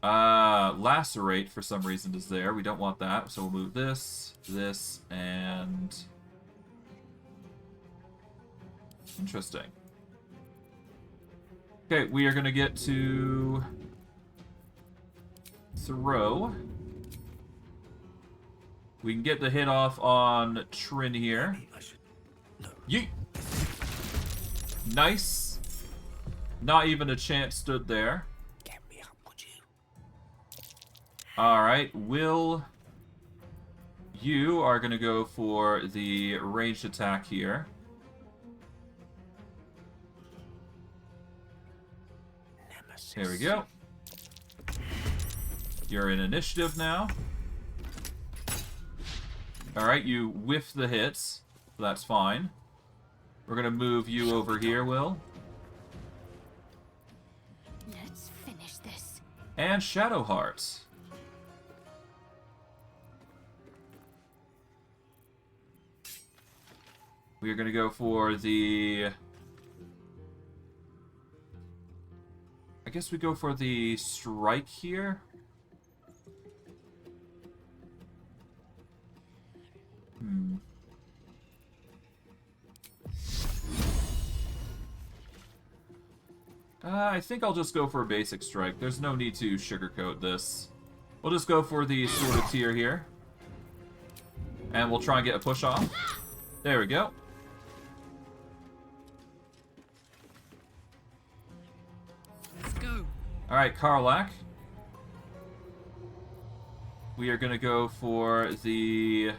Lacerate for some reason is there. We don't want that, so we'll move this, this, and... Interesting. Okay, we are gonna get to... Throw. We can get the hit off on Trin here. Yeet! Nice. Not even a chance stood there. Get me up, would you? Alright, Wyll, you are going to go for the ranged attack here. Nemesis. There we go. You're in initiative now. Alright, you whiff the hits. So that's fine. We're going to move you over here, Wyll. Let's finish this. And Shadow Hearts. We are going to go for the... I guess we go for the strike here. I think I'll just go for a basic strike. There's no need to sugarcoat this. We'll just go for the Sword of Tyr here. And we'll try and get a push off. There we go. Let's go. Alright, Karlach. We are going to go for the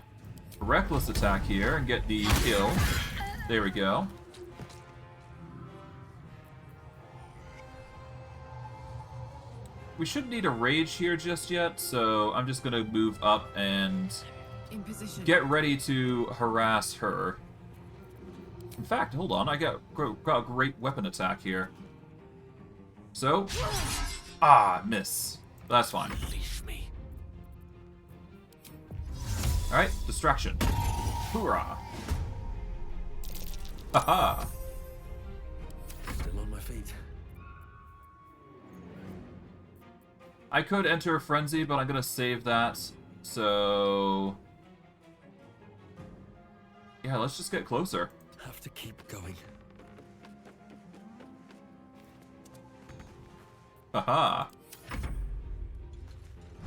reckless attack here and get the kill. There we go. We shouldn't need a rage here just yet, so I'm just going to move up and In position. get ready to harass her. In fact, hold on, I got a great weapon attack here. So, miss. That's fine. Leash me. Alright, distraction. Hoorah! Haha! Still on my feet. I could enter a frenzy, but I'm gonna save that. So... yeah, let's just get closer. Have to keep going. Haha!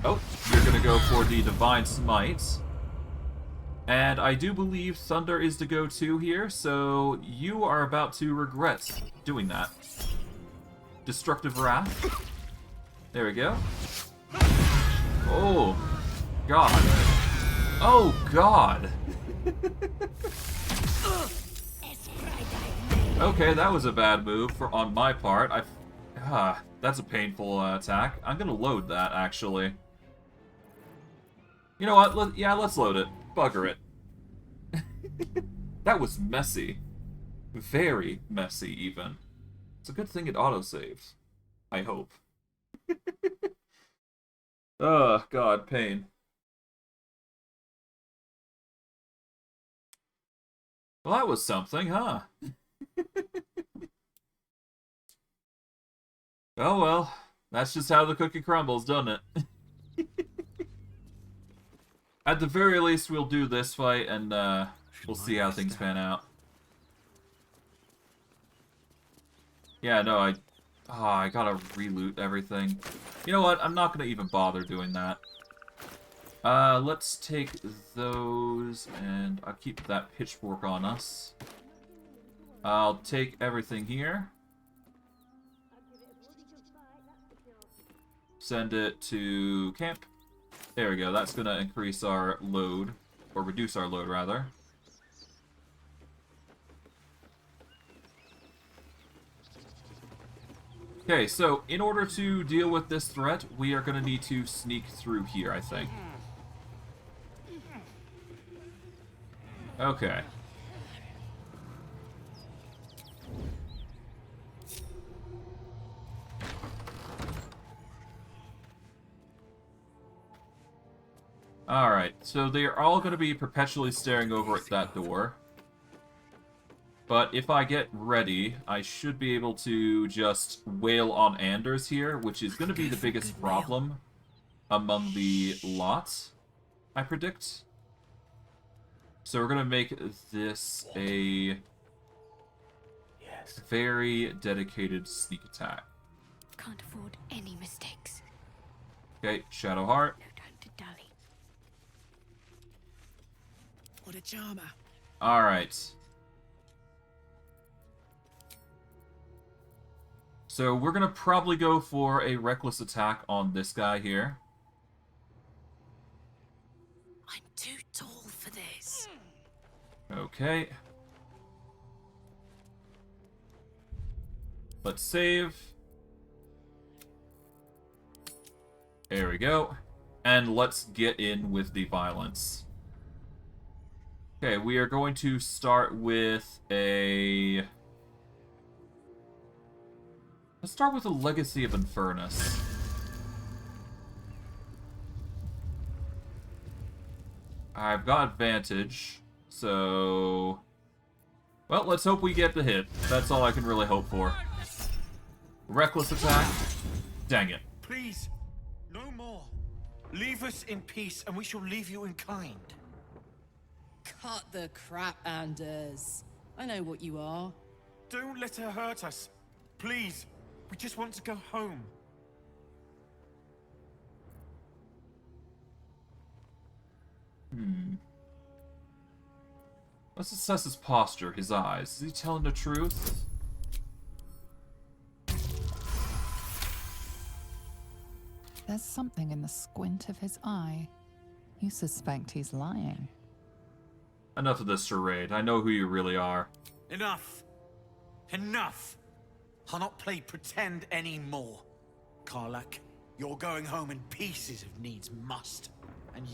Oh, you're gonna go for the Divine Smite. And I do believe Thunder is the go-to here, so you are about to regret doing that. Destructive Wrath. There we go. Oh, God. Oh, God. Okay, that was a bad move on my part. That's a painful attack. I'm gonna load that, actually. You know what? Let's load it. Bugger it. That was messy. Very messy, even. It's a good thing it autosaves. I hope. Oh, God, pain. Well, that was something, huh? Oh, well. That's just how the cookie crumbles, doesn't it? At the very least, we'll do this fight, and we'll see how things pan out. Yeah, no, I gotta reloot everything. You know what? I'm not gonna even bother doing that. Let's take those, and I'll keep that pitchfork on us. I'll take everything here. Send it to camp. There we go. That's gonna increase our load, or reduce our load, rather. Okay, so in order to deal with this threat, we are going to need to sneak through here, I think. Okay. Alright, so they are all going to be perpetually staring over at that door. But if I get ready, I should be able to just wail on Anders here, which is going to be the biggest problem among the lot, I predict. So we're going to make this a very dedicated sneak attack. Can't afford any mistakes. Okay, Shadow Heart. No time to dally. What a charmer. Alright. So we're going to probably go for a reckless attack on this guy here. I'm too tall for this. Okay. Let's save. There we go. And let's get in with the violence. Okay, we are going to start with a... Let's start with a Legacy of Infernus. I've got advantage, so... Well, let's hope we get the hit. That's all I can really hope for. Reckless attack. Dang it. Please, no more. Leave us in peace, and we shall leave you in kind. Cut the crap, Anders. I know what you are. Don't let her hurt us. Please, we just want to go home. Let's assess his posture, his eyes. Is he telling the truth? There's something in the squint of his eye. You suspect he's lying. Enough of this charade. I know who you really are. Enough. Enough. I'll not play pretend anymore. Karlach, you're going home in pieces if needs must. And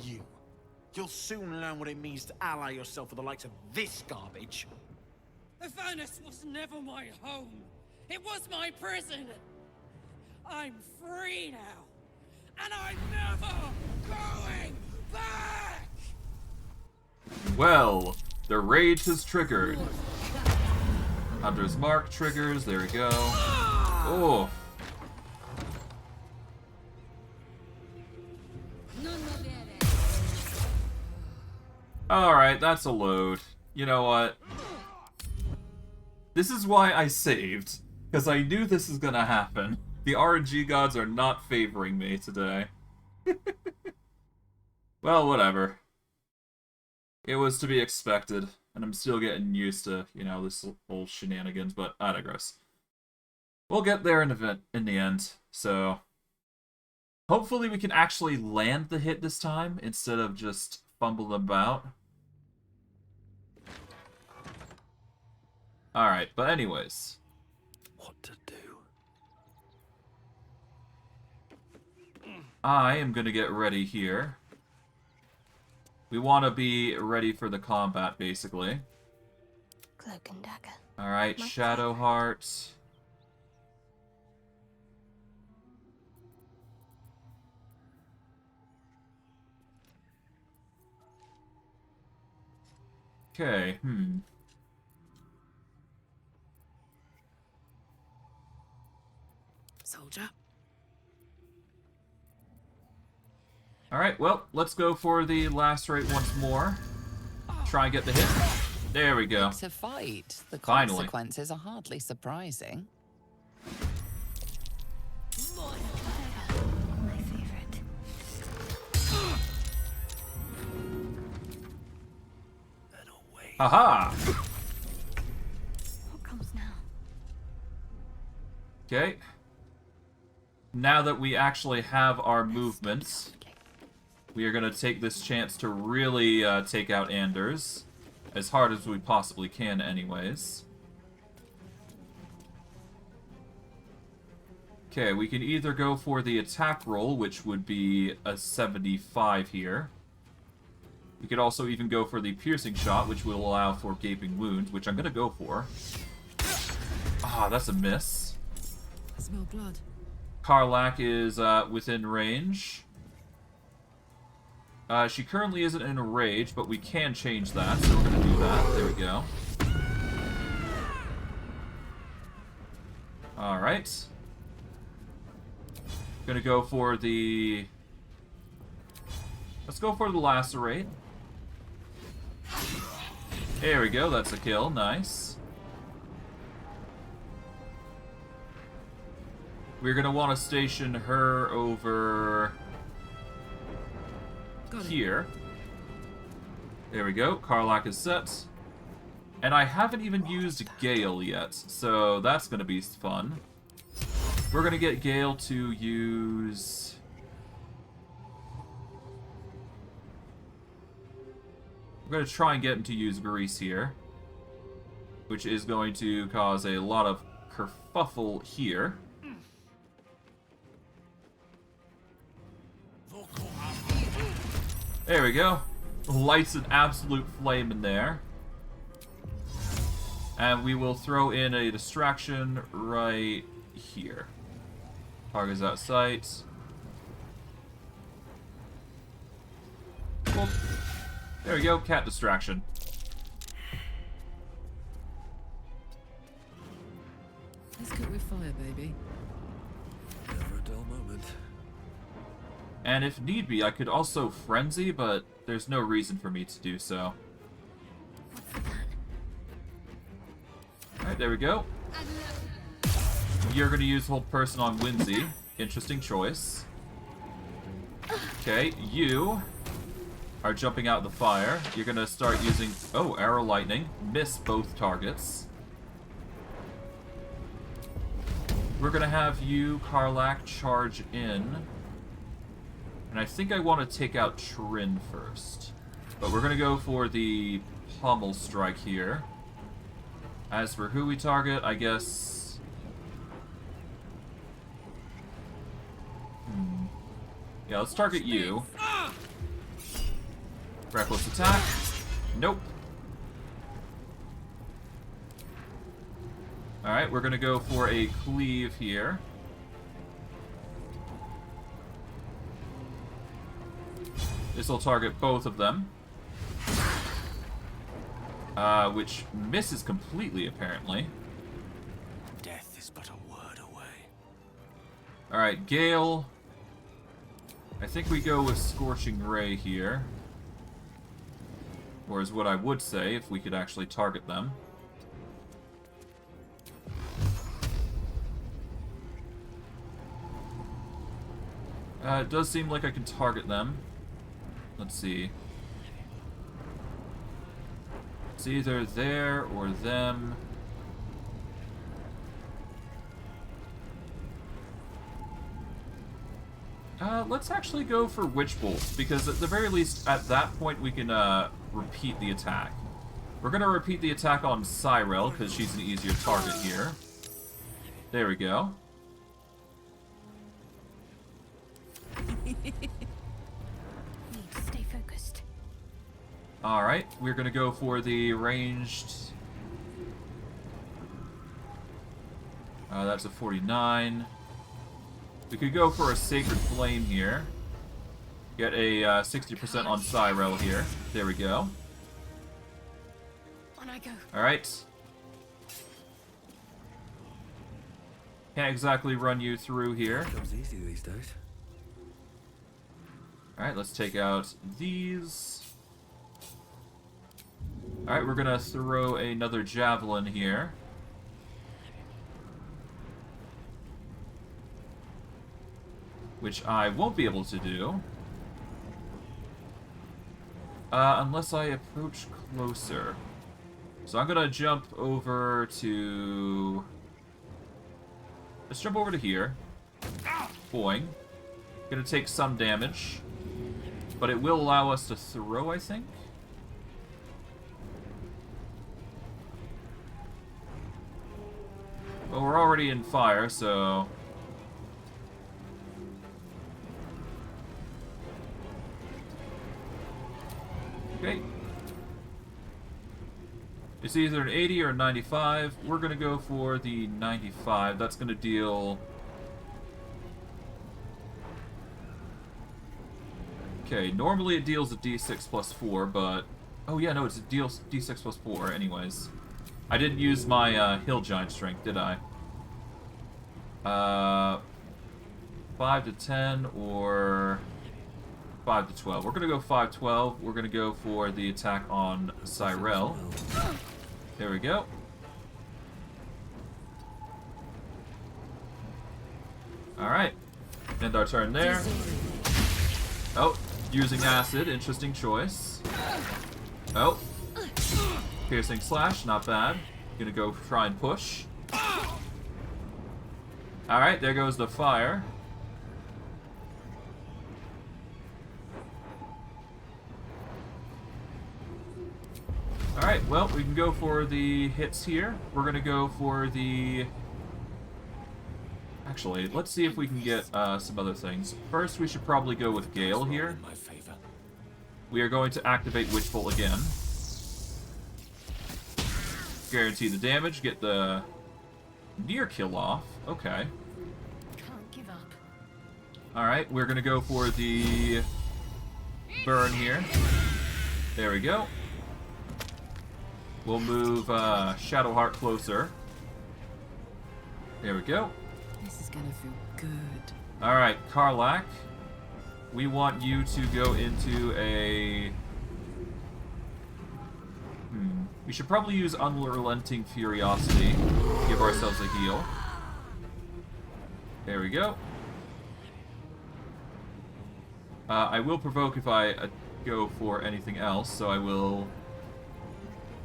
you'll soon learn what it means to ally yourself with the likes of this garbage. The furnace was never my home. It was my prison. I'm free now. And I'm never going back! Well, the rage has triggered. Hunter's Mark triggers. There we go. Oh. Alright, that's a load. You know what? This is why I saved. Because I knew this was gonna happen. The RNG gods are not favoring me today. Well, whatever. It was to be expected. And I'm still getting used to, you know, this whole shenanigans, but I digress. We'll get there in the end, so... Hopefully we can actually land the hit this time, instead of just fumbling about. Alright, but anyways. What to do? I am gonna get ready here. We want to be ready for the combat, basically. Cloak and dagger. Alright, Shadow Heart. Okay, Soldier. Alright, well, let's go for the lacerate once more. Try and get the hit. There we go. To fight, the Finally. consequences are hardly surprising. My favorite. Haha! What comes now? Okay. Now that we actually have our movements, we are going to take this chance to really take out Anders. As hard as we possibly can, anyways. Okay, we can either go for the attack roll, which would be a 75 here. We could also even go for the piercing shot, which will allow for gaping wound, which I'm going to go for. Ah, that's a miss. I smell blood. Karlach is within range. She currently isn't in a rage, but we can change that, so we're gonna do that. There we go. Alright. Gonna go for the... Let's go for the lacerate. There we go, that's a kill. Nice. We're gonna want to station her over here. There we go. Karlach is set. And I haven't even used Gale yet, so that's gonna be fun. We're gonna get Gale to use... We're gonna try and get him to use Grease here, which is going to cause a lot of kerfuffle here. There we go. Lights an absolute flame in there. And we will throw in a distraction right here. Target's out of sight. Well, there we go, cat distraction. Let's cook with fire, baby. Never a dull moment. And if need be, I could also frenzy, but there's no reason for me to do so. Alright, there we go. You're gonna use hold person on Whimsy. Interesting choice. Okay, you are jumping out of the fire. You're gonna start using... Oh, arrow lightning. Miss both targets. We're gonna have you, Karlach, charge in. And I think I want to take out Trin first. But we're gonna go for the pommel strike here. As for who we target, I guess... Yeah, let's target you. Reckless attack. Nope. Alright, we're gonna go for a cleave here. This will target both of them. Which misses completely, apparently. Death is but a word away. Alright, Gale. I think we go with Scorching Ray here. Or is what I would say, if we could actually target them. It does seem like I can target them. Let's see. It's either there or them. Let's actually go for Witch Bolt, because at the very least, at that point, we can repeat the attack. We're gonna repeat the attack on Cyrell, because she's an easier target here. There we go. Need to stay focused. Alright, we're gonna go for the ranged... that's a 49. We could go for a Sacred Flame here. Get a 60% on Cyrell here. There we go. On I go. Alright. Can't exactly run you through here. Comes easy these days. Alright, let's take out these. Alright, we're gonna throw another javelin here. Which I won't be able to do. Unless I approach closer. So I'm gonna jump over to... Let's jump over to here. Boing. Gonna take some damage. But it will allow us to throw, I think. Well, we're already in fire, so... Okay. It's either an 80 or a 95. We're gonna go for the 95. That's gonna deal... Okay, normally it deals a d6 plus 4, but... Oh yeah, no, it deals d6 plus 4 anyways. I didn't use my Hill Giant Strength, did I? 5 to 10 or 5 to 12. We're gonna go 5-12. We're gonna go for the attack on Cyrell. There we go. Alright. End our turn there. Oh, using acid. Interesting choice. Oh. Piercing slash. Not bad. Gonna go try and push. Alright, there goes the fire. Alright, well, we can go for the hits here. We're gonna go for the... Actually, let's see if we can get some other things. First, we should probably go with Gale here. We are going to activate Witchbolt again. Guarantee the damage, get the near kill off. Okay. Can't give up. Alright, we're gonna go for the burn here. There we go. We'll move Shadowheart closer. There we go. This is gonna feel good. Alright, Karlach. We want you to go into a... We should probably use Unrelenting Furiosity. Give ourselves a heal. There we go. I will provoke if I go for anything else, so I will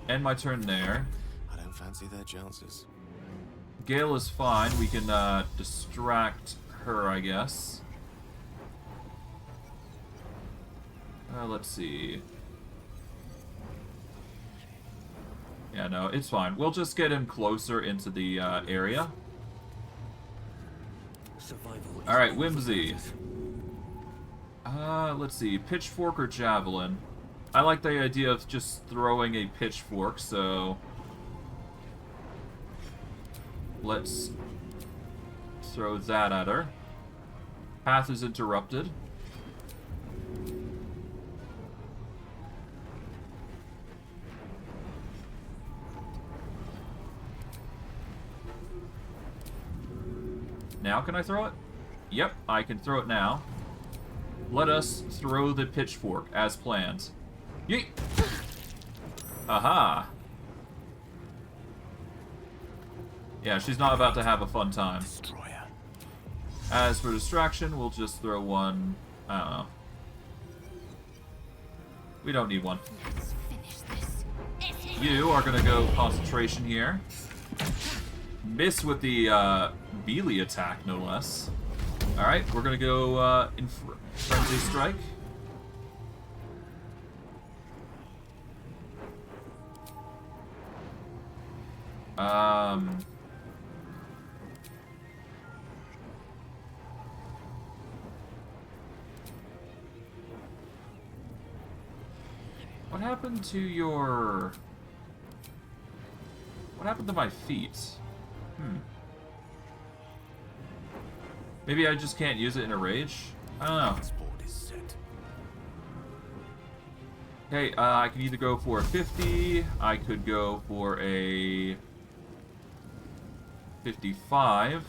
end my turn there. I don't fancy their chances. Gale is fine. We can distract her, I guess. Let's see. Yeah, no, it's fine. We'll just get him closer into the area. Alright, Whimsy. Let's see. Pitchfork or Javelin? I like the idea of just throwing a pitchfork, so... Let's throw that at her. Path is interrupted. Now can I throw it? Yep, I can throw it now. Let us throw the pitchfork as planned. Yeet! Aha! Yeah, she's not about to have a fun time. As for distraction, we'll just throw one... I don't know. We don't need one. You are gonna go concentration here. Miss with the melee attack, no less. Alright, we're gonna go in Frenzy Strike. What happened to your... What happened to my feet? Maybe I just can't use it in a rage? I don't know. Okay, I can either go for a 50, I could go for a 55.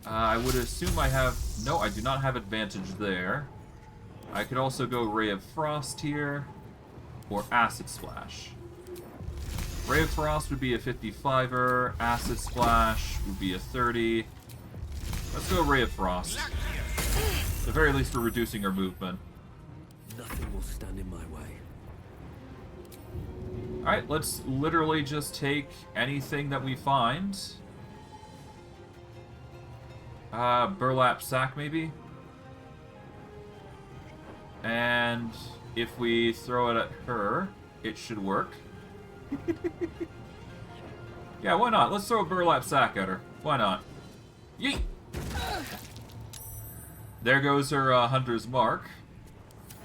I would assume I have... No, I do not have advantage there. I could also go Ray of Frost here, or Acid Splash. Ray of Frost would be a 55er, Acid Splash would be a 30. Let's go Ray of Frost. At the very least, we're reducing our movement. Nothing will stand in my way. Alright, let's literally just take anything that we find. Burlap sack, maybe? And if we throw it at her, it should work. Yeah, why not? Let's throw a burlap sack at her. Why not? Yeet! There goes her Hunter's Mark.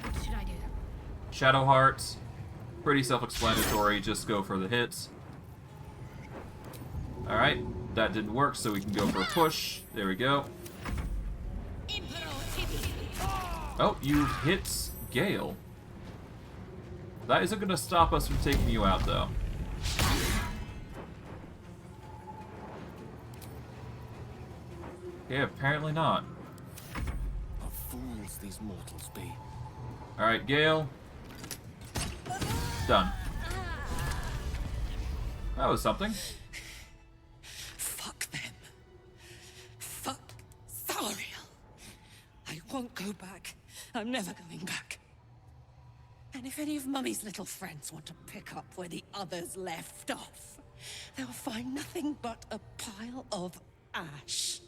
What should I do? Shadowheart. Pretty self-explanatory. Just go for the hits. Alright. That didn't work, so we can go for a push. There we go. Impero tibi. Oh, you hit Gale. That isn't going to stop us from taking you out, though. Okay, apparently not. What fools these mortals be. Alright, Gale. Done. That was something. Fuck them. Fuck Thariel. I won't go back. I'm never going back. And if any of Mummy's little friends want to pick up where the others left off, they'll find nothing but a pile of ash.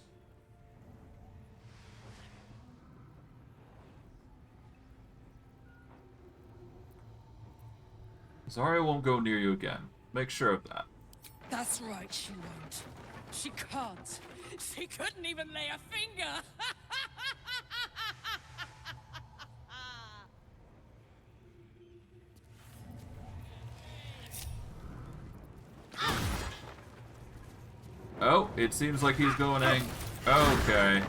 Zarya won't go near you again. Make sure of that. That's right, she won't. She can't. She couldn't even lay a finger. Oh, it seems like he's going Okay.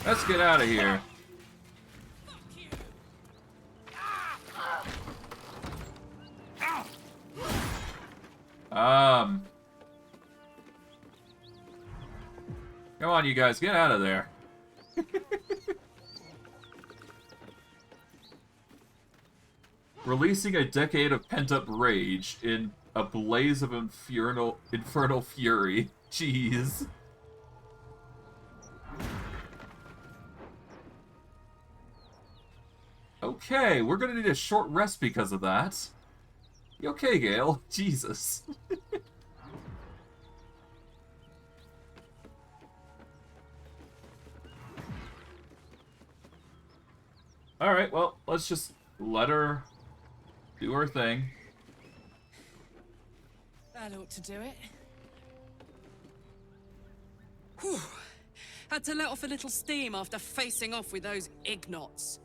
Let's get out of here. Come on, you guys, get out of there. Releasing a decade of pent-up rage in a blaze of infernal fury. Jeez. Okay, we're gonna need a short rest because of that. You okay, Gale? Jesus. Alright, well, let's just let her do her thing. That ought to do it. Whew. Had to let off a little steam after facing off with those ignots.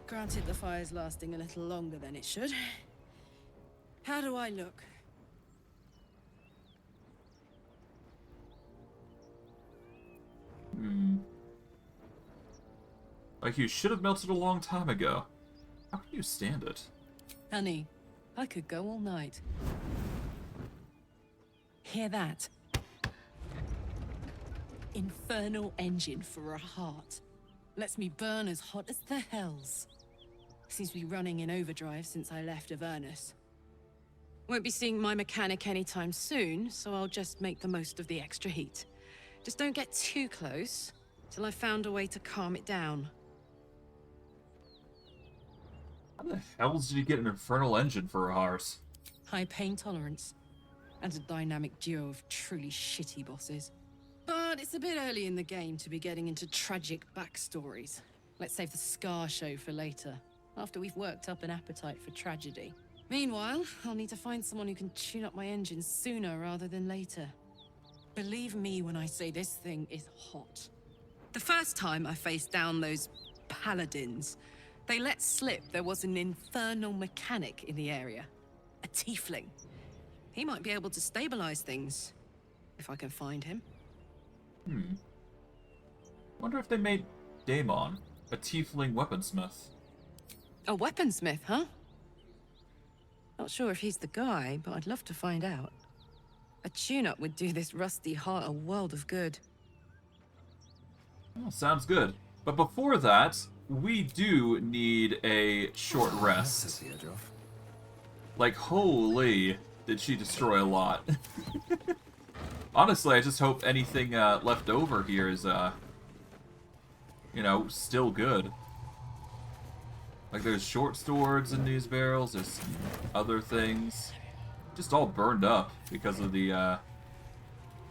Granted, the fire's lasting a little longer than it should. How do I look? Like you should have melted a long time ago. How can you stand it? Honey, I could go all night. Hear that? Infernal engine for a heart. Lets me burn as hot as the hells. Seems to be running in overdrive since I left Avernus. Won't be seeing my mechanic anytime soon, so I'll just make the most of the extra heat. Just don't get too close, till I've found a way to calm it down. How the hells did you get an infernal engine for a horse? High pain tolerance, and a dynamic duo of truly shitty bosses. But it's a bit early in the game to be getting into tragic backstories. Let's save the Scar show for later, after we've worked up an appetite for tragedy. Meanwhile, I'll need to find someone who can tune up my engine sooner rather than later. Believe me when I say this thing is hot. The first time I faced down those Paladins, they let slip there was an infernal mechanic in the area. A Tiefling. He might be able to stabilize things, if I can find him. Wonder if they made Daemon a Tiefling weaponsmith. A weaponsmith, huh? Not sure if he's the guy, but I'd love to find out. A tune-up would do this rusty heart a world of good. Well, sounds good. But before that, we do need a short rest. Like, holy, did she destroy a lot. Honestly, I just hope anything left over here is, you know, still good. Like, there's short swords in these barrels, there's other things. Just all burned up because of the,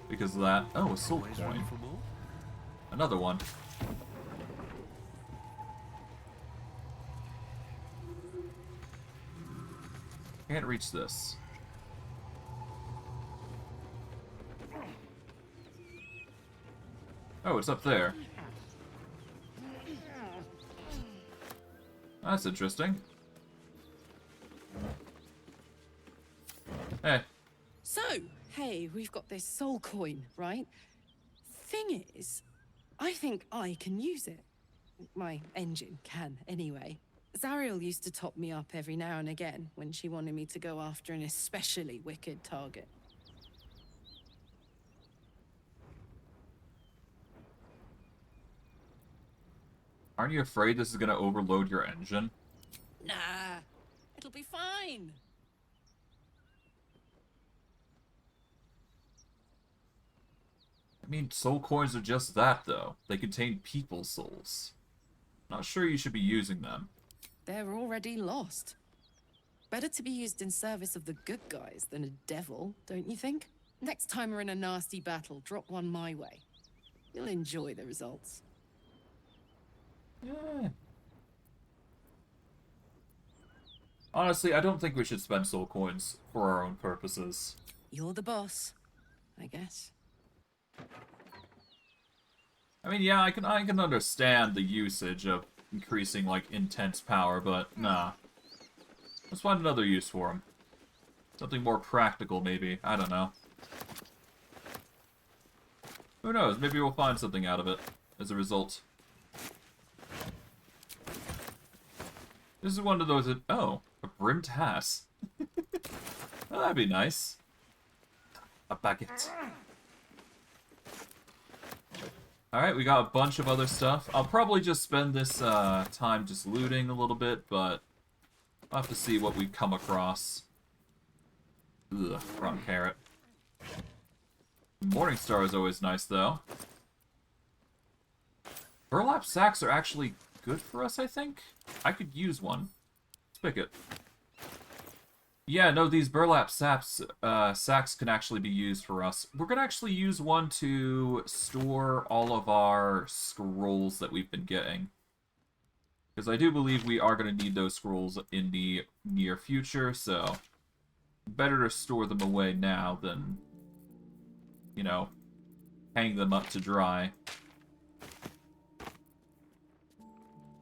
because of that. Oh, a soul coin. Another one. Can't reach this. Oh, it's up there. That's interesting. Hey. So, hey, we've got this soul coin, right? Thing is, I think I can use it. My engine can, anyway. Zariel used to top me up every now and again when she wanted me to go after an especially wicked target. Aren't you afraid this is gonna overload your engine? Nah, it'll be fine. I mean, soul coins are just that, though. They contain people's souls. Not sure you should be using them. They're already lost. Better to be used in service of the good guys than a devil, don't you think? Next time we're in a nasty battle, drop one my way. You'll enjoy the results. Yeah. Honestly, I don't think we should spend soul coins for our own purposes. You're the boss, I guess. I mean, yeah, I can understand the usage of increasing, like, intense power, but nah. Let's find another use for them. Something more practical, maybe. I don't know. Who knows? Maybe we'll find something out of it as a result. This is one of those that... Oh, a brimmed hat. Well, that'd be nice. A baguette. Alright, we got a bunch of other stuff. I'll probably just spend this time just looting a little bit, but I'll have to see what we come across. Ugh, front carrot. Morningstar is always nice, though. Burlap sacks are actually good for us, I think? I could use one. Let's pick it. Yeah, no, these burlap sacks can actually be used for us. We're going to actually use one to store all of our scrolls that we've been getting. Because I do believe we are going to need those scrolls in the near future, so better to store them away now than, you know, hang them up to dry.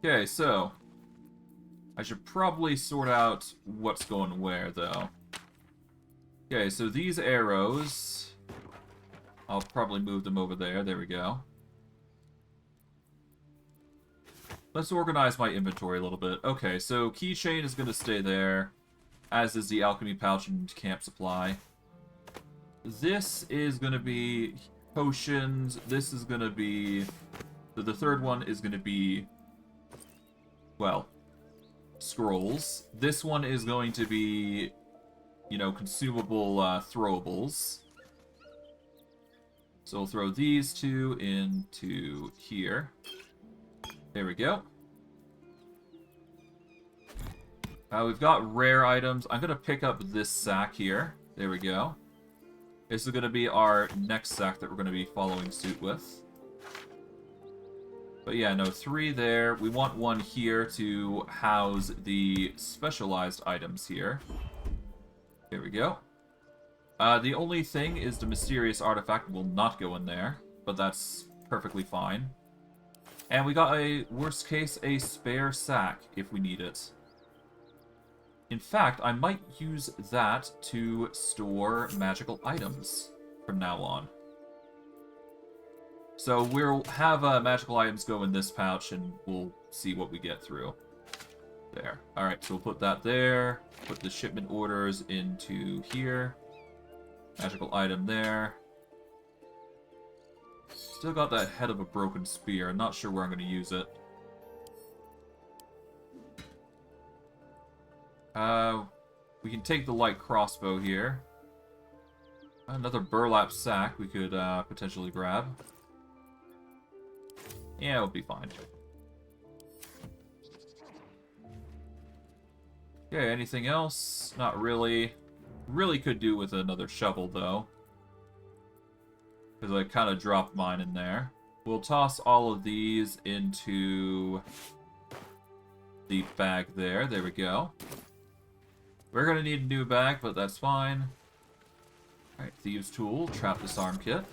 Okay, so I should probably sort out what's going where, though. Okay, so these arrows, I'll probably move them over there. There we go. Let's organize my inventory a little bit. Okay, so keychain is going to stay there, as is the alchemy pouch and camp supply. This is going to be potions. This is going to be... The third one is going to be... Well, scrolls. This one is going to be, you know, consumable throwables. So we'll throw these two into here. There we go. We've got rare items. I'm going to pick up this sack here. There we go. This is going to be our next sack that we're going to be following suit with. But yeah, no, 3 there. We want one here to house the specialized items here. There we go. The only thing is the mysterious artifact will not go in there, but that's perfectly fine. And we got a, worst case, a spare sack if we need it. In fact, I might use that to store magical items from now on. So we'll have magical items go in this pouch, and we'll see what we get through. There. Alright, so we'll put that there. Put the shipment orders into here. Magical item there. Still got that head of a broken spear. I'm not sure where I'm going to use it. We can take the light crossbow here. Another burlap sack we could potentially grab. Yeah, it'll be fine. Okay, anything else? Not really. Really could do with another shovel, though. Because I kind of dropped mine in there. We'll toss all of these into the bag there. There we go. We're going to need a new bag, but that's fine. Alright, Thieves' Tool, Trap Disarm Kit.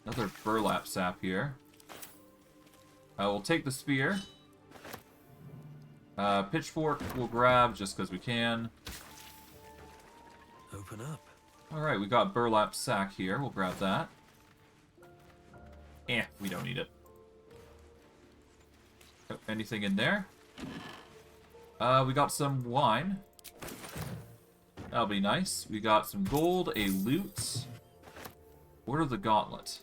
Another burlap sap here. We'll take the spear. Pitchfork we'll grab just because we can. Open up. Alright, we got burlap sack here. We'll grab that. We don't need it. Oh, anything in there? We got some wine. That'll be nice. We got some gold, a loot. Order the gauntlet.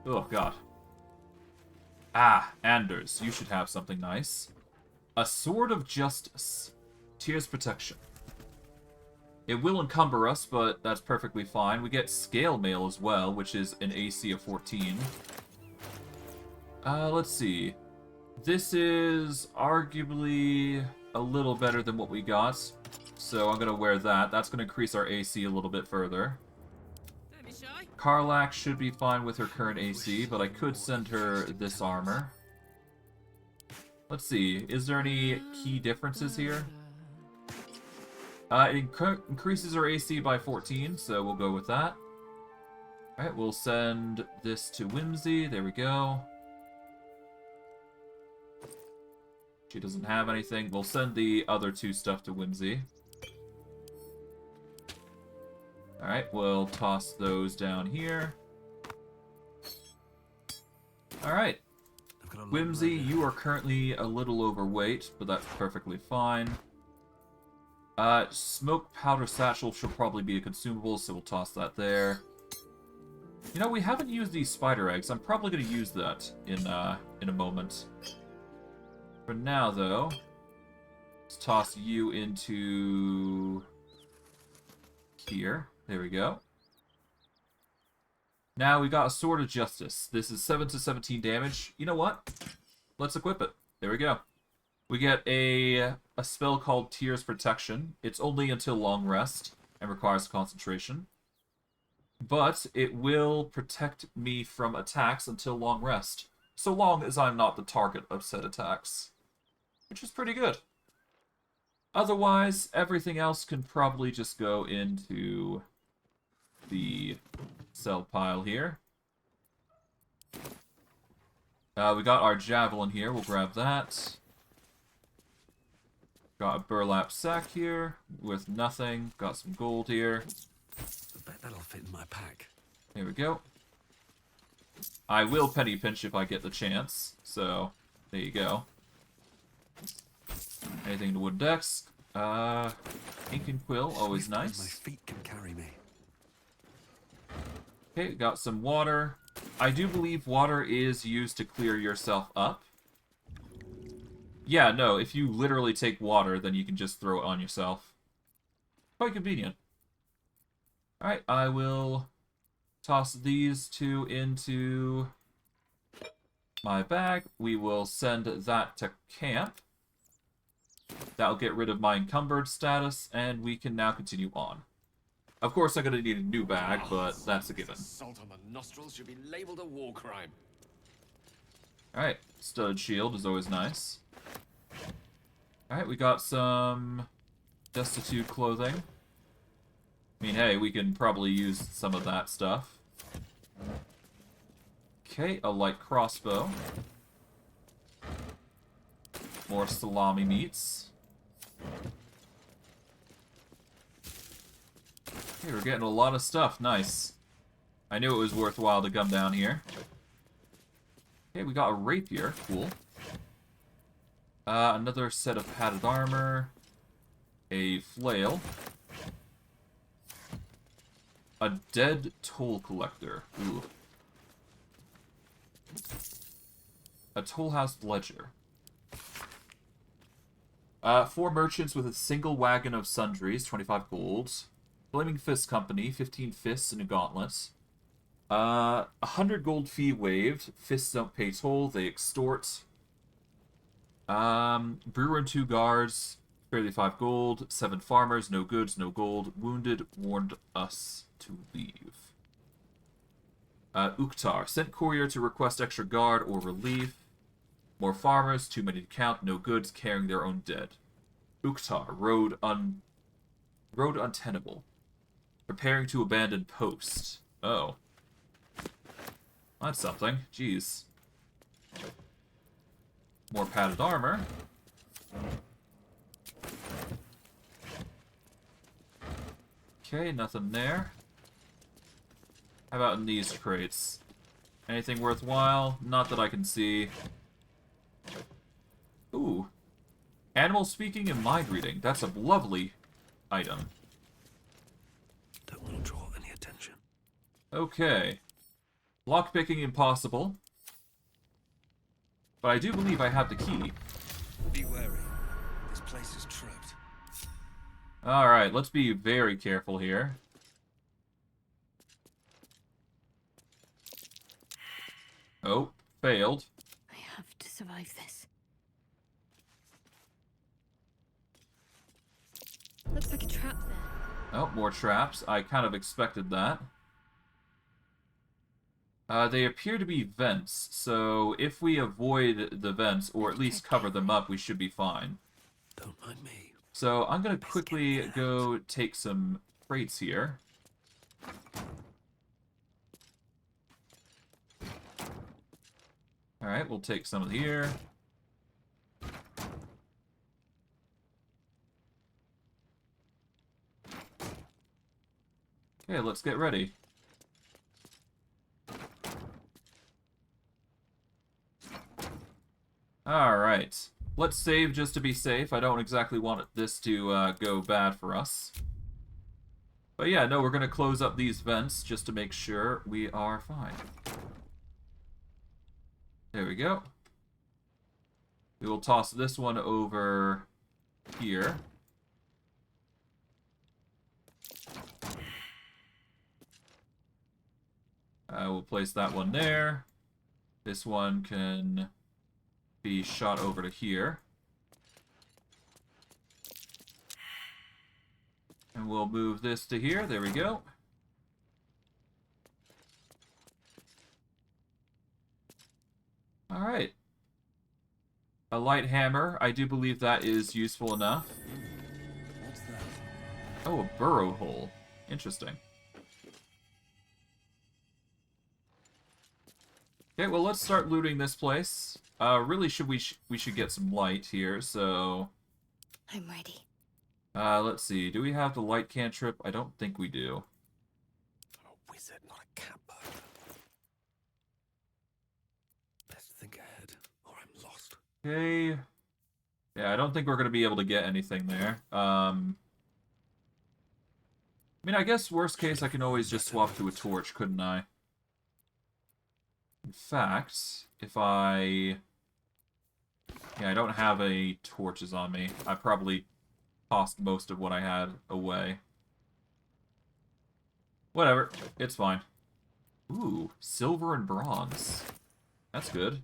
Oh, God. Ah, Anders, you should have something nice. A Sword of Justice. Tyr's Protection. It will encumber us, but that's perfectly fine. We get Scale Mail as well, which is an AC of 14. Let's see. This is arguably a little better than what we got, so I'm gonna wear that. That's gonna increase our AC a little bit further. Karlach should be fine with her current AC, but I could send her this armor. Let's see, is there any key differences here? It increases our AC by 14, so we'll go with that. Alright, we'll send this to Whimsy. There we go. She doesn't have anything. We'll send the other two stuff to Whimsy. Alright, we'll toss those down here. Alright. Whimsy, you are currently a little overweight, but that's perfectly fine. Smoke powder satchel should probably be a consumable, so we'll toss that there. You know, we haven't used these spider eggs. I'm probably going to use that in a moment. For now, though, let's toss you into here. There we go. Now we got a Sword of Justice. This is 7 to 17 damage. You know what? Let's equip it. There we go. We get a spell called Tyr's Protection. It's only until long rest and requires concentration. But it will protect me from attacks until long rest, so long as I'm not the target of said attacks. Which is pretty good. Otherwise, everything else can probably just go into the sell pile here. We got our javelin here. We'll grab that. Got a burlap sack here with nothing. Got some gold here. I bet that'll fit in my pack. Here we go. I will penny pinch if I get the chance. So, there you go. Anything in the wood decks? Ink and quill, always nice. My feet can carry me. Okay, got some water. I do believe water is used to clear yourself up. Yeah, no, if you literally take water, then you can just throw it on yourself. Quite convenient. Alright, I will toss these two into my bag. We will send that to camp. That'll get rid of my encumbered status, and we can now continue on. Of course, I'm going to need a new bag, but that's a given. Assault on the nostrils should be labeled a war crime. Alright, studded shield is always nice. Alright, we got some destitute clothing. I mean, hey, we can probably use some of that stuff. Okay, a light crossbow. More salami meats. Okay, we're getting a lot of stuff. Nice. I knew it was worthwhile to come down here. Okay, we got a rapier. Cool. Another set of padded armor. A flail. A dead toll collector. Ooh. A toll house ledger. 4 merchants with a single wagon of sundries, 25 gold. Flaming Fist Company, 15 fists and a gauntlet. 100 gold fee waived. Fists don't pay toll, they extort. Brewer and 2 guards, 35 gold. 7 farmers, no goods, no gold. Wounded, warned us to leave. Uktar, sent courier to request extra guard or relief. More farmers, too many to count, no goods, carrying their own dead. Uktar, road untenable. Preparing to abandon post. Oh. That's something. Jeez. More padded armor. Okay, nothing there. How about in these crates? Anything worthwhile? Not that I can see. Ooh. Animal speaking and mind reading. That's a lovely item. Don't want to draw any attention. Okay. Lockpicking impossible. But I do believe I have the key. Be wary. This place is trapped. Alright, let's be very careful here. Oh, failed. I have to survive this. Looks like a trap there. Oh, more traps. I kind of expected that. They appear to be vents, so if we avoid the vents, or at least cover them up, we should be fine. Don't mind me. So I'm going to quickly go take some crates here. Alright, we'll take some of here. Okay, let's get ready. Alright. Let's save just to be safe. I don't exactly want this to go bad for us. But yeah, no, we're going to close up these vents just to make sure we are fine. There we go. We will toss this one over here. We'll place that one there. This one can be shot over to here. And we'll move this to here. There we go. Alright. A light hammer. I do believe that is useful enough. What's that? Oh, a burrow hole. Interesting. Okay, well, let's start looting this place. Really, we should get some light here, so... I'm ready. Let's see. Do we have the light cantrip? I don't think we do. I'm a wizard, not a catbird. Best think ahead, or I'm lost. Okay. Yeah, I don't think we're going to be able to get anything there. I mean, I guess worst case, I can always just swap to a torch, couldn't I? In fact, if I... Yeah, I don't have any torches on me. I probably tossed most of what I had away. Whatever. It's fine. Ooh, silver and bronze. That's good.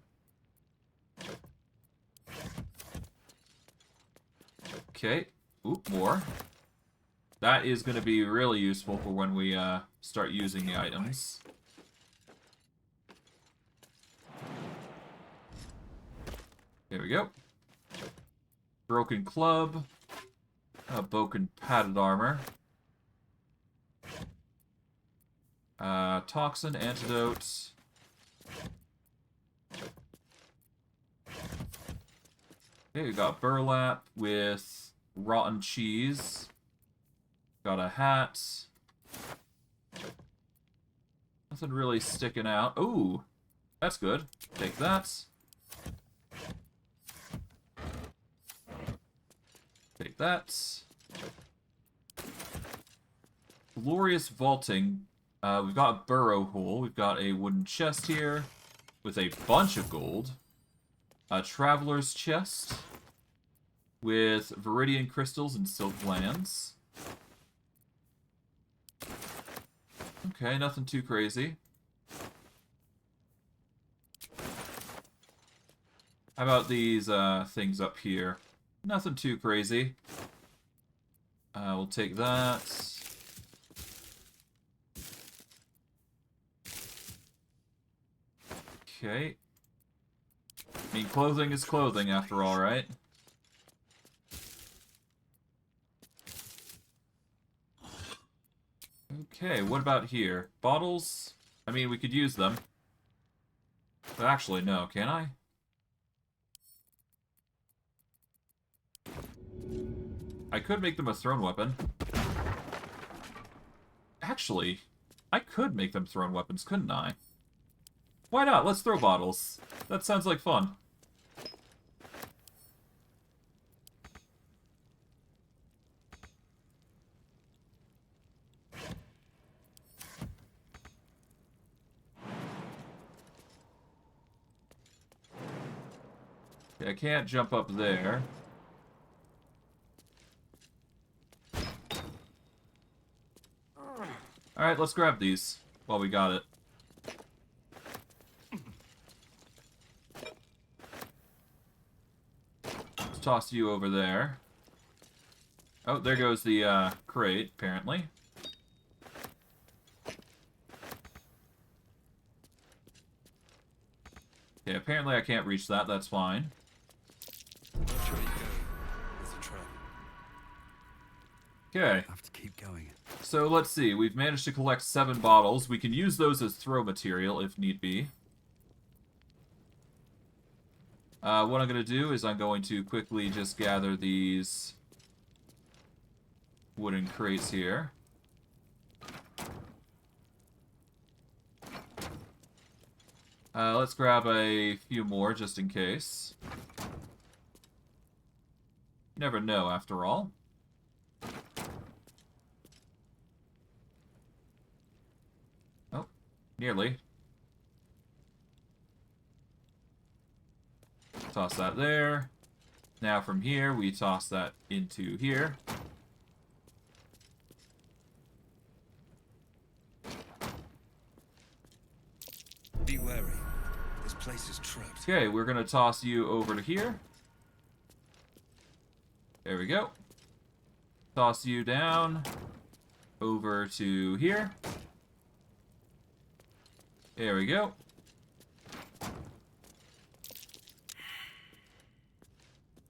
Okay. Ooh, more. That is going to be really useful for when we start using the items. There we go. Broken club. Broken padded armor. Toxin, antidote. Okay, we got burlap with rotten cheese. Got a hat. Nothing really sticking out. Ooh, that's good. Take that. Take that. Glorious vaulting. We've got a burrow hole. We've got a wooden chest here with a bunch of gold. A traveler's chest with viridian crystals and silk glands. Okay, nothing too crazy. How about these things up here? Nothing too crazy. We'll take that. Okay. I mean, clothing is clothing after all, right? Okay, what about here? Bottles? I mean, we could use them. But actually, no, can I? I could make them a thrown weapon. Actually, I could make them thrown weapons, couldn't I? Why not? Let's throw bottles. That sounds like fun. Okay, I can't jump up there. Alright, let's grab these while we got it. Let's toss you over there. Oh, there goes the crate, apparently. Okay, apparently I can't reach that, that's fine. Watch where you go. There's a trap. Okay. I have to keep going. So let's see, we've managed to collect 7 bottles. We can use those as throw material if need be. What I'm going to do is I'm going to quickly just gather these wooden crates here. Let's grab a few more just in case. You never know, after all. Oh, nearly. Toss that there. Now from here, we toss that into here. Be wary. This place is trapped. Okay, we're gonna toss you over to here. There we go. Toss you down. Over to here. There we go.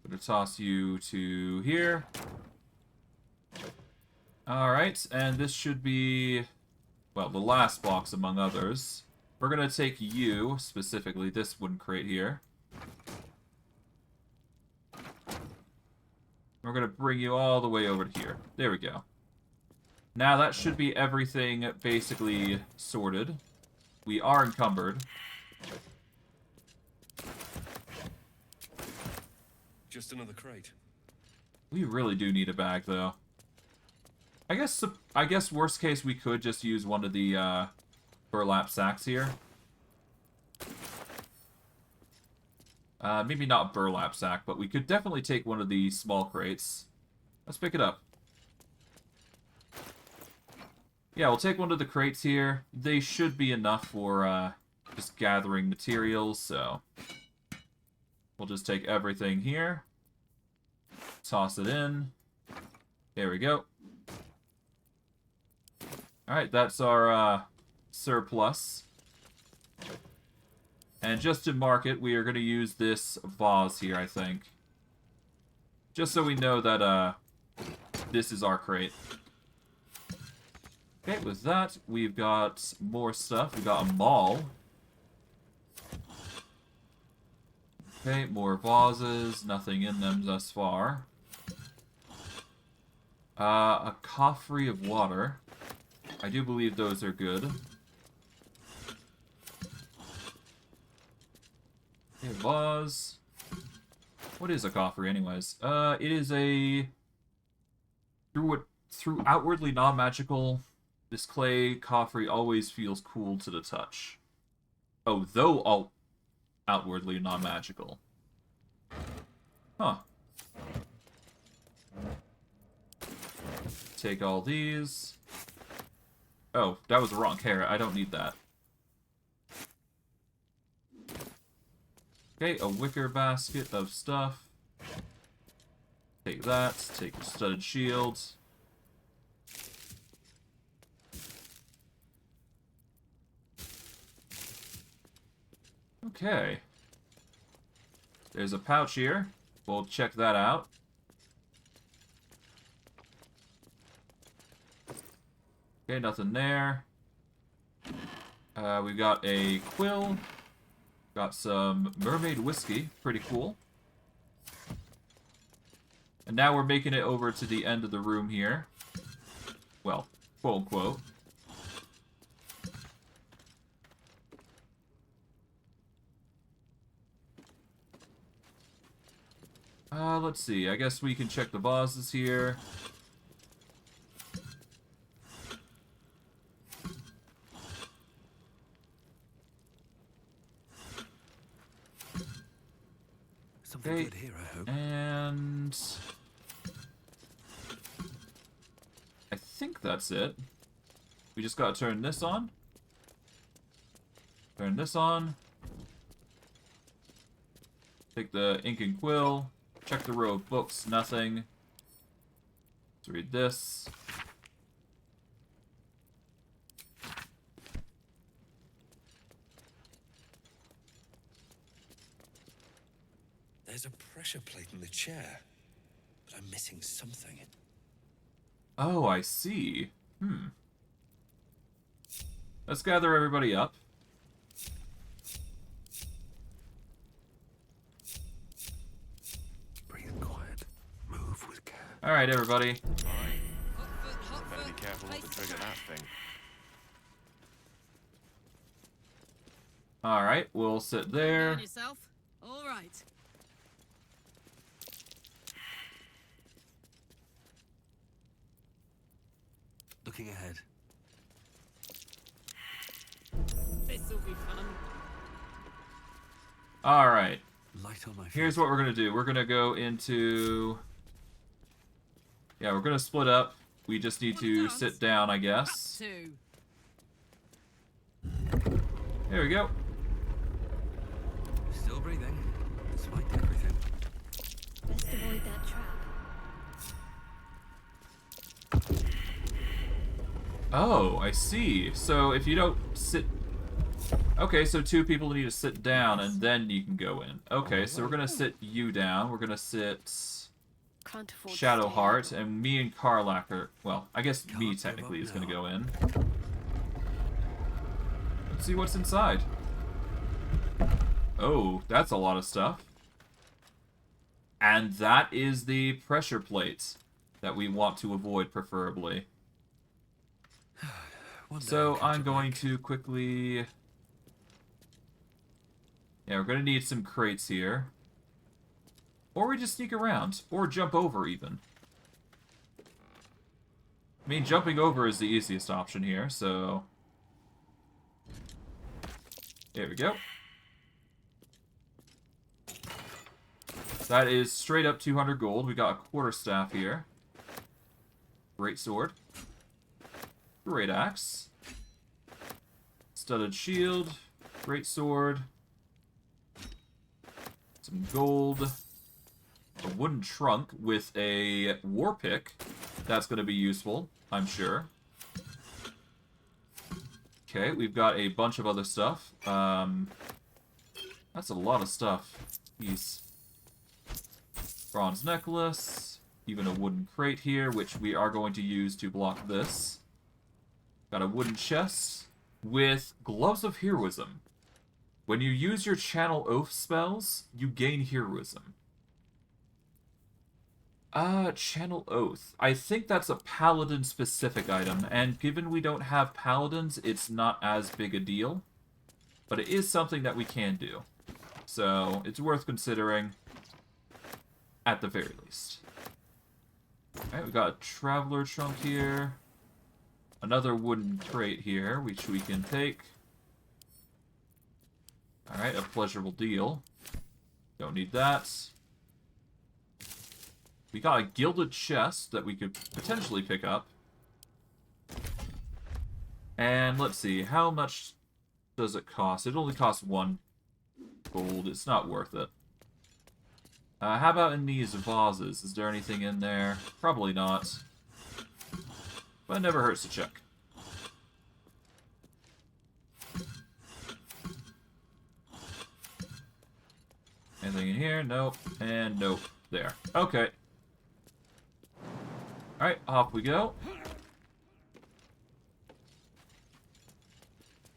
Gonna toss you to here. Alright, and this should be, well, the last box among others. We're gonna take you, specifically this wooden crate here. We're gonna bring you all the way over to here. There we go. Now that should be everything basically sorted. We are encumbered. Just another crate. We really do need a bag, though. I guess worst case we could just use one of the burlap sacks here. Maybe not burlap sack, but we could definitely take one of the small crates. Let's pick it up. Yeah, we'll take one of the crates here. They should be enough for just gathering materials, so we'll just take everything here. Toss it in. There we go. Alright, that's our surplus. And just to mark it, we are going to use this vase here, I think. Just so we know that this is our crate. Okay, with that, we've got more stuff. We've got a maul. Okay, more vases. Nothing in them thus far. A coffery of water. I do believe those are good. Okay, vase. What is a coffery, anyways? It is a... Through outwardly non-magical, this clay coffery always feels cool to the touch. Oh, though all outwardly non-magical. Huh. Take all these. Oh, that was the wrong carrot. I don't need that. Okay, a wicker basket of stuff. Take that. Take the studded shield. Okay. There's a pouch here. We'll check that out. Okay, nothing there. We've got a quill. Got some mermaid whiskey. Pretty cool. And now we're making it over to the end of the room here. Well, quote unquote. Let's see. I guess we can check the vases here. Something good here, I hope. And I think that's it. We just gotta turn this on. Turn this on. Take the ink and quill. Check the row of books. Nothing. Let's read this. There's a pressure plate in the chair, but I'm missing something. Oh, I see. Let's gather everybody up. Breathe quiet. Move with care. Alright, everybody. Better be careful not to trigger that thing. Alright, we'll sit there. Burn yourself? All right. Looking ahead. This'll be fun. Alright. Light on my feet. Here's what we're gonna do. We're gonna go into... Yeah, we're gonna split up. We just need to sit down, I guess. There we go. Still breathing, despite everything. Best avoid that trap. Oh, I see. So if you don't sit... Okay, so 2 people need to sit down and then you can go in. Okay, so we're gonna sit you down. We're gonna sit Shadowheart, and me and Karlach are... Well, I guess me technically is gonna go in. Let's see what's inside. Oh, that's a lot of stuff. And that is the pressure plate that we want to avoid, preferably. So I'm going to quickly... Yeah, we're going to need some crates here. Or we just sneak around. Or jump over, even. I mean, jumping over is the easiest option here, so... There we go. That is straight up 200 gold. We got a quarterstaff here. Great sword. Great axe. Studded shield. Great sword. Some gold. A wooden trunk with a war pick. That's going to be useful, I'm sure. Okay, we've got a bunch of other stuff. That's a lot of stuff. Jeez. Bronze necklace. Even a wooden crate here, which we are going to use to block this. Got a wooden chest with gloves of heroism. When you use your channel oath spells, you gain heroism. Channel oath. I think that's a paladin specific item, and given we don't have paladins, it's not as big a deal. But it is something that we can do. So, it's worth considering at the very least. Alright, we got a traveler trunk here. Another wooden crate here, which we can take. Alright, a pleasurable deal. Don't need that. We got a gilded chest that we could potentially pick up. And let's see, how much does it cost? It only costs 1 gold. It's not worth it. How about in these vases? Is there anything in there? Probably not. But it never hurts to check. Anything in here? Nope. And nope. There. Okay. Alright, off we go.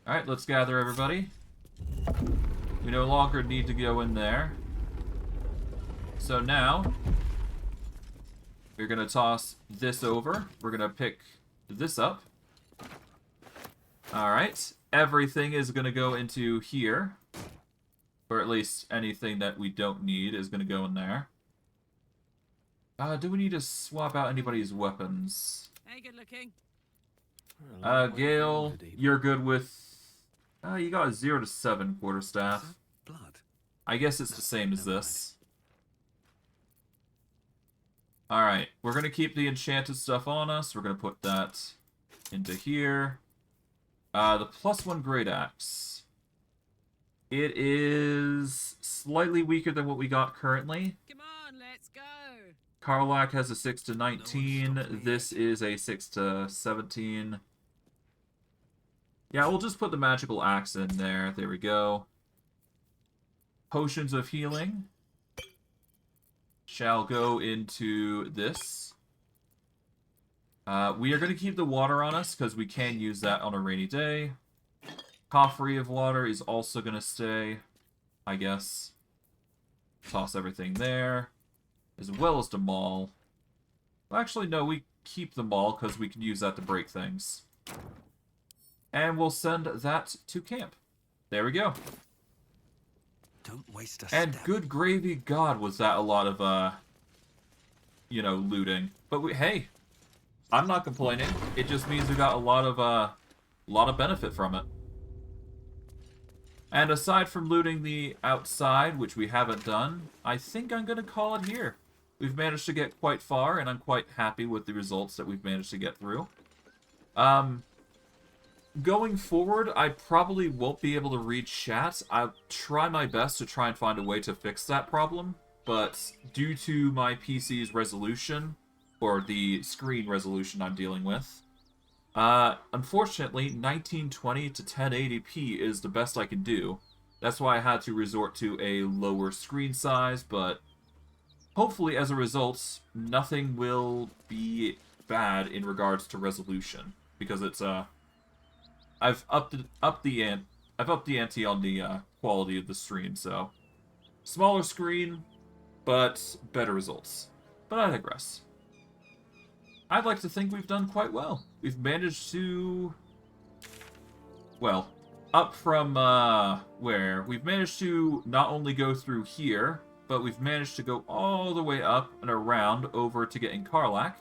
Alright, let's gather everybody. We no longer need to go in there. So now, we're going to toss this over. We're going to pick this up. Alright, everything is going to go into here. Or at least anything that we don't need is going to go in there. Do we need to swap out anybody's weapons? Hey, good looking. Gale, you're good with... you got a 0 to 7 quarterstaff. Blood. I guess it's the same as this. Alright, we're going to keep the enchanted stuff on us. We're going to put that into here. The +1 Great Axe. It is slightly weaker than what we got currently. Come on, let's go. Karlach has a 6 to 19. This is a 6 to 17. Yeah, we'll just put the magical axe in there. There we go. Potions of healing shall go into this. We are going to keep the water on us because we can use that on a rainy day. Coffery of water is also going to stay, I guess. Toss everything there, as well as the maul. Well, actually, no, we keep the maul because we can use that to break things. And we'll send that to camp. There we go. Don't waste a And step. good gravy, God, was that a lot of, you know, looting. But hey, I'm not complaining. It just means we got a lot of benefit from it. And aside from looting the outside, which we haven't done, I think I'm going to call it here. We've managed to get quite far, and I'm quite happy with the results that we've managed to get through. Going forward, I probably won't be able to read chat. I'll try my best to try and find a way to fix that problem, but due to my PC's resolution, or the screen resolution I'm dealing with, unfortunately, 1920 to 1080p is the best I can do. That's why I had to resort to a lower screen size, but hopefully, as a result, nothing will be bad in regards to resolution, because it's, I've upped the ante on the quality of the stream, so smaller screen, but better results. But I digress. I'd like to think we've done quite well. We've managed to, well, up from where we've managed to not only go through here, but we've managed to go all the way up and around over to getting Karlach,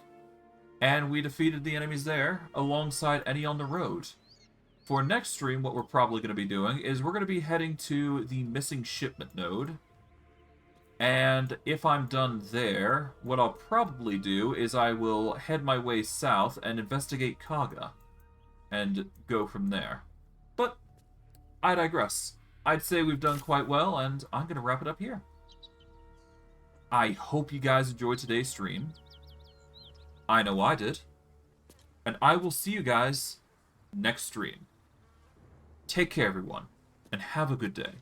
and we defeated the enemies there alongside any on the road. For next stream, what we're probably going to be doing is we're going to be heading to the missing shipment node. And if I'm done there, what I'll probably do is I will head my way south and investigate Kaga. And go from there. But I digress. I'd say we've done quite well, and I'm going to wrap it up here. I hope you guys enjoyed today's stream. I know I did. And I will see you guys next stream. Take care, everyone, and have a good day.